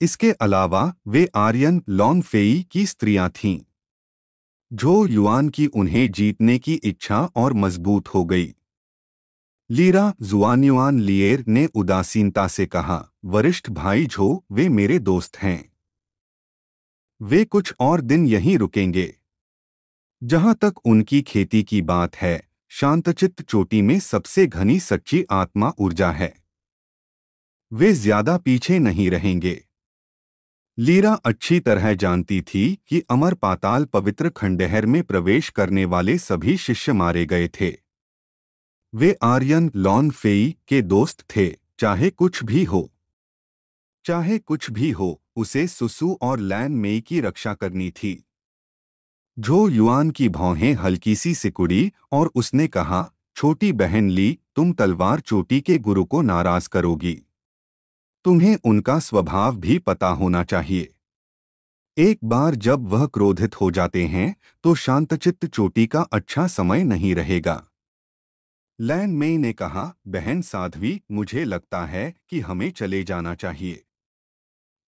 इसके अलावा वे आर्यन लॉन फेई की स्त्रियां थीं। झो युआन की उन्हें जीतने की इच्छा और मजबूत हो गई। लीरा जुआन्युआन लिएर ने उदासीनता से कहा, वरिष्ठ भाई झो, वे मेरे दोस्त हैं। वे कुछ और दिन यहीं रुकेंगे। जहां तक उनकी खेती की बात है, शांतचित्त चोटी में सबसे घनी सच्ची आत्मा ऊर्जा है। वे ज्यादा पीछे नहीं रहेंगे। लीरा अच्छी तरह जानती थी कि अमर पाताल पवित्र खंडहर में प्रवेश करने वाले सभी शिष्य मारे गए थे। वे आर्यन लॉन फेई के दोस्त थे। चाहे कुछ भी हो, चाहे कुछ भी हो, उसे सुसु और लैन मेई की रक्षा करनी थी। झो युआन की भौहें हल्की सी सिकुड़ी और उसने कहा, छोटी बहन ली, तुम तलवार चोटी के गुरु को नाराज करोगी। तुम्हें उनका स्वभाव भी पता होना चाहिए। एक बार जब वह क्रोधित हो जाते हैं तो शांतचित्त चोटी का अच्छा समय नहीं रहेगा। लैन मेई ने कहा, बहन साध्वी, मुझे लगता है कि हमें चले जाना चाहिए।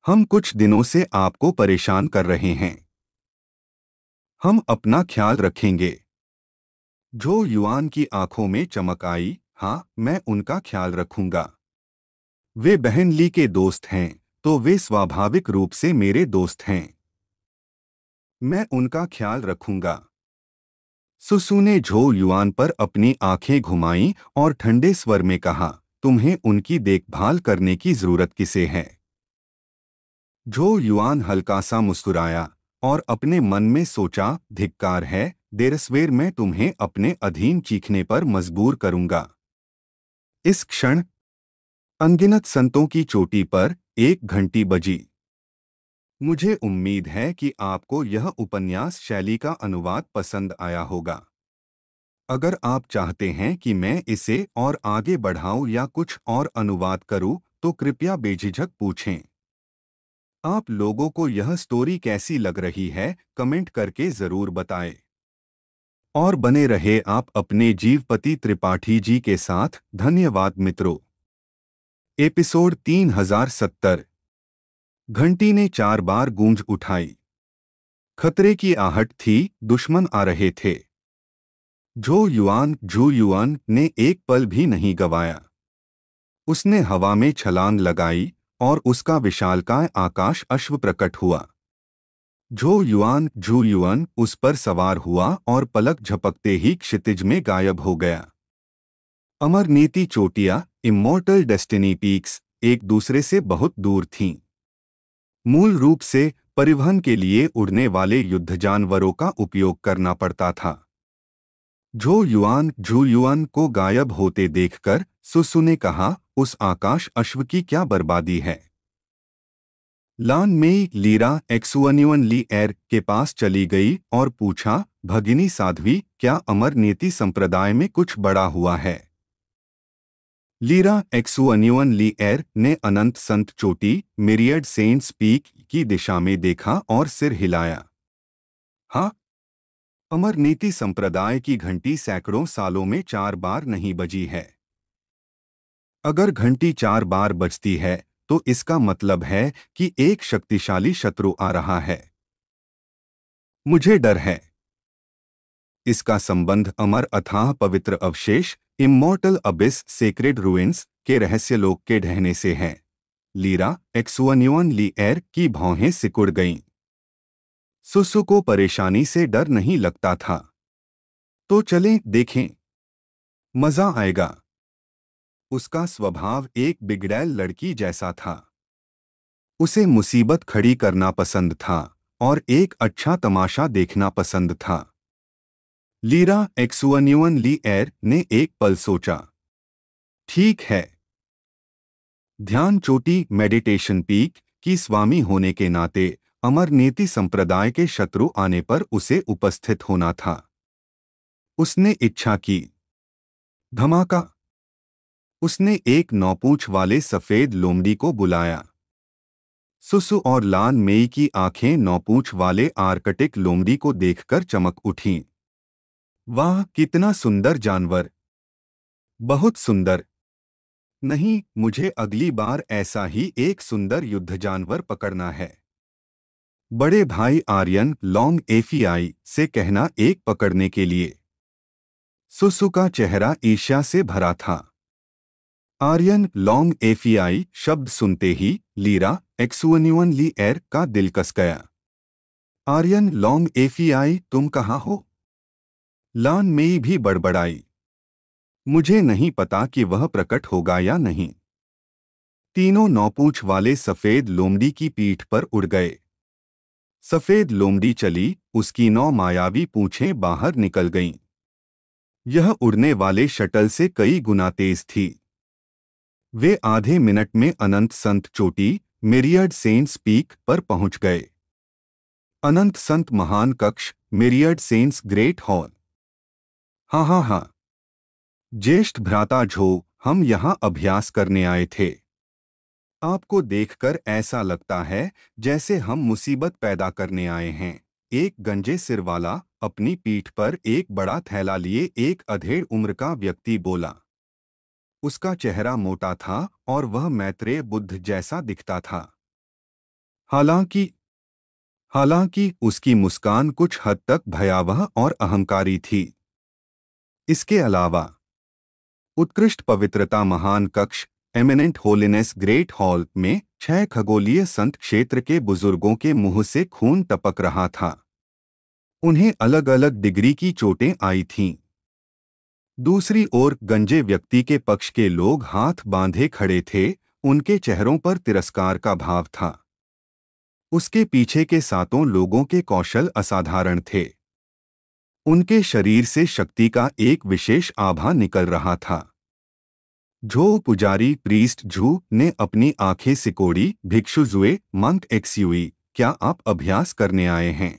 हम कुछ दिनों से आपको परेशान कर रहे हैं। हम अपना ख्याल रखेंगे। झो युआन की आंखों में चमक आई। हाँ, मैं उनका ख्याल रखूंगा। वे बहन ली के दोस्त हैं, तो वे स्वाभाविक रूप से मेरे दोस्त हैं। मैं उनका ख्याल रखूंगा। सुसु ने झो युआन पर अपनी आंखें घुमाईं और ठंडे स्वर में कहा, तुम्हें उनकी देखभाल करने की जरूरत किसे है? झो युआन हल्का सा मुस्कुराया और अपने मन में सोचा, धिक्कार है, देरसवेर मैं तुम्हें अपने अधीन चीखने पर मजबूर करूंगा। इस क्षण अनगिनत संतों की चोटी पर एक घंटी बजी। मुझे उम्मीद है कि आपको यह उपन्यास शैली का अनुवाद पसंद आया होगा। अगर आप चाहते हैं कि मैं इसे और आगे बढ़ाऊं या कुछ और अनुवाद करूं, तो कृपया बेझिझक पूछें। आप लोगों को यह स्टोरी कैसी लग रही है, कमेंट करके जरूर बताएं। और बने रहे आप अपने जीवपति त्रिपाठी जी के साथ। धन्यवाद मित्रों। एपिसोड 3070। घंटी ने 4 बार गूंज उठाई। खतरे की आहट थी, दुश्मन आ रहे थे। झू युआन ने एक पल भी नहीं गवाया। उसने हवा में छलांग लगाई और उसका विशालकाय आकाश अश्व प्रकट हुआ। झू युआन उस पर सवार हुआ और पलक झपकते ही क्षितिज में गायब हो गया। अमर नीति चोटियां, इमॉर्टल डेस्टिनी पीक्स, एक दूसरे से बहुत दूर थीं। मूल रूप से परिवहन के लिए उड़ने वाले युद्ध जानवरों का उपयोग करना पड़ता था। झू युआन को गायब होते देखकर सुसु ने कहा, उस आकाश अश्व की क्या बर्बादी है। लान मेई लीरा एक्सुअन्युअन ली एर के पास चली गई और पूछा, भगिनी साध्वी, क्या अमर नीति संप्रदाय में कुछ बड़ा हुआ है? लीरा एक्सुअन्युअन ली एर ने अनंत संत चोटी, मिरियड सेंट्स पीक की दिशा में देखा और सिर हिलाया। हाँ, अमर नीति संप्रदाय की घंटी सैकड़ों सालों में 4 बार नहीं बजी है। अगर घंटी 4 बार बजती है, तो इसका मतलब है कि एक शक्तिशाली शत्रु आ रहा है। मुझे डर है। इसका संबंध अमर अथाह पवित्र अवशेष, इमॉर्टल अबिस सेक्रेड रूइंस के रहस्यलोक के ढहने से है। लीरा एक्सुअन्युअन ली एर की भौहें सिकुड़ गईं। सुसु को परेशानी से डर नहीं लगता था। तो चलें देखें, मजा आएगा। उसका स्वभाव एक बिगड़ैल लड़की जैसा था। उसे मुसीबत खड़ी करना पसंद था और एक अच्छा तमाशा देखना पसंद था। लीरा एक्सुअन्युअन ली एर ने एक पल सोचा। ठीक है। ध्यान चोटी मेडिटेशन पीक की स्वामी होने के नाते अमर नीति संप्रदाय के शत्रु आने पर उसे उपस्थित होना था। उसने इच्छा की। धमाका। उसने एक नौपूंछ वाले सफेद लोमड़ी को बुलाया। सुसु और लान मेई की आंखें नौपूंछ वाले आर्कटिक लोमड़ी को देखकर चमक उठीं। वाह, कितना सुंदर जानवर। बहुत सुंदर। नहीं, मुझे अगली बार ऐसा ही एक सुंदर युद्ध जानवर पकड़ना है। बड़े भाई आर्यन लॉन्ग एफीआई से कहना एक पकड़ने के लिए। सुसु का चेहरा ईर्ष्या से भरा था। आर्यन लॉन्ग एफीआई शब्द सुनते ही लीरा एक्सुअन्युअन ली एर का दिल कस गया। आर्यन लॉन्ग एफीआई, तुम कहाँ हो? लान मेई भी बड़बड़ाई। मुझे नहीं पता कि वह प्रकट होगा या नहीं। तीनों नौपूंछ वाले सफेद लोमड़ी की पीठ पर उड़ गए। सफेद लोमड़ी चली, उसकी 9 मायावी पूंछें बाहर निकल गईं। यह उड़ने वाले शटल से कई गुना तेज थी। वे आधे मिनट में अनंत संत चोटी, मिरियड सेंट्स पीक पर पहुंच गए। अनंत संत महान कक्ष, मिरियड सेंट्स ग्रेट हॉल। हाँ हाँ हाँ, ज्येष्ठ भ्राता झो, हम यहाँ अभ्यास करने आए थे। आपको देखकर ऐसा लगता है जैसे हम मुसीबत पैदा करने आए हैं। एक गंजे सिर वाला, अपनी पीठ पर एक बड़ा थैला लिए एक अधेड़ उम्र का व्यक्ति बोला। उसका चेहरा मोटा था और वह मैत्रेय बुद्ध जैसा दिखता था। हालांकि हालांकि उसकी मुस्कान कुछ हद तक भयावह और अहंकारी थी। इसके अलावा उत्कृष्ट पवित्रता महान कक्ष एमिनेंट होलिनेस ग्रेट हॉल में 6 खगोलीय संत क्षेत्र के बुजुर्गों के मुंह से खून टपक रहा था। उन्हें अलग अलग डिग्री की चोटें आई थीं। दूसरी ओर गंजे व्यक्ति के पक्ष के लोग हाथ बांधे खड़े थे, उनके चेहरों पर तिरस्कार का भाव था। उसके पीछे के 7 लोगों के कौशल असाधारण थे। उनके शरीर से शक्ति का एक विशेष आभा निकल रहा था। जो पुजारी प्रीस्ट झू ने अपनी आंखें सिकोड़ी। भिक्षु जुए मंक एक्सयूई, क्या आप अभ्यास करने आए हैं?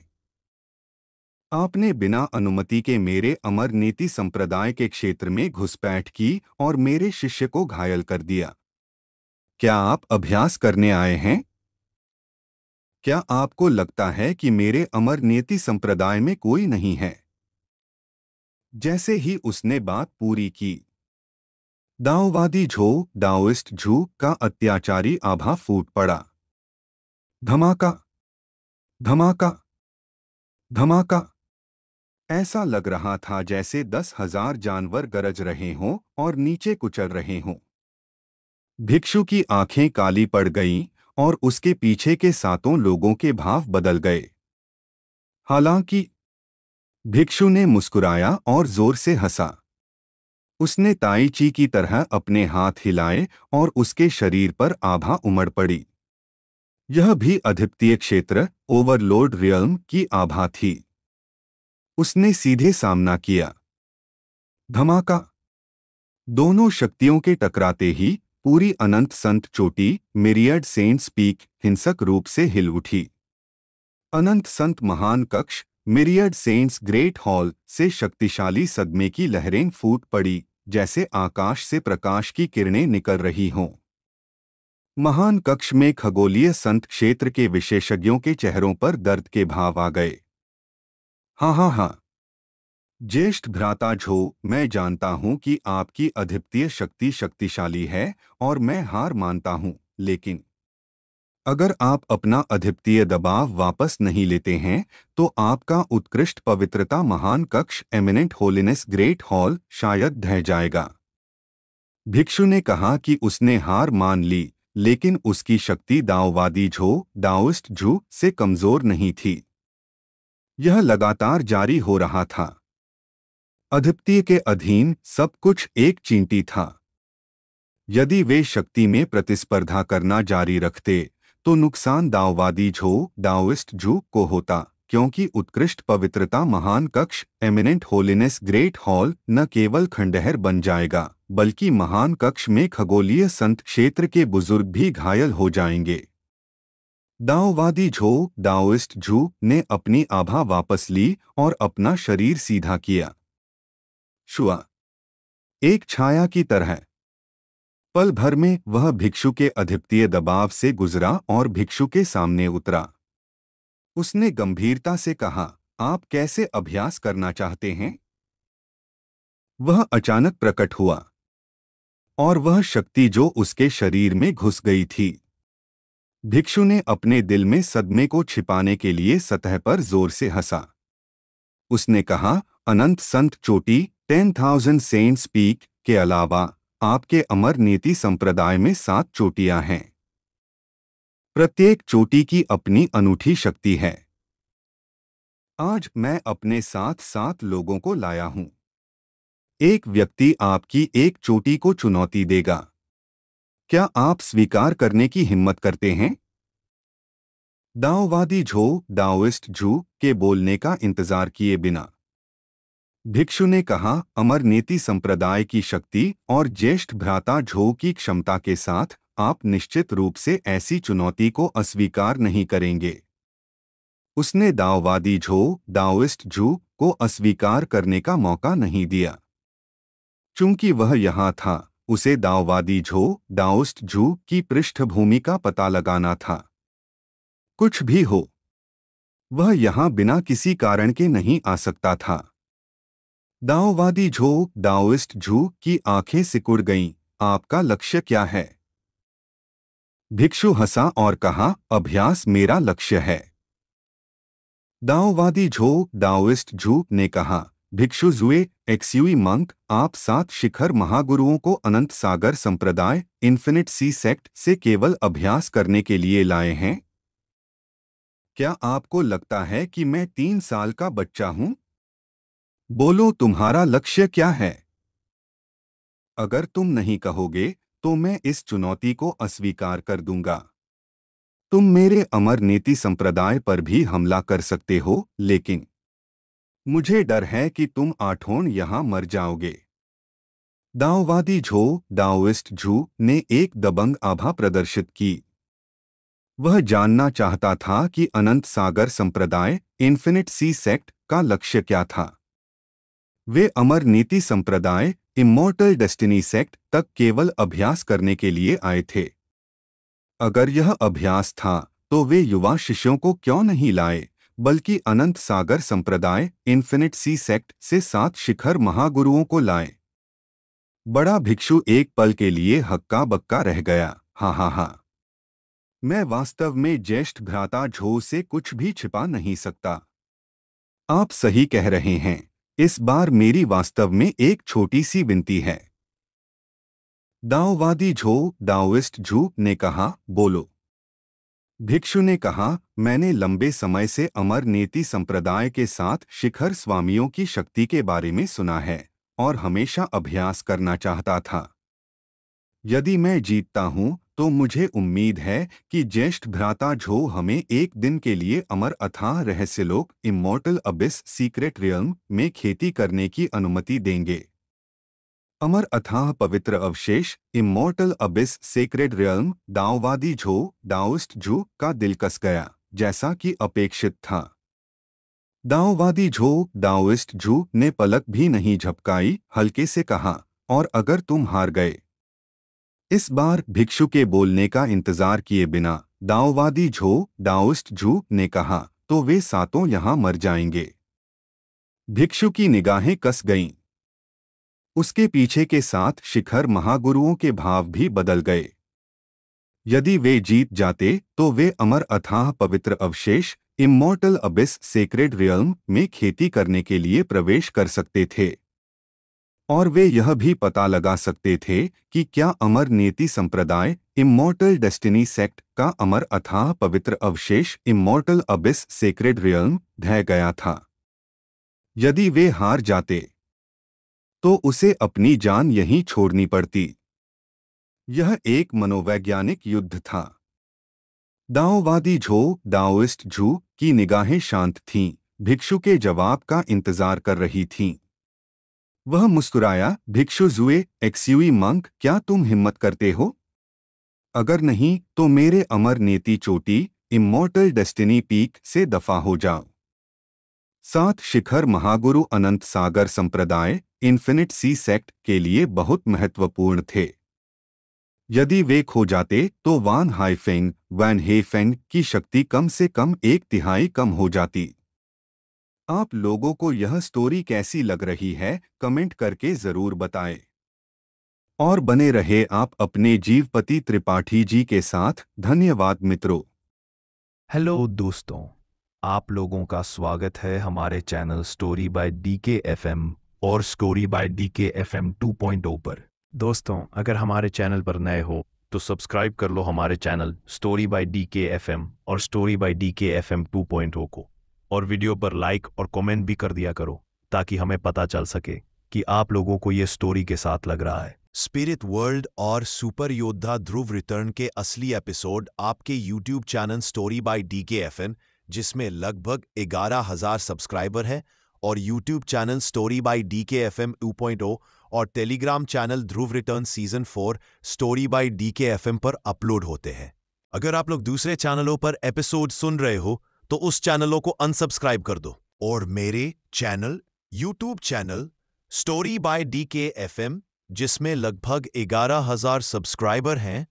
आपने बिना अनुमति के मेरे अमर नीति संप्रदाय के क्षेत्र में घुसपैठ की और मेरे शिष्य को घायल कर दिया। क्या आप अभ्यास करने आए हैं? क्या आपको लगता है कि मेरे अमर नीति संप्रदाय में कोई नहीं है? जैसे ही उसने बात पूरी की, दाओवादी झो दाओइस्ट झू का अत्याचारी आभा फूट पड़ा। धमाका, धमाका, धमाका। ऐसा लग रहा था जैसे 10,000 जानवर गरज रहे हों और नीचे कुचल रहे हों। भिक्षु की आंखें काली पड़ गईं और उसके पीछे के 7 लोगों के भाव बदल गए। हालांकि भिक्षु ने मुस्कुराया और जोर से हंसा। उसने ताई ची की तरह अपने हाथ हिलाए और उसके शरीर पर आभा उमड़ पड़ी। यह भी अद्वितीय क्षेत्र ओवरलोड रियल्म की आभा थी। उसने सीधे सामना किया। धमाका। दोनों शक्तियों के टकराते ही पूरी अनंत संत चोटी मिरियड सेंट्स पीक हिंसक रूप से हिल उठी। अनंत संत महान कक्ष मिरियड सेंट्स ग्रेट हॉल से शक्तिशाली सदमे की लहरें फूट पड़ी, जैसे आकाश से प्रकाश की किरणें निकल रही हों। महान कक्ष में खगोलीय संत क्षेत्र के विशेषज्ञों के चेहरों पर दर्द के भाव आ गए। हाँ हाँ हाँ, ज्येष्ठ भ्राता झो, मैं जानता हूं कि आपकी अद्वितीय शक्ति शक्तिशाली है और मैं हार मानता हूं, लेकिन अगर आप अपना अद्वितीय दबाव वापस नहीं लेते हैं तो आपका उत्कृष्ट पवित्रता महान कक्ष एमिनेंट होलिनेस ग्रेट हॉल शायद ढह जाएगा। भिक्षु ने कहा कि उसने हार मान ली, लेकिन उसकी शक्ति दाओवादी झो दाओइस्ट झू से कमजोर नहीं थी। यह लगातार जारी हो रहा था। अद्वितीय के अधीन सब कुछ एक चींटी था। यदि वे शक्ति में प्रतिस्पर्धा करना जारी रखते तो नुकसान दाओवादी झो दाओइस्ट झू को होता, क्योंकि उत्कृष्ट पवित्रता महान कक्ष एमिनेंट होलिनेस ग्रेट हॉल न केवल खंडहर बन जाएगा, बल्कि महान कक्ष में खगोलीय संत क्षेत्र के बुजुर्ग भी घायल हो जाएंगे। दाओवादी झो दाओइस्ट झू ने अपनी आभा वापस ली और अपना शरीर सीधा किया। शुआ एक छाया की तरह। पल भर में वह भिक्षु के अद्वितीय दबाव से गुजरा और भिक्षु के सामने उतरा। उसने गंभीरता से कहा, आप कैसे अभ्यास करना चाहते हैं? वह अचानक प्रकट हुआ और वह शक्ति जो उसके शरीर में घुस गई थी। भिक्षु ने अपने दिल में सदमे को छिपाने के लिए सतह पर जोर से हंसा। उसने कहा, अनंत संत चोटी 10,000 सेंट्स पीक के अलावा आपके अमर नीति संप्रदाय में 7 चोटियां हैं। प्रत्येक चोटी की अपनी अनूठी शक्ति है। आज मैं अपने साथ 7 लोगों को लाया हूं। एक व्यक्ति आपकी एक चोटी को चुनौती देगा। क्या आप स्वीकार करने की हिम्मत करते हैं? दाओवादी झो दाओइस्ट झू के बोलने का इंतजार किए बिना भिक्षु ने कहा, अमर नीति संप्रदाय की शक्ति और ज्येष्ठ भ्राता झो की क्षमता के साथ आप निश्चित रूप से ऐसी चुनौती को अस्वीकार नहीं करेंगे। उसने दाओवादी झो दाओइस्ट झू को अस्वीकार करने का मौका नहीं दिया। चूंकि वह यहाँ था, उसे दाओवादी झो दाओइस्ट झू की पृष्ठभूमि का पता लगाना था। कुछ भी हो, वह यहाँ बिना किसी कारण के नहीं आ सकता था। दाओवादी झो दाओइस्ट झू की आंखें सिकुड़ गईं। आपका लक्ष्य क्या है? भिक्षु हंसा और कहा, अभ्यास मेरा लक्ष्य है। दाओवादी झो दाओइस्ट झू ने कहा, भिक्षु जुए एक्सयूई मंक, आप 7 शिखर महागुरुओं को अनंत सागर संप्रदाय इन्फिनिट सी सेक्ट से केवल अभ्यास करने के लिए लाए हैं? क्या आपको लगता है कि मैं 3 साल का बच्चा हूं? बोलो, तुम्हारा लक्ष्य क्या है? अगर तुम नहीं कहोगे तो मैं इस चुनौती को अस्वीकार कर दूंगा। तुम मेरे अमर नीति संप्रदाय पर भी हमला कर सकते हो, लेकिन मुझे डर है कि तुम आठों यहां मर जाओगे। दाओवादी झो दाओइस्ट झू ने एक दबंग आभा प्रदर्शित की। वह जानना चाहता था कि अनंत सागर संप्रदाय इन्फिनिट सी सेक्ट का लक्ष्य क्या था। वे अमर नीति संप्रदाय इमॉर्टल डेस्टिनी सेक्ट तक केवल अभ्यास करने के लिए आए थे। अगर यह अभ्यास था तो वे युवा शिष्यों को क्यों नहीं लाए, बल्कि अनंत सागर संप्रदाय इन्फिनिट सी सेक्ट से 7 शिखर महागुरुओं को लाए। बड़ा भिक्षु एक पल के लिए हक्का बक्का रह गया। हाँ हाँ हाँ, मैं वास्तव में ज्येष्ठ भ्राता झो से कुछ भी छिपा नहीं सकता। आप सही कह रहे हैं। इस बार मेरी वास्तव में एक छोटी सी विनती है। दाओवादी झो दाओइस्ट झू ने कहा, बोलो। भिक्षु ने कहा, मैंने लंबे समय से अमर नीति संप्रदाय के 7 शिखर स्वामियों की शक्ति के बारे में सुना है और हमेशा अभ्यास करना चाहता था। यदि मैं जीतता हूं तो मुझे उम्मीद है कि ज्येष्ठ भ्राता झो हमें एक दिन के लिए अमर अथाह रहस्यलोक इमॉर्टल अबिस सीक्रेट रियल्म में खेती करने की अनुमति देंगे। अमर अथाह पवित्र अवशेष इमॉर्टल अबिस सेक्रेड रियल्म दाओवादी झो दाओइस्ट झू का दिल कस गया, जैसा कि अपेक्षित था। दाओवादी झो दाओइस्ट झू ने पलक भी नहीं झपकाई, हल्के से कहा, और अगर तुम हार गए? इस बार भिक्षु के बोलने का इंतजार किए बिना दाओवादी झो दाओइस्ट झू ने कहा, तो वे 7 यहां मर जाएंगे। भिक्षु की निगाहें कस गईं। उसके पीछे के 7 शिखर महागुरुओं के भाव भी बदल गए। यदि वे जीत जाते तो वे अमर अथाह पवित्र अवशेष इमॉर्टल अबिस सेक्रेड रियल्म में खेती करने के लिए प्रवेश कर सकते थे, और वे यह भी पता लगा सकते थे कि क्या अमर नीति संप्रदाय इमॉर्टल डेस्टिनी सेक्ट का अमर अथाह पवित्र अवशेष इमॉर्टल अबिस सेक्रेड रियल्म ढह गया था। यदि वे हार जाते तो उसे अपनी जान यहीं छोड़नी पड़ती। यह एक मनोवैज्ञानिक युद्ध था। दाओवादी झो दाओइस्ट झू की निगाहें शांत थीं, भिक्षु के जवाब का इंतजार कर रही थीं। वह मुस्कुराया, भिक्षु जुए एक्सयूई मंक, क्या तुम हिम्मत करते हो? अगर नहीं तो मेरे अमर नीति चोटी इमॉर्टल डेस्टिनी पीक से दफा हो जाओ। 7 शिखर महागुरु अनंत सागर संप्रदाय इन्फिनिट सी सेक्ट के लिए बहुत महत्वपूर्ण थे। यदि वे खो जाते तो वान हाइफेंग वैन हेफेंग की शक्ति कम से कम 1/3 कम हो जाती। आप लोगों को यह स्टोरी कैसी लग रही है, कमेंट करके जरूर बताएं। और बने रहे आप अपने जीवपति त्रिपाठी जी के साथ। धन्यवाद मित्रों। हेलो दोस्तों, आप लोगों का स्वागत है हमारे channel story by DK FM और स्टोरी बाय डीके एफएम 2.0 पर। दोस्तों, अगर हमारे चैनल पर नए हो तो सब्सक्राइब कर लो हमारे channel story by DK FM और स्टोरी बाय डीके एफएम 2.0 को, और वीडियो पर लाइक और कमेंट भी कर दिया करो ताकि हमें पता चल सके कि आप लोगों को ये स्टोरी के साथ लग रहा है। स्पिरिट वर्ल्ड और सुपर योद्धा ध्रुव रिटर्न के असली एपिसोड आपके YouTube channel story bye DKFN, जिसमें लगभग 11,000 सब्सक्राइबर है, और YouTube channel story bye DKFM 2.0 और Telegram channel Dhruv return season 4 story by DKFM पर अपलोड होते हैं। अगर आप लोग दूसरे चैनलों पर एपिसोड सुन रहे हो तो उस चैनलों को अनसब्सक्राइब कर दो, और मेरे channel YouTube channel story bye DKFM, जिसमें लगभग 11,000 सब्सक्राइबर हैं,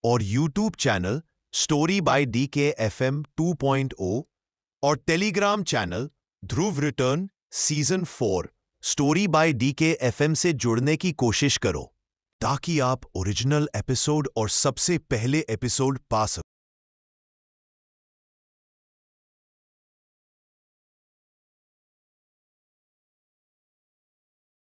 और YouTube channel story bye DKFM 2.0 और Telegram channel Dhruv return season 4 story by DKFM से जुड़ने की कोशिश करो ताकि आप ओरिजिनल एपिसोड और सबसे पहले एपिसोड पा सको।